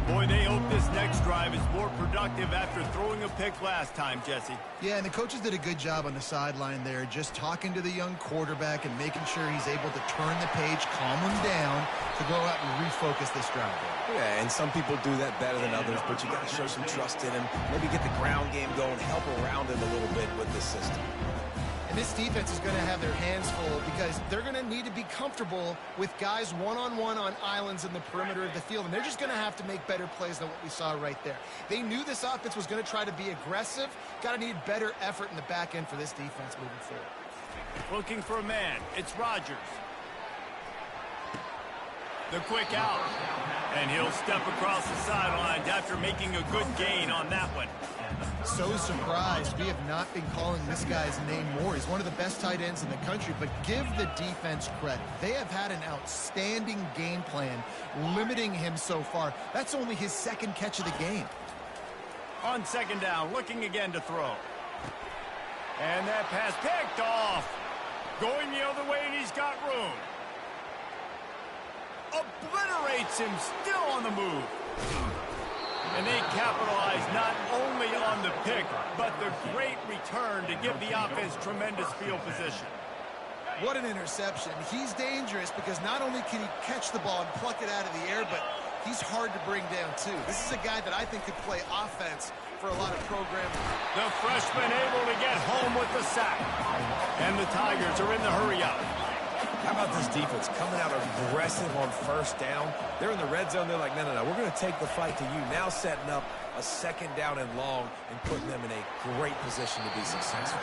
Boy, they hope this next drive is more productive after throwing a pick last time, Jesse. Yeah, and the coaches did a good job on the sideline there, just talking to the young quarterback and making sure he's able to turn the page, calm him down, to go out and refocus this drive. Yeah, and some people do that better than others, but you got to show some trust in him. Maybe get the ground game going, help around him a little bit with this system. And this defense is going to have their hands full because they're going to need to be comfortable with guys one-on-one on islands in the perimeter of the field. And they're just going to have to make better plays than what we saw right there. They knew this offense was going to try to be aggressive. Got to need better effort in the back end for this defense moving forward. Looking for a man. It's Rodgers. The quick out. And he'll step across the sidelines after making a good gain on that one. So surprised we have not been calling this guy's name more. He's one of the best tight ends in the country, but give the defense credit. They have had an outstanding game plan limiting him so far. That's only his second catch of the game. On second down, looking again to throw. And that pass picked off. Going the other way, and he's got room. Obliterates him, still on the move. And they capitalize not only on the pick, but the great return to give the offense tremendous field position. What an interception. He's dangerous because not only can he catch the ball and pluck it out of the air, but he's hard to bring down too. This is a guy that I think could play offense for a lot of programs. The freshman able to get home with the sack. And the Tigers are in the hurry up. How about this defense coming out aggressive on first down? They're in the red zone. They're like, no, we're going to take the fight to you. Now setting up a second down and long and putting them in a great position to be successful.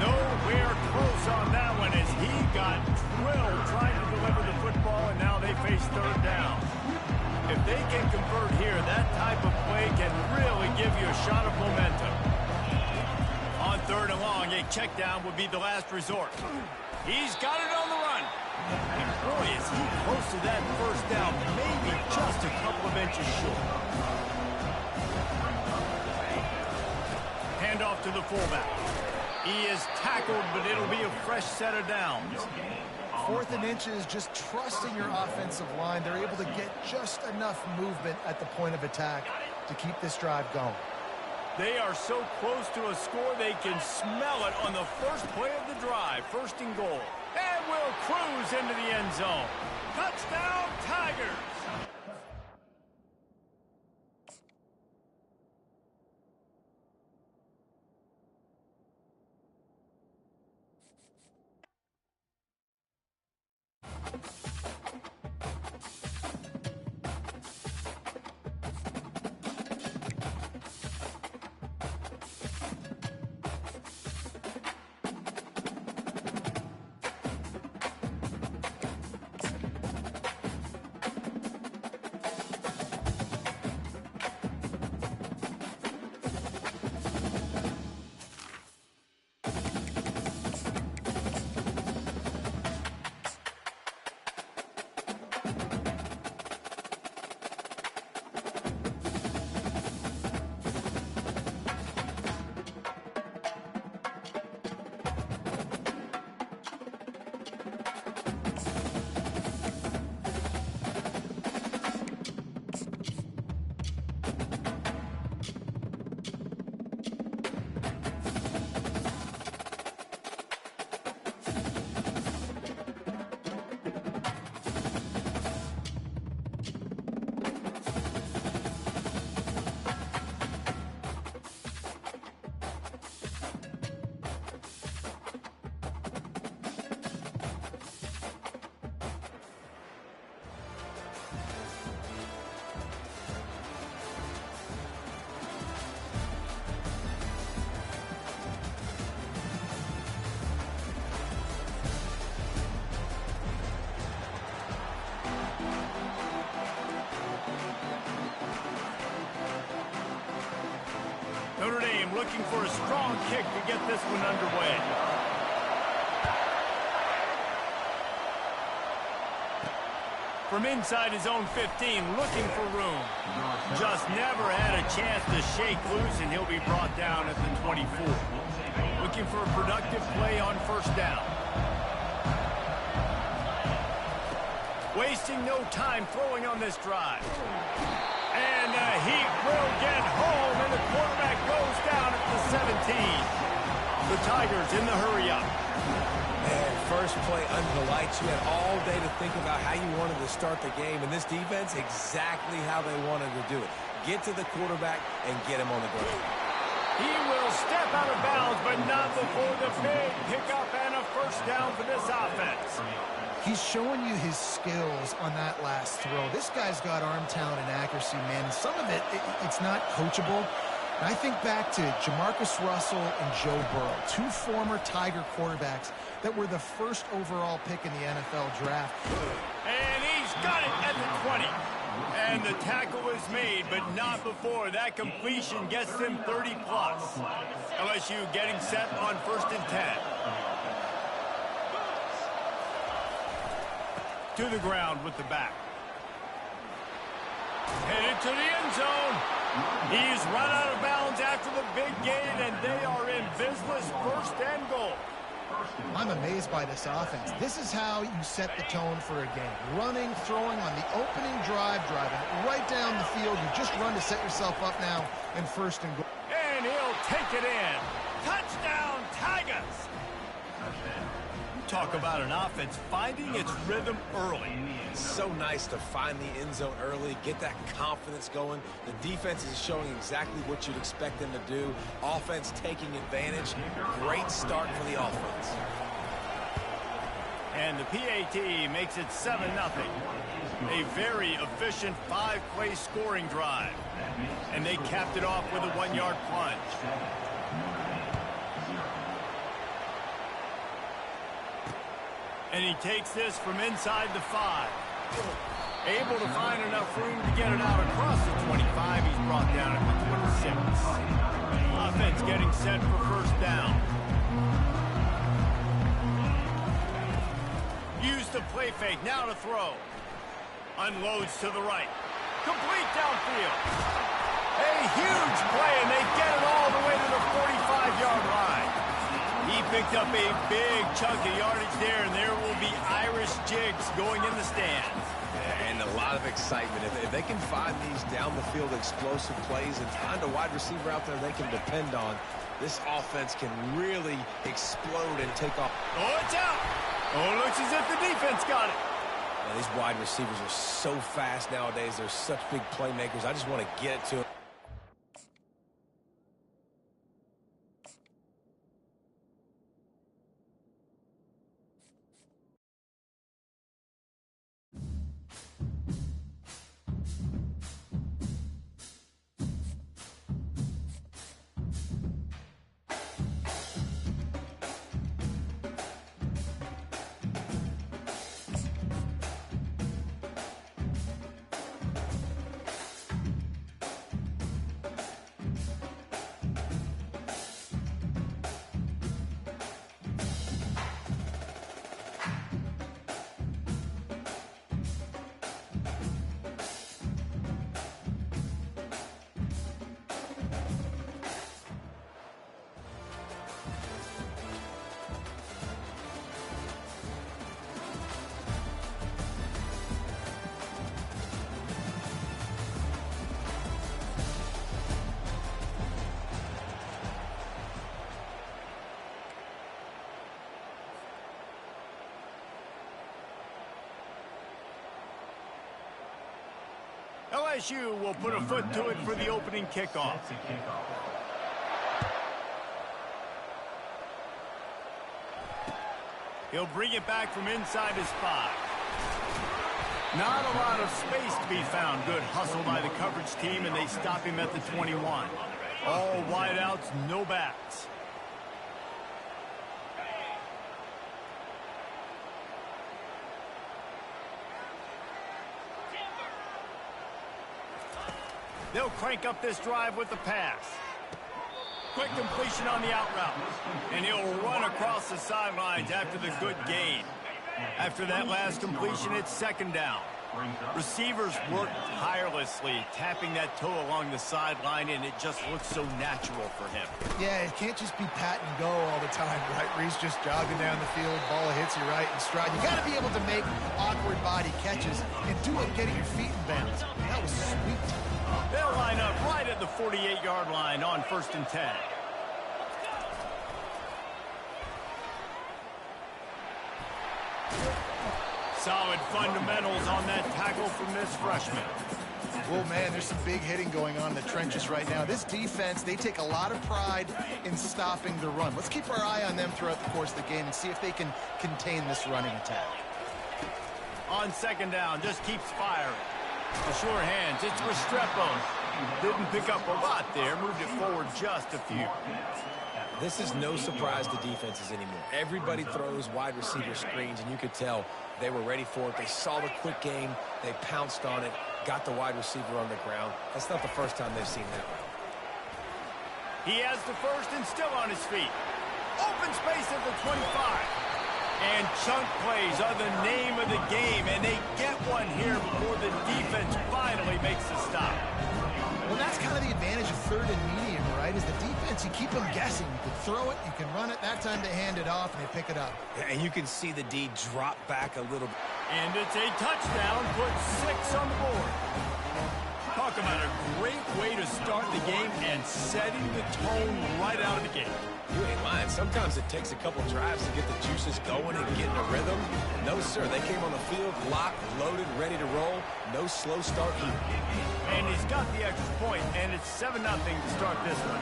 Nowhere close on that one as he got drilled trying to deliver the football, and now they face third down. If they can convert here, that type of play can really give you a shot of momentum. On third and long, a check down would be the last resort. He's got it on the run. And boy, is he close to that first down, maybe just a couple of inches short. Handoff to the fullback. He is tackled, but it'll be a fresh set of downs. 4th and inches, just trusting your offensive line. They're able to get just enough movement at the point of attack to keep this drive going. They are so close to a score, they can smell it on the first play of the drive. 1st and goal. And will cruise into the end zone. Touchdown, Tigers! looking for a strong kick to get this one underway. From inside his own 15, looking for room. Just never had a chance to shake loose, and he'll be brought down at the 24. Looking for a productive play on first down. Wasting no time throwing on this drive. And he will get home, and the quarterback goes down at the 17. The Tigers in the hurry-up. And first play under the lights, you had all day to think about how you wanted to start the game, and this defense, exactly how they wanted to do it. Get to the quarterback and get him on the ground. He will step out of bounds, but not before the big pickup and a first down for this offense. He's showing you his skills on that last throw. This guy's got arm talent and accuracy, man. And some of it's not coachable. And I think back to Jamarcus Russell and Joe Burrow, two former Tiger quarterbacks that were the first overall pick in the NFL draft. And he's got it at the 20. And the tackle is made, but not before that completion gets them 30-plus. LSU getting set on 1st and 10. To the ground with the back. Headed to the end zone. He's run out of bounds after the big gain, and they are in business, 1st and goal. I'm amazed by this offense. This is how you set the tone for a game. Running, throwing on the opening drive, driving right down the field. You just run to set yourself up now in 1st and goal. And he'll take it in. Touchdown, Tigers! Talk about an offense finding its rhythm early. So nice to find the end zone early, get that confidence going. The defense is showing exactly what you'd expect them to do. Offense taking advantage. Great start for the offense. And the PAT makes it 7-0. A very efficient 5-play scoring drive. And they capped it off with a 1-yard plunge. And he takes this from inside the 5. Able to find enough room to get it out across the 25. He's brought down at the 26. Offense getting set for 1st down. Use the play fake. Now to throw. Unloads to the right. Complete downfield. A huge play, and they get it all the way to the 45-yard line. He picked up a big chunk of yardage there, and there will be Irish jigs going in the stands. And a lot of excitement. If they can find these down-the-field explosive plays and find a wide receiver out there they can depend on, this offense can really explode and take off. Oh, it's out. Oh, it looks as if the defense got it. And these wide receivers are so fast nowadays. They're such big playmakers. I just want to get it to them. LSU will put a foot to it for the opening kickoff. He'll bring it back from inside his 5. Not a lot of space to be found. Good hustle by the coverage team, and they stop him at the 21. All wideouts, no backs. They'll crank up this drive with the pass. Quick completion on the out route. And he'll run across the sidelines after the good gain. After that last completion, it's second down. Receivers work tirelessly, tapping that toe along the sideline, and it just looks so natural for him. Yeah, it can't just be pat and go all the time, right? Where he's just jogging down the field, ball hits you right in stride. You got to be able to make awkward body catches and do it getting your feet in bounds. That was sweet. They'll line up right at the 48-yard line on 1st and 10. Solid fundamentals on that tackle from this freshman. Well, man, there's some big hitting going on in the trenches right now. This defense, they take a lot of pride in stopping the run. Let's keep our eye on them throughout the course of the game and see if they can contain this running attack. On second down, just keeps firing. The sure hands, it's Restrepo. Didn't pick up a lot there, moved it forward just a few. This is no surprise to defenses anymore. Everybody throws wide receiver screens, and you could tell they were ready for it. They saw the quick game. They pounced on it, got the wide receiver on the ground. That's not the first time they've seen that route. He has the first and still on his feet. Open space at the 25. And chunk plays are the name of the game, and they get one here before the defense finally makes the stop. Well, that's kind of the advantage of third and medium, right? Is the defense, you keep them guessing. You can throw it, you can run it. That time they hand it off, and they pick it up. And you can see the D drop back a little bit. And it's a touchdown, puts 6 on the board. Talk about a great way to start the game and setting the tone right out of the gate. You ain't lying. Sometimes it takes a couple drives to get the juices going and get in a rhythm. No, sir. They came on the field, locked, loaded, ready to roll. No slow start either. And he's got the extra point, and it's 7-0 to start this one.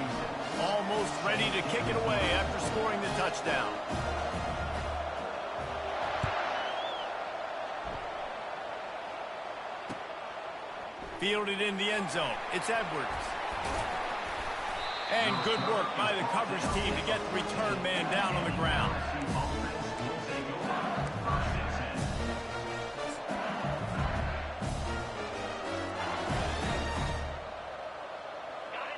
Almost ready to kick it away after scoring the touchdown. Fielded in the end zone. It's Edwards. And good work by the coverage team to get the return man down on the ground.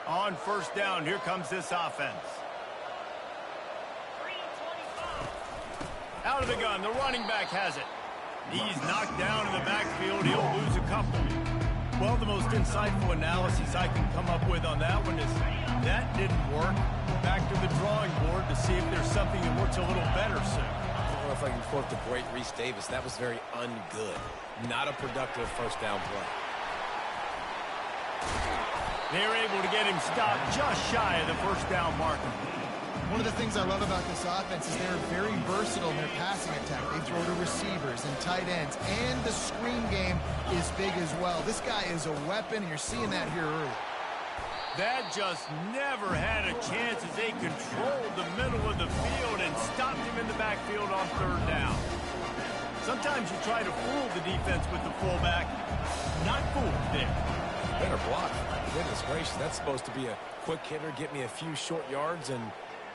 On first down, here comes this offense. Out of the gun, the running back has it. He's knocked down in the backfield. He'll lose a couple. Well, the most insightful analysis I can come up with on that one is that didn't work. Back to the drawing board to see if there's something that works a little better soon. I don't know if I can quote the great Reese Davis. That was very ungood. Not a productive first down play. They're able to get him stopped just shy of the first down marker. One of the things I love about this offense is they're very versatile in their passing attack. They throw to receivers and tight ends, and the screen game is big as well. This guy is a weapon, and you're seeing that here early. That just never had a chance as they controlled the middle of the field and stopped him in the backfield on third down. Sometimes you try to fool the defense with the fullback. Not fooled there. Better block. Goodness gracious, that's supposed to be a quick hitter, get me a few short yards, and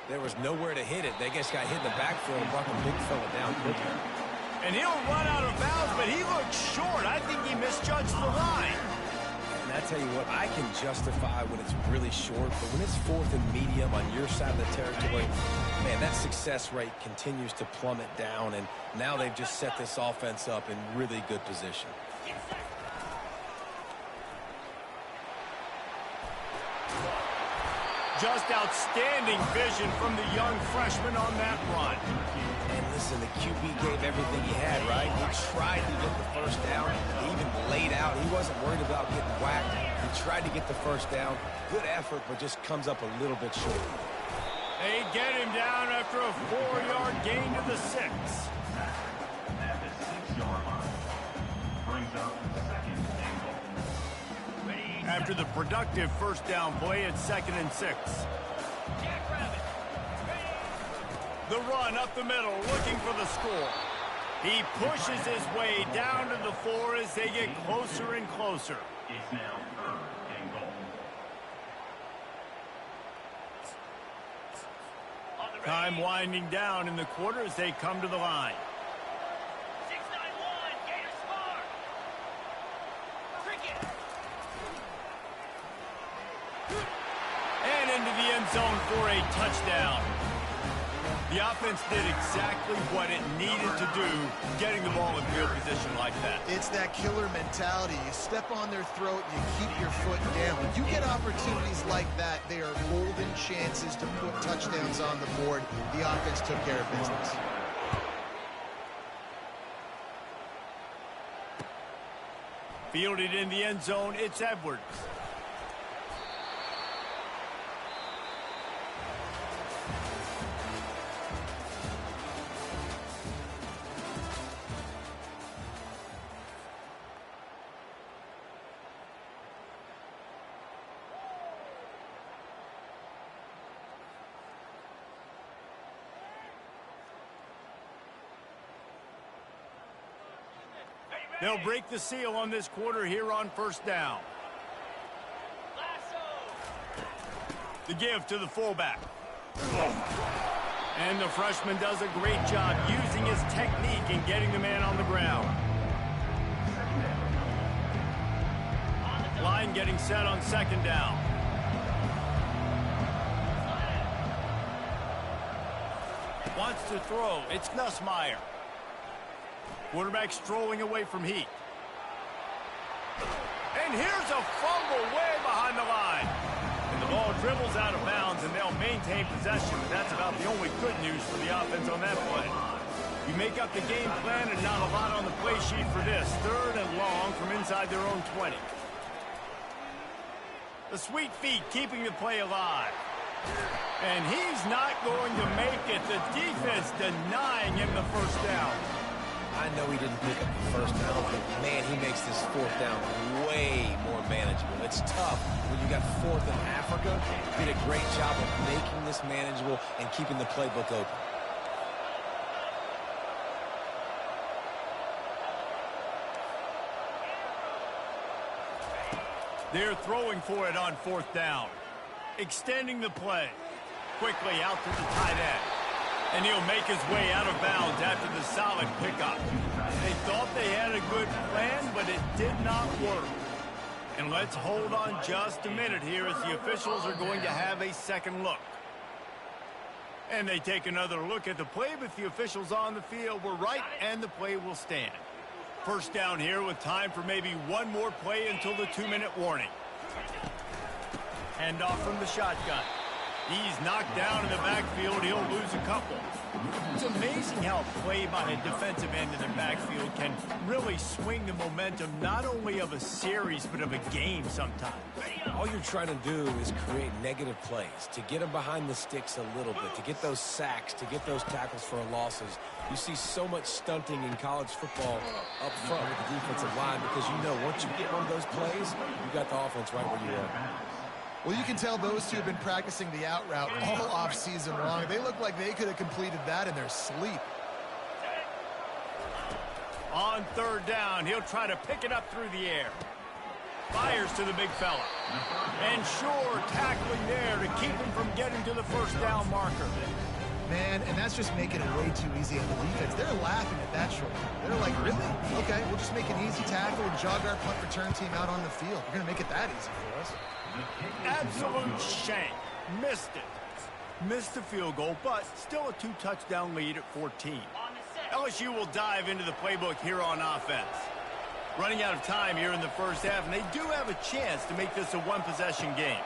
there was nowhere to hit it. They just got hit in the backfield and brought the big fella down quickly. And he'll run out of bounds, but he looked short. I think he misjudged the line. And I tell you what, I can justify when it's really short, but when it's fourth and medium on your side of the territory, man, that success rate continues to plummet down, and now they've just set this offense up in really good position. Just outstanding vision from the young freshman on that run. And listen, the QB gave everything he had, right? He tried to get the first down. He even laid out. He wasn't worried about getting whacked. He tried to get the first down. Good effort, but just comes up a little bit short. They get him down after a 4-yard gain to the 6. At the 6-yard line. Brings up second and goal. After the productive first down play, it's 2nd and 6. The run up the middle, looking for the score. He pushes his way down to the 4 as they get closer and closer. It's now 3rd and goal. Time winding down in the quarter as they come to the line. 6-9-1, Gators score. Cricket. And into the end zone for a touchdown. The offense did exactly what it needed to do, getting the ball in field position like that. It's that killer mentality. You step on their throat, you keep your foot down. When you get opportunities like that, they are golden chances to put touchdowns on the board. The offense took care of business. Fielded in the end zone, it's Edwards. They'll break the seal on this quarter here on first down. The give to the fullback. And the freshman does a great job using his technique and getting the man on the ground. Line getting set on second down. Wants to throw. It's Nussmeier. Quarterback strolling away from Heat. And here's a fumble way behind the line. And the ball dribbles out of bounds, and they'll maintain possession. But that's about the only good news for the offense on that play. You make up the game plan and not a lot on the play sheet for this. Third and long from inside their own 20. The sweet feet keeping the play alive. And he's not going to make it. The defense denying him the first down. I know he didn't pick up the first down, but man, he makes this fourth down way more manageable. It's tough when you got fourth in Africa. He did a great job of making this manageable and keeping the playbook open. They're throwing for it on fourth down. Extending the play. Quickly out to the tight end. And he'll make his way out of bounds after the solid pickup. They thought they had a good plan, but it did not work. And let's hold on just a minute here as the officials are going to have a second look. And they take another look at the play, but the officials on the field were right, and the play will stand. First down here with time for maybe one more play until the 2-minute warning. Hand off from the shotgun. He's knocked down in the backfield. He'll lose a couple. It's amazing how a play by a defensive end in the backfield can really swing the momentum not only of a series but of a game sometimes. All you're trying to do is create negative plays, to get them behind the sticks a little bit, to get those sacks, to get those tackles for losses. You see so much stunting in college football up front with the defensive line because you know once you get one of those plays, you got the offense right where you are. Well, you can tell those two have been practicing the out route all offseason long. They look like they could have completed that in their sleep. On third down, he'll try to pick it up through the air. Fires to the big fella. And sure, tackling there to keep him from getting to the first down marker. Man, and that's just making it way too easy on the defense. They're laughing at that short. They're like, really? Okay, we'll just make an easy tackle and jog our punt return team out on the field. You're going to make it that easy for us. Absolute shame. Missed it. Missed the field goal, but still a 2-touchdown lead at 14. LSU will dive into the playbook here on offense. Running out of time here in the first half, and they do have a chance to make this a one-possession game.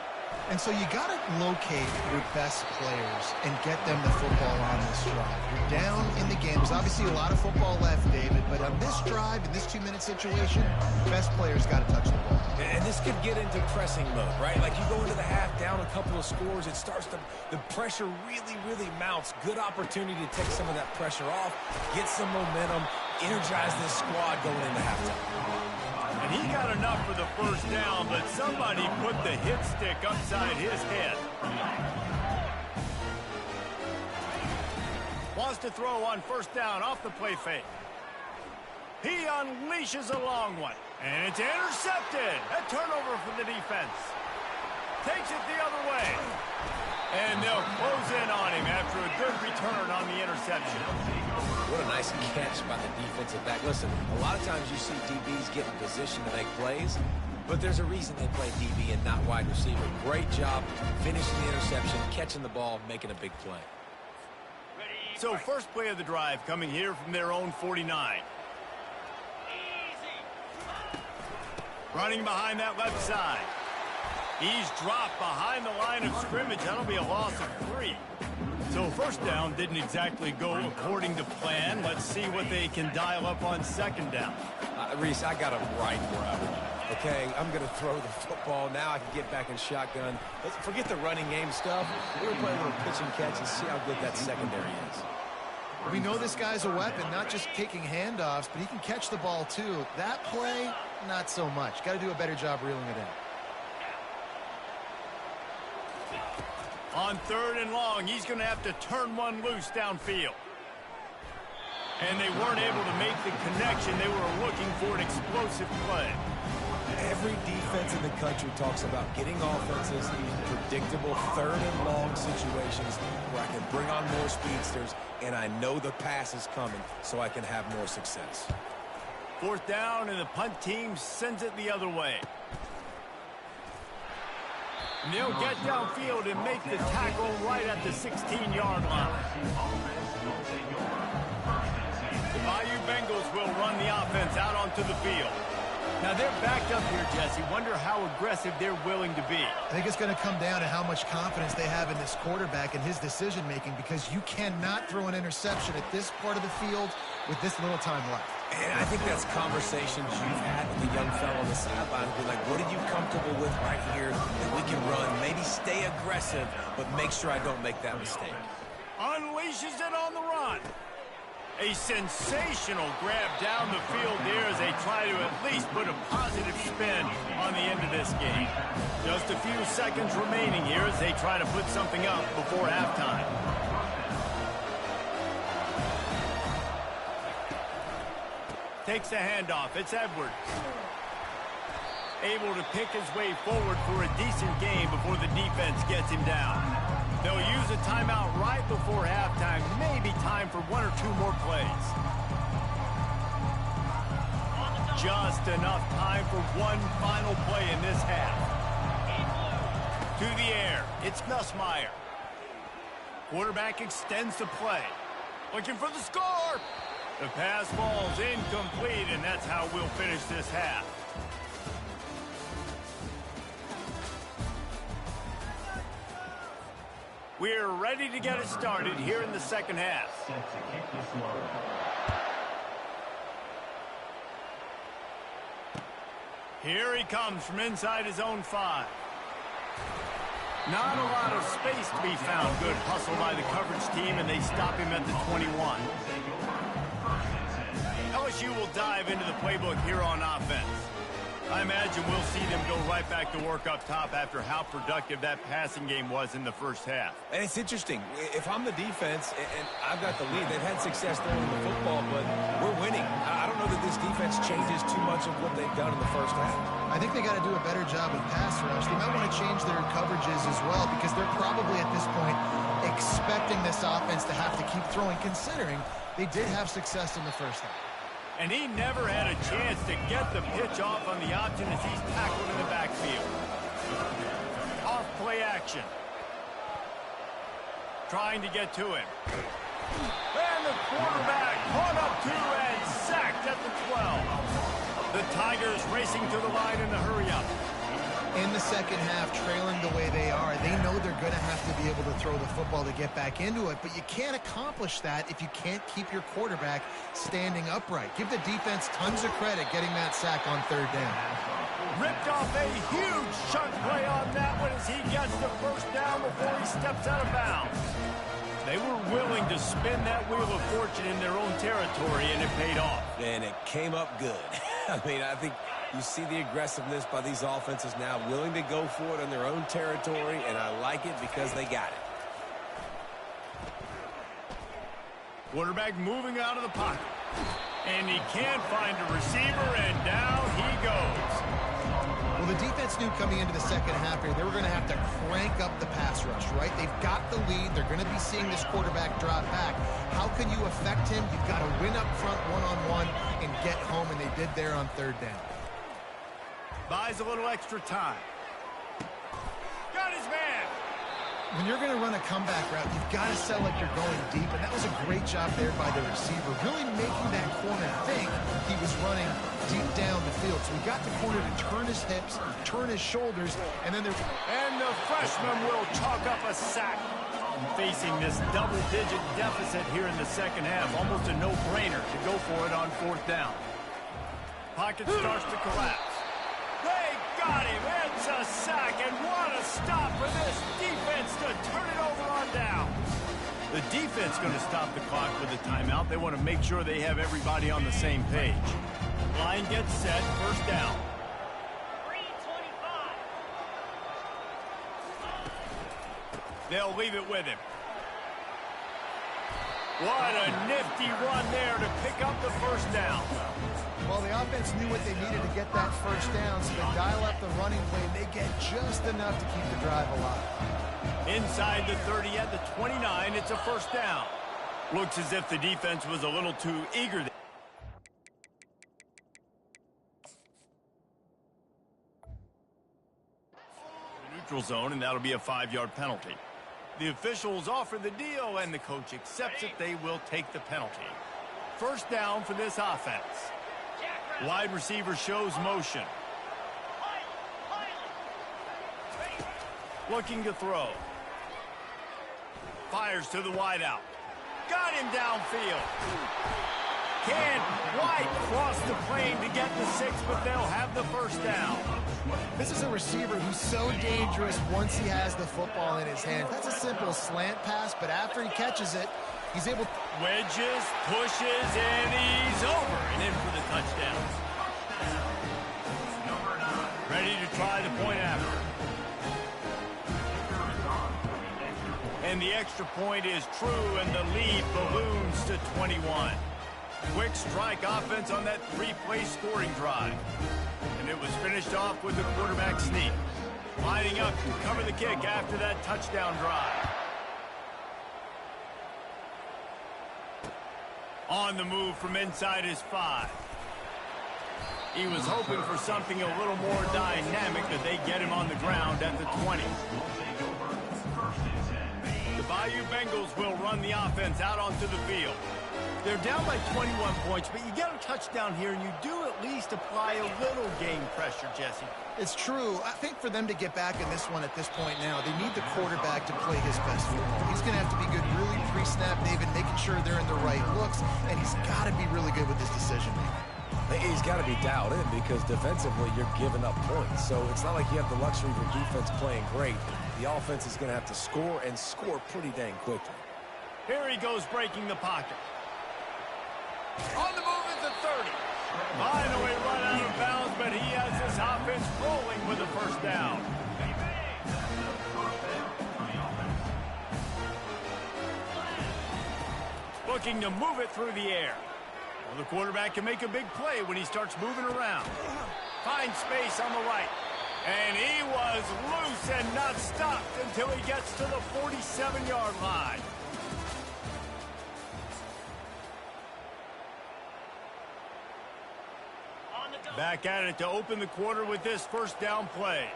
And so you got to locate your best players and get them the football on this drive. You're down in the game. There's obviously a lot of football left, David, but on this drive, in this 2-minute situation, best players got to touch the ball. And this could get into pressing mode, right? Like you go into the half down a couple of scores, it starts to, the pressure really mounts. Good opportunity to take some of that pressure off, get some momentum, energize this squad going into halftime. And he got enough for the first down, but somebody put the hit stick upside his head. Wants to throw on first down off the play fake. He unleashes a long one. And it's intercepted. A turnover for the defense. Takes it the other way. And they'll close in on him after a good return on the interception. What a nice catch by the defensive back. Listen, a lot of times you see DBs get in position to make plays. But there's a reason they play DB and not wide receiver. Great job finishing the interception, catching the ball, making a big play. So first play of the drive coming here from their own 49. Running behind that left side. He's dropped behind the line of scrimmage. That'll be a loss of 3. So first down didn't exactly go according to plan. Let's see what they can dial up on second down. Reese, I got him right where I want him. Okay, I'm going to throw the football. Now I can get back in shotgun. Let's forget the running game stuff. We're going to play a little pitch and catch and see how good that secondary is. We know this guy's a weapon, not just taking handoffs, but he can catch the ball too. That play, not so much. Got to do a better job reeling it in. On third and long, he's going to have to turn one loose downfield. And they weren't able to make the connection. They were looking for an explosive play. Every defense in the country talks about getting offenses in predictable third and long situations where I can bring on more speedsters and I know the pass is coming so I can have more success. Fourth down, and the punt team sends it the other way. And they'll get downfield and make the tackle right at the 16-yard line. The Bayou Bengals will run the offense out onto the field. Now they're backed up here, Jesse. Wonder how aggressive they're willing to be. I think it's going to come down to how much confidence they have in this quarterback and his decision-making, because you cannot throw an interception at this part of the field with this little time left. And I think that's conversations you've had with the young fellow on the sideline. Be like, what are you comfortable with right here that we can run? Maybe stay aggressive, but make sure I don't make that mistake. Unleashes it on the run. A sensational grab down the field there as they try to at least put a positive spin on the end of this game. Just a few seconds remaining here as they try to put something up before halftime. Takes the handoff. It's Edwards. Able to pick his way forward for a decent game before the defense gets him down. They'll use a timeout right before halftime. Maybe time for one or two more plays. Just enough time for one final play in this half. To the air. It's Nussmeier. Quarterback extends the play. Looking for the score. The pass falls incomplete, and that's how we'll finish this half. We're ready to get it started here in the second half. Set to kick this one. Here he comes from inside his own 5. Not a lot of space to be found. Good hustle by the coverage team, and they stop him at the 21. LSU will dive into the playbook here on offense. I imagine we'll see them go right back to work up top after how productive that passing game was in the first half. And it's interesting. If I'm the defense and I've got the lead, they've had success throwing the football, but we're winning. I don't know that this defense changes too much of what they've done in the first half. I think they got to do a better job with pass rush. They might want to change their coverages as well, because they're probably at this point expecting this offense to have to keep throwing, considering they did have success in the first half. And he never had a chance to get the pitch off on the option as he's tackled in the backfield. Off play action. Trying to get to him. And the quarterback caught up to and sacked at the 12. The Tigers racing to the line in the hurry-up. In the second half, trailing the way they are, they know they're going to have to be able to throw the football to get back into it, but you can't accomplish that if you can't keep your quarterback standing upright. Give the defense tons of credit getting that sack on third down. Ripped off a huge chunk play on that one as he gets the first down before he steps out of bounds. They were willing to spin that wheel of fortune in their own territory, and it paid off. And it came up good. I mean, I think you see the aggressiveness by these offenses now, willing to go for it in their own territory, and I like it because they got it. Quarterback moving out of the pocket. And he can't find a receiver, and down he goes. Well, the defense knew coming into the second half here, they were going to have to crank up the pass rush, right? They've got the lead. They're going to be seeing this quarterback drop back. How can you affect him? You've got to win up front one-on-one and get home, and they did there on third down. Buys a little extra time. Got his man. When you're going to run a comeback route, you've got to sell like you're going deep, and that was a great job there by the receiver, really making that corner think he was running deep down the field. So we got the corner to turn his hips, turn his shoulders, and then And the freshman will chalk up a sack. Facing this double-digit deficit here in the second half, almost a no-brainer to go for it on fourth down. Pocket starts to collapse. They got him. It's a sack, and what a stop for this defense to turn it over on down. The defense going to stop the clock with a timeout. They want to make sure they have everybody on the same page. Line gets set, first down. 3:25. They'll leave it with him. What a nifty run there to pick up the first down. well, the offense knew what they needed to get that first down, so they dial up the running play, and they get just enough to keep the drive alive. Inside the 30 at the 29, it's a first down. Looks as if the defense was a little too eager. Neutral zone, and that'll be a 5-yard penalty. The officials offer the deal, and the coach accepts it. They will take the penalty. First down for this offense. Wide receiver shows motion. Looking to throw. Fires to the wideout. Got him downfield. Can White cross the plane to get the 6, but they'll have the first down. This is a receiver who's so dangerous once he has the football in his hands. That's a simple slant pass, but after he catches it, he's able to... Wedges, pushes, and he's over and in for the touchdown. Ready to try the point after. And the extra point is true, and the lead balloons to 21. Quick strike offense on that 3-play scoring drive. And it was finished off with the quarterback sneak. Lining up to cover the kick after that touchdown drive. On the move from inside his 5. He was hoping for something a little more dynamic, that they get him on the ground at the 20. The Bayou Bengals will run the offense out onto the field. They're down by 21 points, but you get a touchdown here, and you do at least apply a little game pressure, Jesse. It's true. I think for them to get back in this one at this point now, they need the quarterback to play his best football. He's going to have to be good really pre-snap, David, making sure they're in the right looks, and he's got to be really good with his decision-making. He's got to be dialed in because defensively you're giving up points. So it's not like you have the luxury of your defense playing great. The offense is going to have to score and score pretty dang quickly. Here he goes breaking the pocket. On the move at the 30. Finally run out of bounds, but he has this offense rolling with a first down. Looking to move it through the air. Well, the quarterback can make a big play when he starts moving around. Finds space on the right. And he was loose and not stopped until he gets to the 47-yard line. Back at it to open the quarter with this first down play.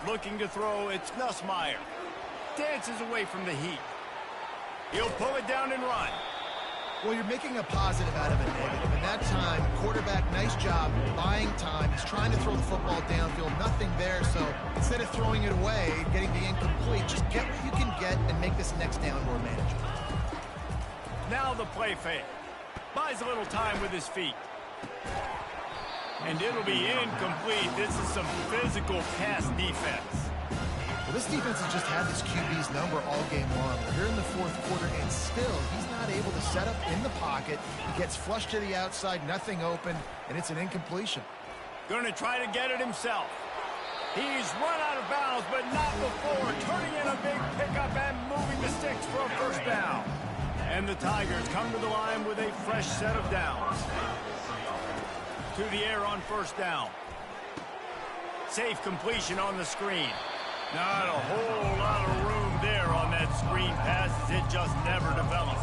Looking to throw, it's Nussmeier. Dances away from the heat. He'll pull it down and run. Well, you're making a positive out of a negative. And that time, quarterback, nice job, buying time. He's trying to throw the football downfield, nothing there. So instead of throwing it away, getting the incomplete, just get what you can get and make this next down more manageable. Now the play fake. Buys a little time with his feet. And it'll be incomplete. This is some physical pass defense. Well, this defense has just had this QB's number all game long. We're here in the fourth quarter, and still, he's not able to set up in the pocket. He gets flushed to the outside, nothing open, and it's an incompletion. Going to try to get it himself. He's run out of bounds, but not before. Turning in a big pickup and moving the sticks for a first down. And the Tigers come to the line with a fresh set of downs. To the air on first down. Safe completion on the screen. Not a whole lot of room there on that screen pass, as it just never developed.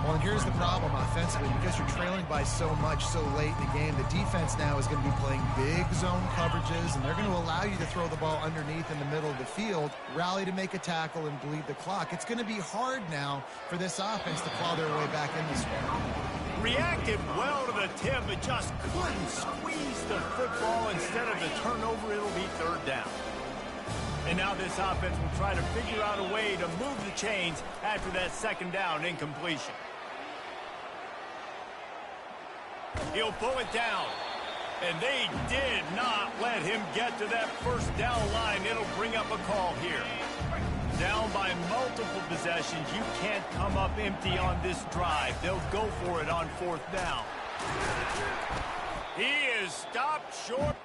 Well, and here's the problem offensively. Because you're trailing by so much so late in the game, the defense now is going to be playing big zone coverages, and they're going to allow you to throw the ball underneath in the middle of the field, rally to make a tackle, and bleed the clock. It's going to be hard now for this offense to claw their way back in this one. Reacted well to the tip, but just couldn't squeeze the football. Instead of the turnover, it'll be third down. And now this offense will try to figure out a way to move the chains after that second down incompletion. He'll pull it down. And they did not let him get to that first down line. It'll bring up a call here. Down by multiple possessions, you can't come up empty on this drive. They'll go for it on fourth down. He is stopped short.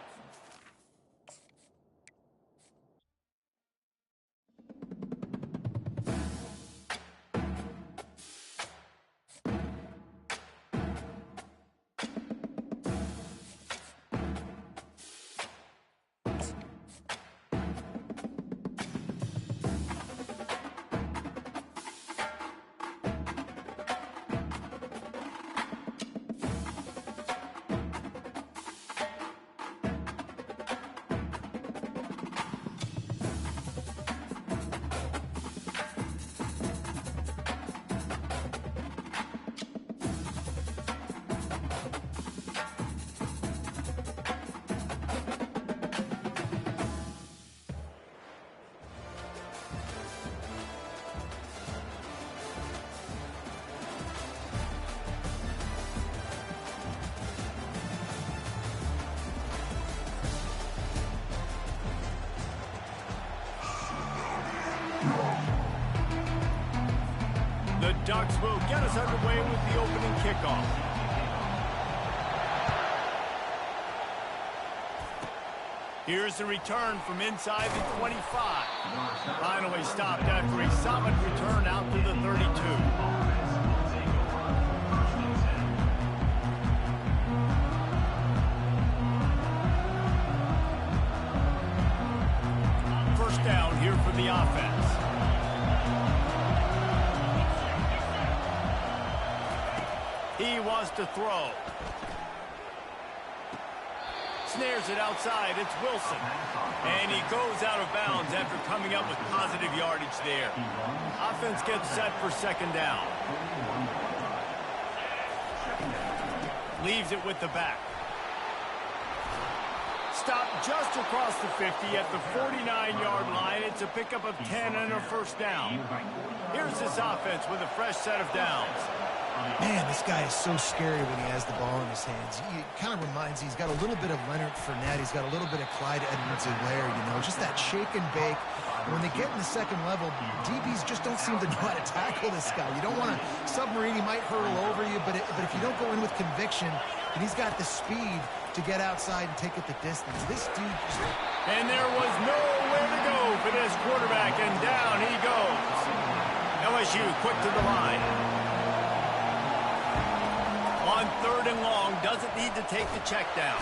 The Ducks will get us underway with the opening kickoff. Here's the return from inside the 25. Finally stopped after a solid return out to the 32. First down here for the offense. He wants to throw. Snares it outside. It's Wilson. And he goes out of bounds after coming up with positive yardage there. Offense gets set for second down. Leaves it with the back. Stopped just across the 50 at the 49-yard line. It's a pickup of 10 and a first down. Here's this offense with a fresh set of downs. Man, this guy is so scary when he has the ball in his hands. He kind of reminds me, he's got a little bit of Leonard Fournette. He's got a little bit of Clyde Edwards-Helaire, you know, just that shake and bake. And when they get in the second level, DBs just don't seem to know how to tackle this guy. You don't want to submarine. He might hurtle over you, but if you don't go in with conviction, and he's got the speed to get outside and take it the distance. This dude just... And there was nowhere to go for this quarterback, and down he goes. LSU quick to the line. On third and long, doesn't need to take the check down.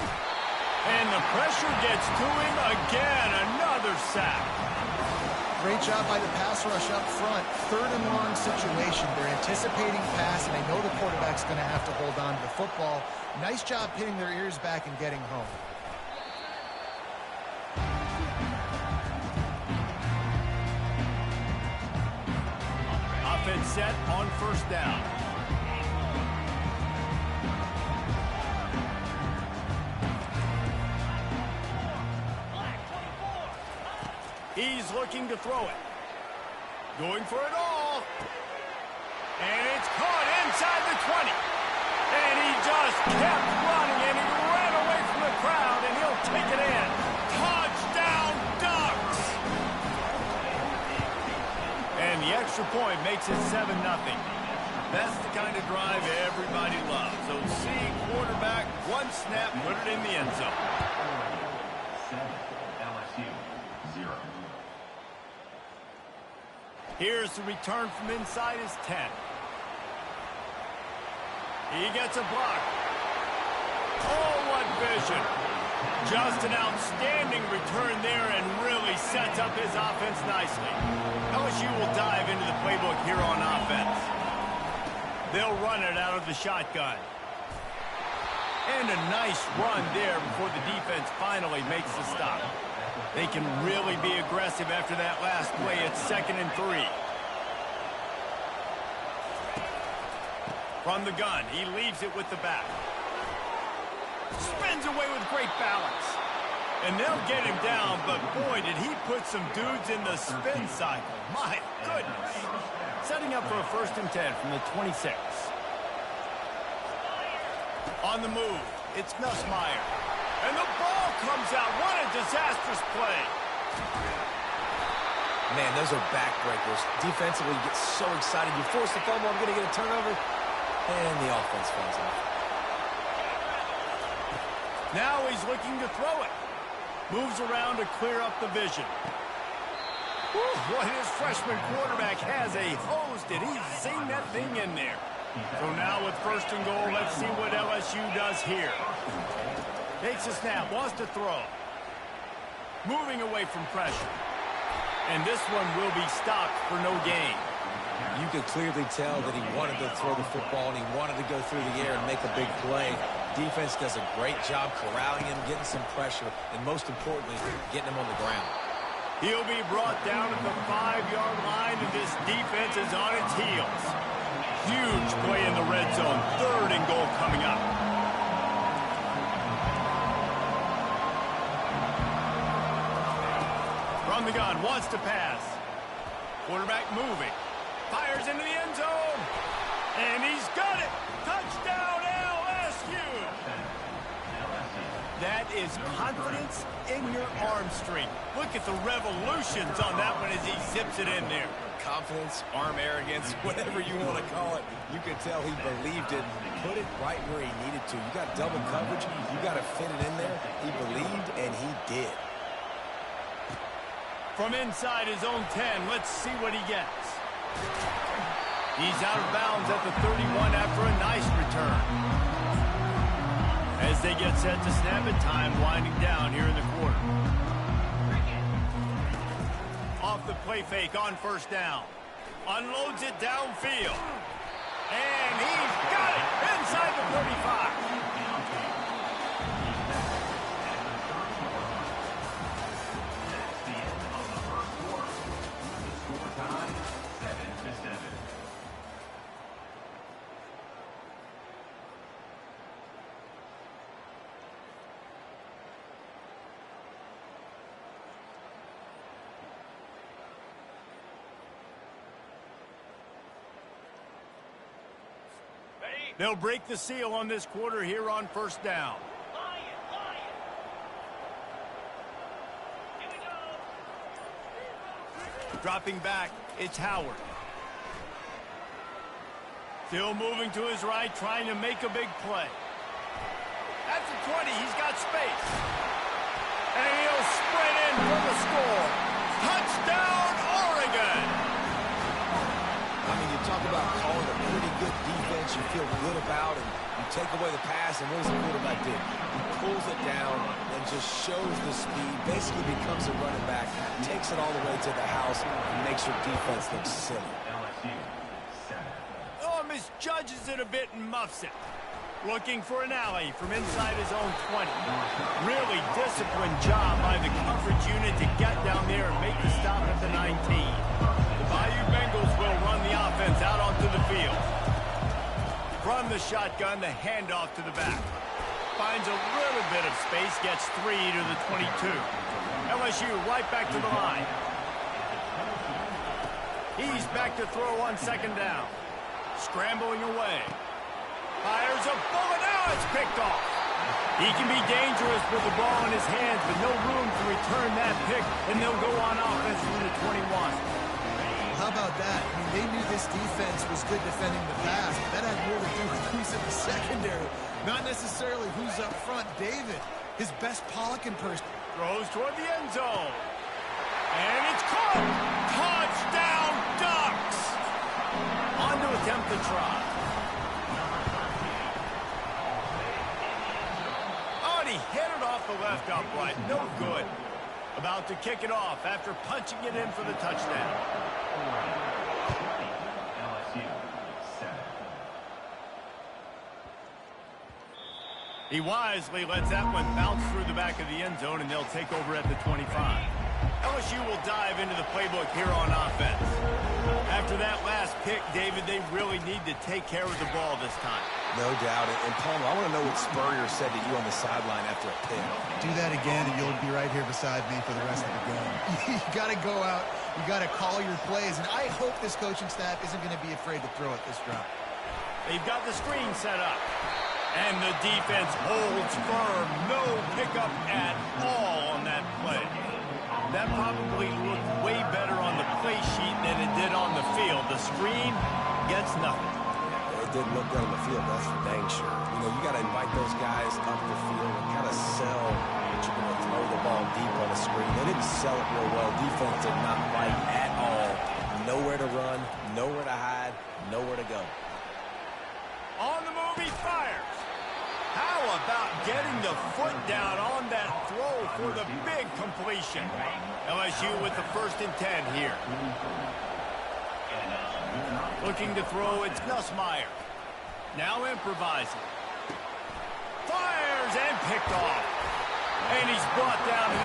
And the pressure gets to him again. Another sack. Great job by the pass rush up front. Third and long situation. They're anticipating pass, and they know the quarterback's going to have to hold on to the football. Nice job pinning their ears back and getting home. Offense set on first down. He's looking to throw it. Going for it all. And it's caught inside the 20. And he just kept running, and he ran away from the crowd, and he'll take it in. Touchdown, Ducks! And the extra point makes it 7-0. That's the kind of drive everybody loves. So see quarterback, one snap, put it in the end zone. 7, LSU, 0. Here's the return from inside his 10. He gets a block. Oh, what vision. Just an outstanding return there and really sets up his offense nicely. LSU will dive into the playbook here on offense. They'll run it out of the shotgun. And a nice run there before the defense finally makes the stop. They can really be aggressive after that last play. It's 2nd and 3. From the gun, he leaves it with the back. Spins away with great balance. And they'll get him down, but boy, did he put some dudes in the spin cycle. My goodness. Setting up for a 1st and 10 from the 26. On the move, it's Nussmeier. And the ball comes out. What a disastrous play. Man, those are backbreakers. Defensively, you get so excited. You force the fumble, I'm going to get a turnover. And the offense falls off. Now he's looking to throw it. Moves around to clear up the vision. Boy, his freshman quarterback has a hose. Did he sing that thing in there? So now with 1st and goal, let's see what LSU does here. Takes a snap, wants to throw. Moving away from pressure. And this one will be stopped for no gain. You could clearly tell that he wanted to throw the football and he wanted to go through the air and make a big play. Defense does a great job corralling him, getting some pressure, and most importantly, getting him on the ground. He'll be brought down at the 5-yard line, and this defense is on its heels. Huge play in the red zone. 3rd and goal coming up. From the gun, wants to pass. Quarterback moving. Fires into the end zone. And he's got it. Touchdown, LSU. That is confidence in your arm strength. Look at the revolutions on that one as he zips it in there. Confidence, arm arrogance, whatever you want to call it. You could tell he believed it. Put it right where he needed to. You got double coverage. You got to fit it in there. He believed, and he did. From inside his own 10, let's see what he gets. He's out of bounds at the 31 after a nice return. As they get set to snap it, time winding down here in the quarter. Off the play fake on 1st down. Unloads it downfield. And he's got it inside the 35. They'll break the seal on this quarter here on 1st down. Dropping back, it's Howard. Still moving to his right, trying to make a big play. At the 20, he's got space. And he'll sprint in for the score. Touchdown, Oregon! I mean, you talk about calling a pretty good defense you feel good about, and you take away the pass, and what does the quarterback do? He pulls it down and just shows the speed, basically becomes a running back, takes it all the way to the house, and makes your defense look silly. Oh, misjudges it a bit and muffs it. Looking for an alley from inside his own 20. Really disciplined job by the coverage unit to get down there and make the stop at the 19. The Bayou Bengals will run the offense out onto the field. From the shotgun, the handoff to the back. Finds a little bit of space, gets 3 to the 22. LSU right back to the line. He's back to throw on 2nd down. Scrambling away. Fires a bullet. Now it's picked off. He can be dangerous with the ball in his hands, but no room to return that pick, and they'll go on offense from the 21. How about that? I mean, they knew this defense was good defending the pass, but that had more to do with who's in the secondary, not necessarily who's up front. David, his best Pollock in person. Throws toward the end zone. And it's caught. Touchdown, Ducks. On to attempt the try. Oh, and he hit it off the left upright. No good. About to kick it off after punching it in for the touchdown. He wisely lets that one bounce through the back of the end zone, and they'll take over at the 25. LSU will dive into the playbook here on offense. After that last pick, David, they really need to take care of the ball this time. No doubt. And Palmer, I want to know what Spurrier said to you on the sideline after a pick. Do that again, and you'll be right here beside me for the rest of the game. You got to go out. You got to call your plays. And I hope this coaching staff isn't going to be afraid to throw it this drop. They've got the screen set up. And the defense holds firm. No pickup at all on that play. That probably looked way better on the play sheet than it did on the field. The screen gets nothing. It didn't look good on the field, that's for dang sure. You know, you got to invite those guys up the field and kind of sell that you're going to throw the ball deep on the screen. They didn't sell it real well. Defense did not bite at all. Nowhere to run, nowhere to hide, nowhere to go. On the move, he fires. How about getting the foot down on that throw for the big completion? LSU with the 1st and 10 here. Looking to throw, it's Nussmeier. Now improvising. Fires and picked off. And he's brought down.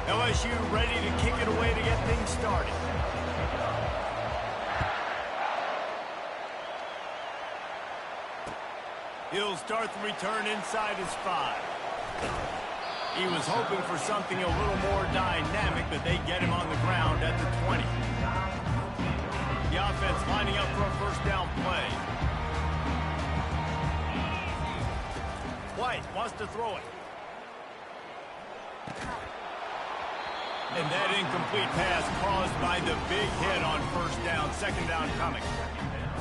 LSU ready to kick it away to get things started. He'll start the return inside his 5. He was hoping for something a little more dynamic, but they get him on the ground at the 20. The offense lining up for a 1st down play. White wants to throw it. And that incomplete pass caused by the big hit on 1st down, 2nd down coming.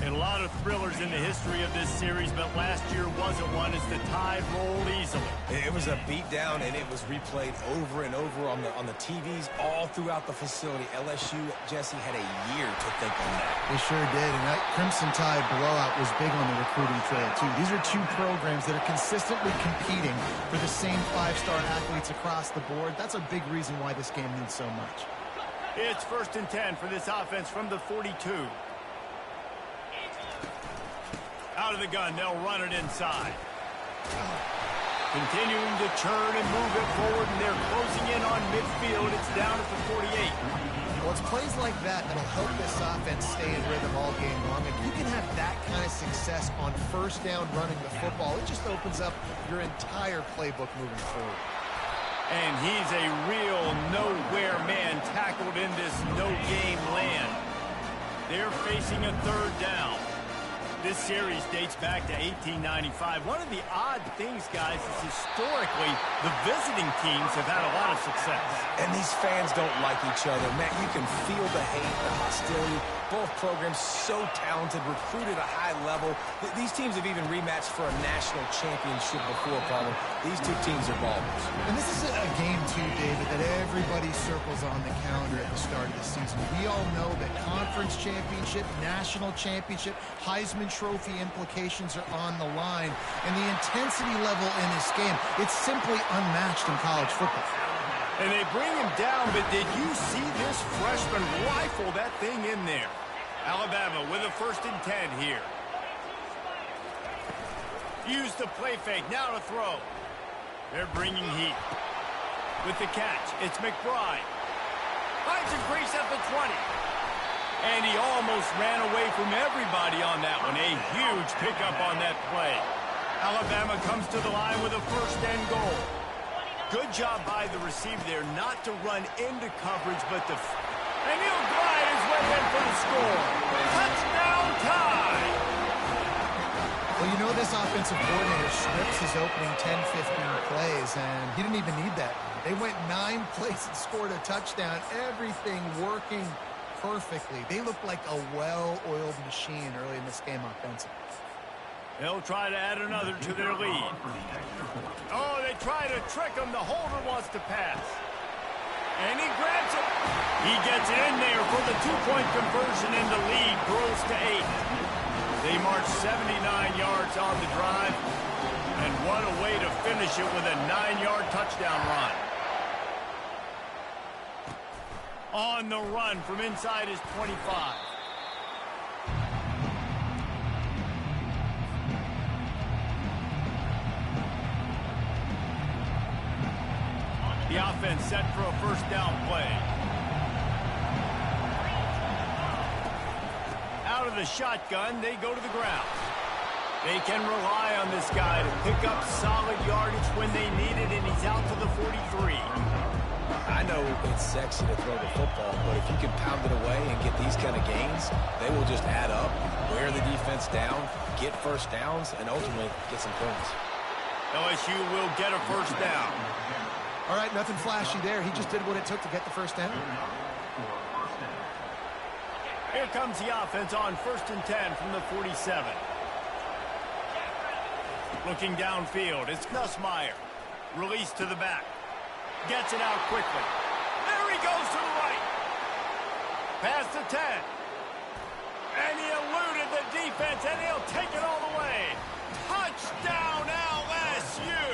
And a lot of thrillers in the history of this series, but last year wasn't one as the Tide rolled easily. It was a beatdown, and it was replayed over and over on the TVs all throughout the facility. LSU, Jesse, had a year to think on that. They sure did, and that Crimson Tide blowout was big on the recruiting trail, too. These are 2 programs that are consistently competing for the same 5-star athletes across the board. That's a big reason why this game means so much. It's 1st and 10 for this offense from the 42. Out of the gun, they'll run it inside. Continuing to churn and move it forward, and they're closing in on midfield. It's down at the 48. Well, it's plays like that that'll help this offense stay in rhythm all game long. If you can have that kind of success on 1st down running the football, it just opens up your entire playbook moving forward. And he's a real nowhere man tackled in this no-game land. They're facing a 3rd down. This series dates back to 1895. One of the odd things, guys, is historically the visiting teams have had a lot of success. And these fans don't like each other. Matt, you can feel the hate, the hostility. Both programs so talented, recruited at a high level. These teams have even rematched for a national championship before, Palmer. These 2 teams are ballers. And this is a game, too, David, that everybody circles on the calendar at the start of the season. We all know that conference championship, national championship, Heisman Trophy implications are on the line. And the intensity level in this game, it's simply unmatched in college football. And they bring him down, but did you see this freshman rifle that thing in there? Alabama with a 1st and 10 here. Use the play fake, now to throw. They're bringing heat. With the catch, it's McBride. Finds a crease at the 20. And he almost ran away from everybody on that one. A huge pickup on that play. Alabama comes to the line with a 1st and goal. Good job by the receiver there not to run into coverage, but to... And he'll glide his way in for the score. Touchdown tie! Well, you know this offensive coordinator scripts his opening 10, 15 plays, and he didn't even need that. They went 9 plays and scored a touchdown. Everything working perfectly. They looked like a well-oiled machine early in this game offensively. They'll try to add another to their lead. Oh, they try to trick him. The holder wants to pass. And he grabs it. He gets it in there for the 2-point conversion, and the lead grows to 8. They march 79 yards on the drive. And what a way to finish it with a 9-yard touchdown run. On the run from inside his 25. The offense set for a first down play. Out of the shotgun, they go to the ground. They can rely on this guy to pick up solid yardage when they need it, and he's out to the 43. I know it's sexy to throw the football, but if you can pound it away and get these kind of gains, they will just add up, wear the defense down, get first downs, and ultimately get some points. LSU will get a first down. All right, nothing flashy there. He just did what it took to get the first down. Here comes the offense on 1st and 10 from the 47. Looking downfield, it's Nussmeier. Release to the back. Gets it out quickly. There he goes to the right. Past the 10. And he eluded the defense, and he'll take it all the way. Touchdown, LSU!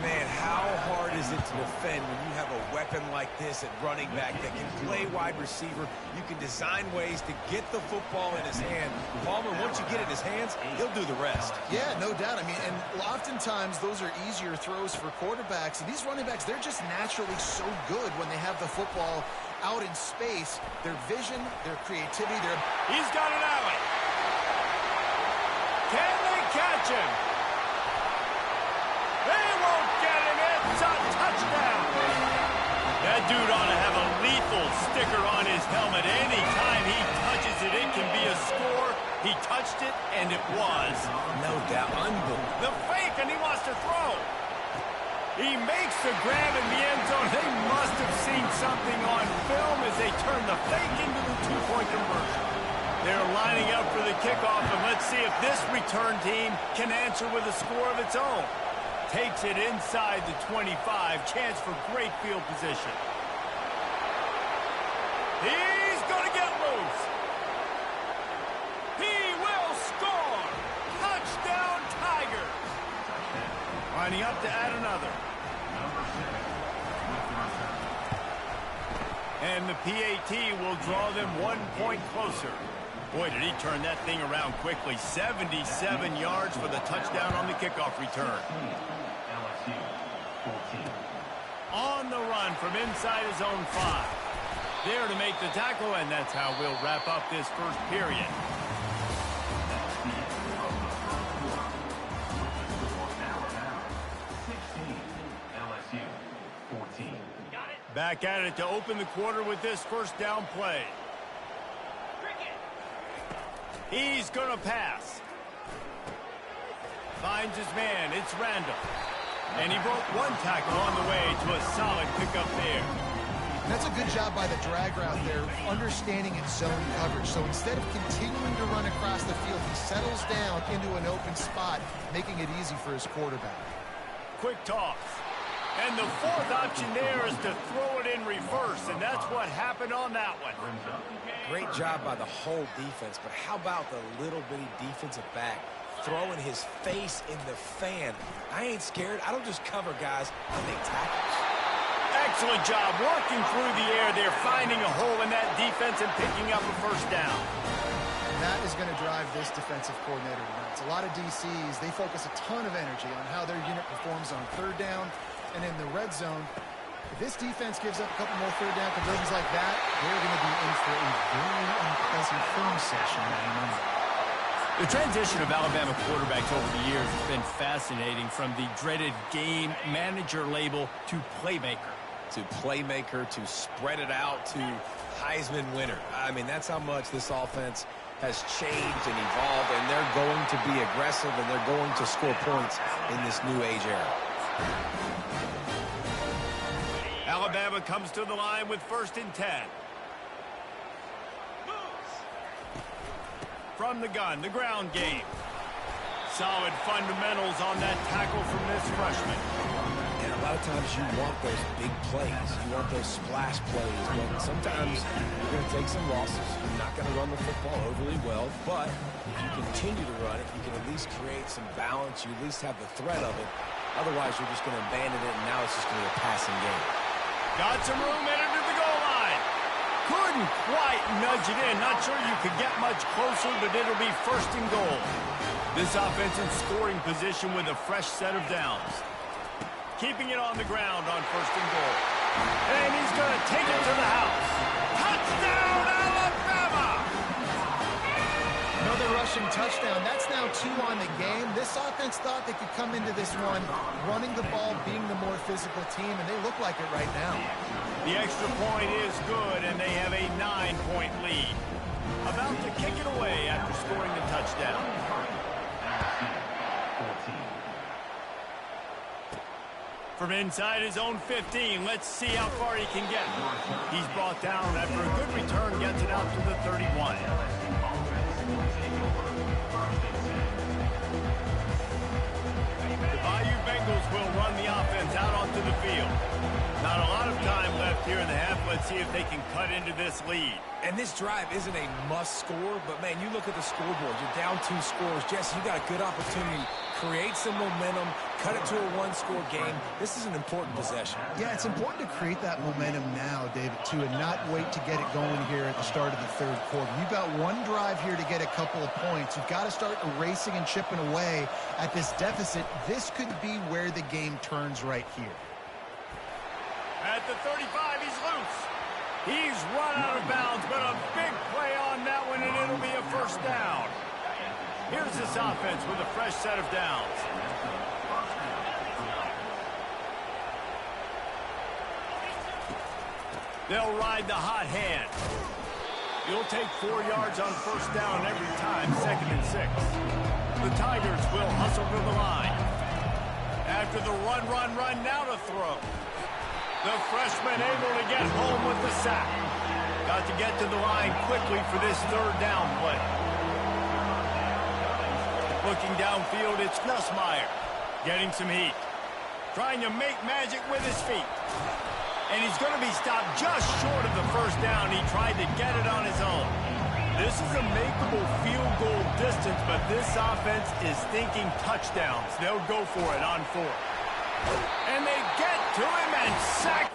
Man, how hard is it to defend when you have a weapon like this at running back that can play wide receiver? You can design ways to get the football in his hand. Palmer, once you get it in his hands, he'll do the rest. Yeah, no doubt. I mean, and oftentimes those are easier throws for quarterbacks. And these running backs, they're just naturally so good when they have the football out in space. Their vision, their creativity, their... He's got an alley. Can they catch him? They won't get him. It's a touchdown. That dude ought to have a lethal sticker on his helmet. Anytime he touches it, it can be a score. He touched it, and it was. No doubt. Unbelievable. The fake, and he wants to throw. He makes the grab in the end zone. They must have seen something on film as they turn the fake into the 2-point conversion. They're lining up for the kickoff, and let's see if this return team can answer with a score of its own. Takes it inside the 25. Chance for great field position. He's going to get loose. He will score. Touchdown, Tiger. Lining up to add another. And the PAT will draw them 1 point closer. Boy, did he turn that thing around quickly. 77 yards for the touchdown on the kickoff return. On the run from inside his own 5. There to make the tackle, and that's how we'll wrap up this first period. Back at it to open the quarter with this first down play. He's going to pass. Finds his man. It's Randall. And he broke 1 tackle on the way to a solid pickup there. That's a good job by the drag route there, understanding its zone coverage. So instead of continuing to run across the field, he settles down into an open spot, making it easy for his quarterback. Quick toss. And the 4th option there is to throw it in reverse, and that's what happened on that one. Great job by the whole defense, but how about the little bitty defensive back throwing his face in the fan? I ain't scared. I don't just cover guys. I make tackles. Excellent job working through the air there, finding a hole in that defense and picking up a first down. That is going to drive this defensive coordinator nuts. A lot of DCs, they focus a ton of energy on how their unit performs on 3rd down and in the red zone. If this defense gives up a couple more 3rd down conversions like that, they're going to be in for a very unpleasant film session. The transition of Alabama quarterbacks over the years has been fascinating, from the dreaded game manager label to playmaker. To playmaker, to spread it out, to Heisman winner. I mean, that's how much this offense has changed and evolved, and they're going to be aggressive, and they're going to score points in this new age era. Alabama comes to the line with 1st and 10. From the gun, the ground game. Solid fundamentals on that tackle from this freshman. And a lot of times you want those big plays. You want those splash plays. But sometimes you're going to take some losses. You're not going to run the football overly well. But if you continue to run it, you can at least create some balance. You at least have the threat of it. Otherwise, you're just going to abandon it, and now it's just going to be a passing game. Got some room, headed to the goal line. Couldn't quite nudge it in. Not sure you could get much closer, but it'll be 1st and goal. This offense in scoring position with a fresh set of downs. Keeping it on the ground on 1st and goal. And he's going to take it to the house. Touchdown, Alabama! Another rushing touchdown. That's now 2 on the game. This offense thought they could come into this one running the ball, being the more physical team, and they look like it right now. The extra point is good, and they have a 9-point lead. About to kick it away after scoring the touchdown. From inside his own 15, let's see how far he can get. He's brought down after a good return, gets it out to the 31. The Bayou Bengals will run the offense out onto the field. Not a lot of time left here in the half. Let's see if they can cut into this lead. And this drive isn't a must score, but, man, you look at the scoreboard. You're down 2 scores. Jesse, you got a good opportunity. Create some momentum. Cut it to a 1-score game. This is an important possession. Yeah, it's important to create that momentum now, David, too, and not wait to get it going here at the start of the 3rd quarter. You've got one drive here to get a couple of points. You've got to start erasing and chipping away at this deficit. This could be where the game turns right here. At the 35, he's loose. He's run out of bounds, but a big play on that one, and it'll be a 1st down. Here's this offense with a fresh set of downs. They'll ride the hot hand. You'll take 4 yards on 1st down every time, 2nd and 6. The Tigers will hustle to the line. After the run, now to throw. The freshman able to get home with the sack. Got to get to the line quickly for this 3rd down play. Looking downfield, it's Nussmeier. Getting some heat. Trying to make magic with his feet. And he's going to be stopped just short of the 1st down. He tried to get it on his own. This is a makeable field goal distance, but this offense is thinking touchdowns. They'll go for it on 4th. And they get to him and sack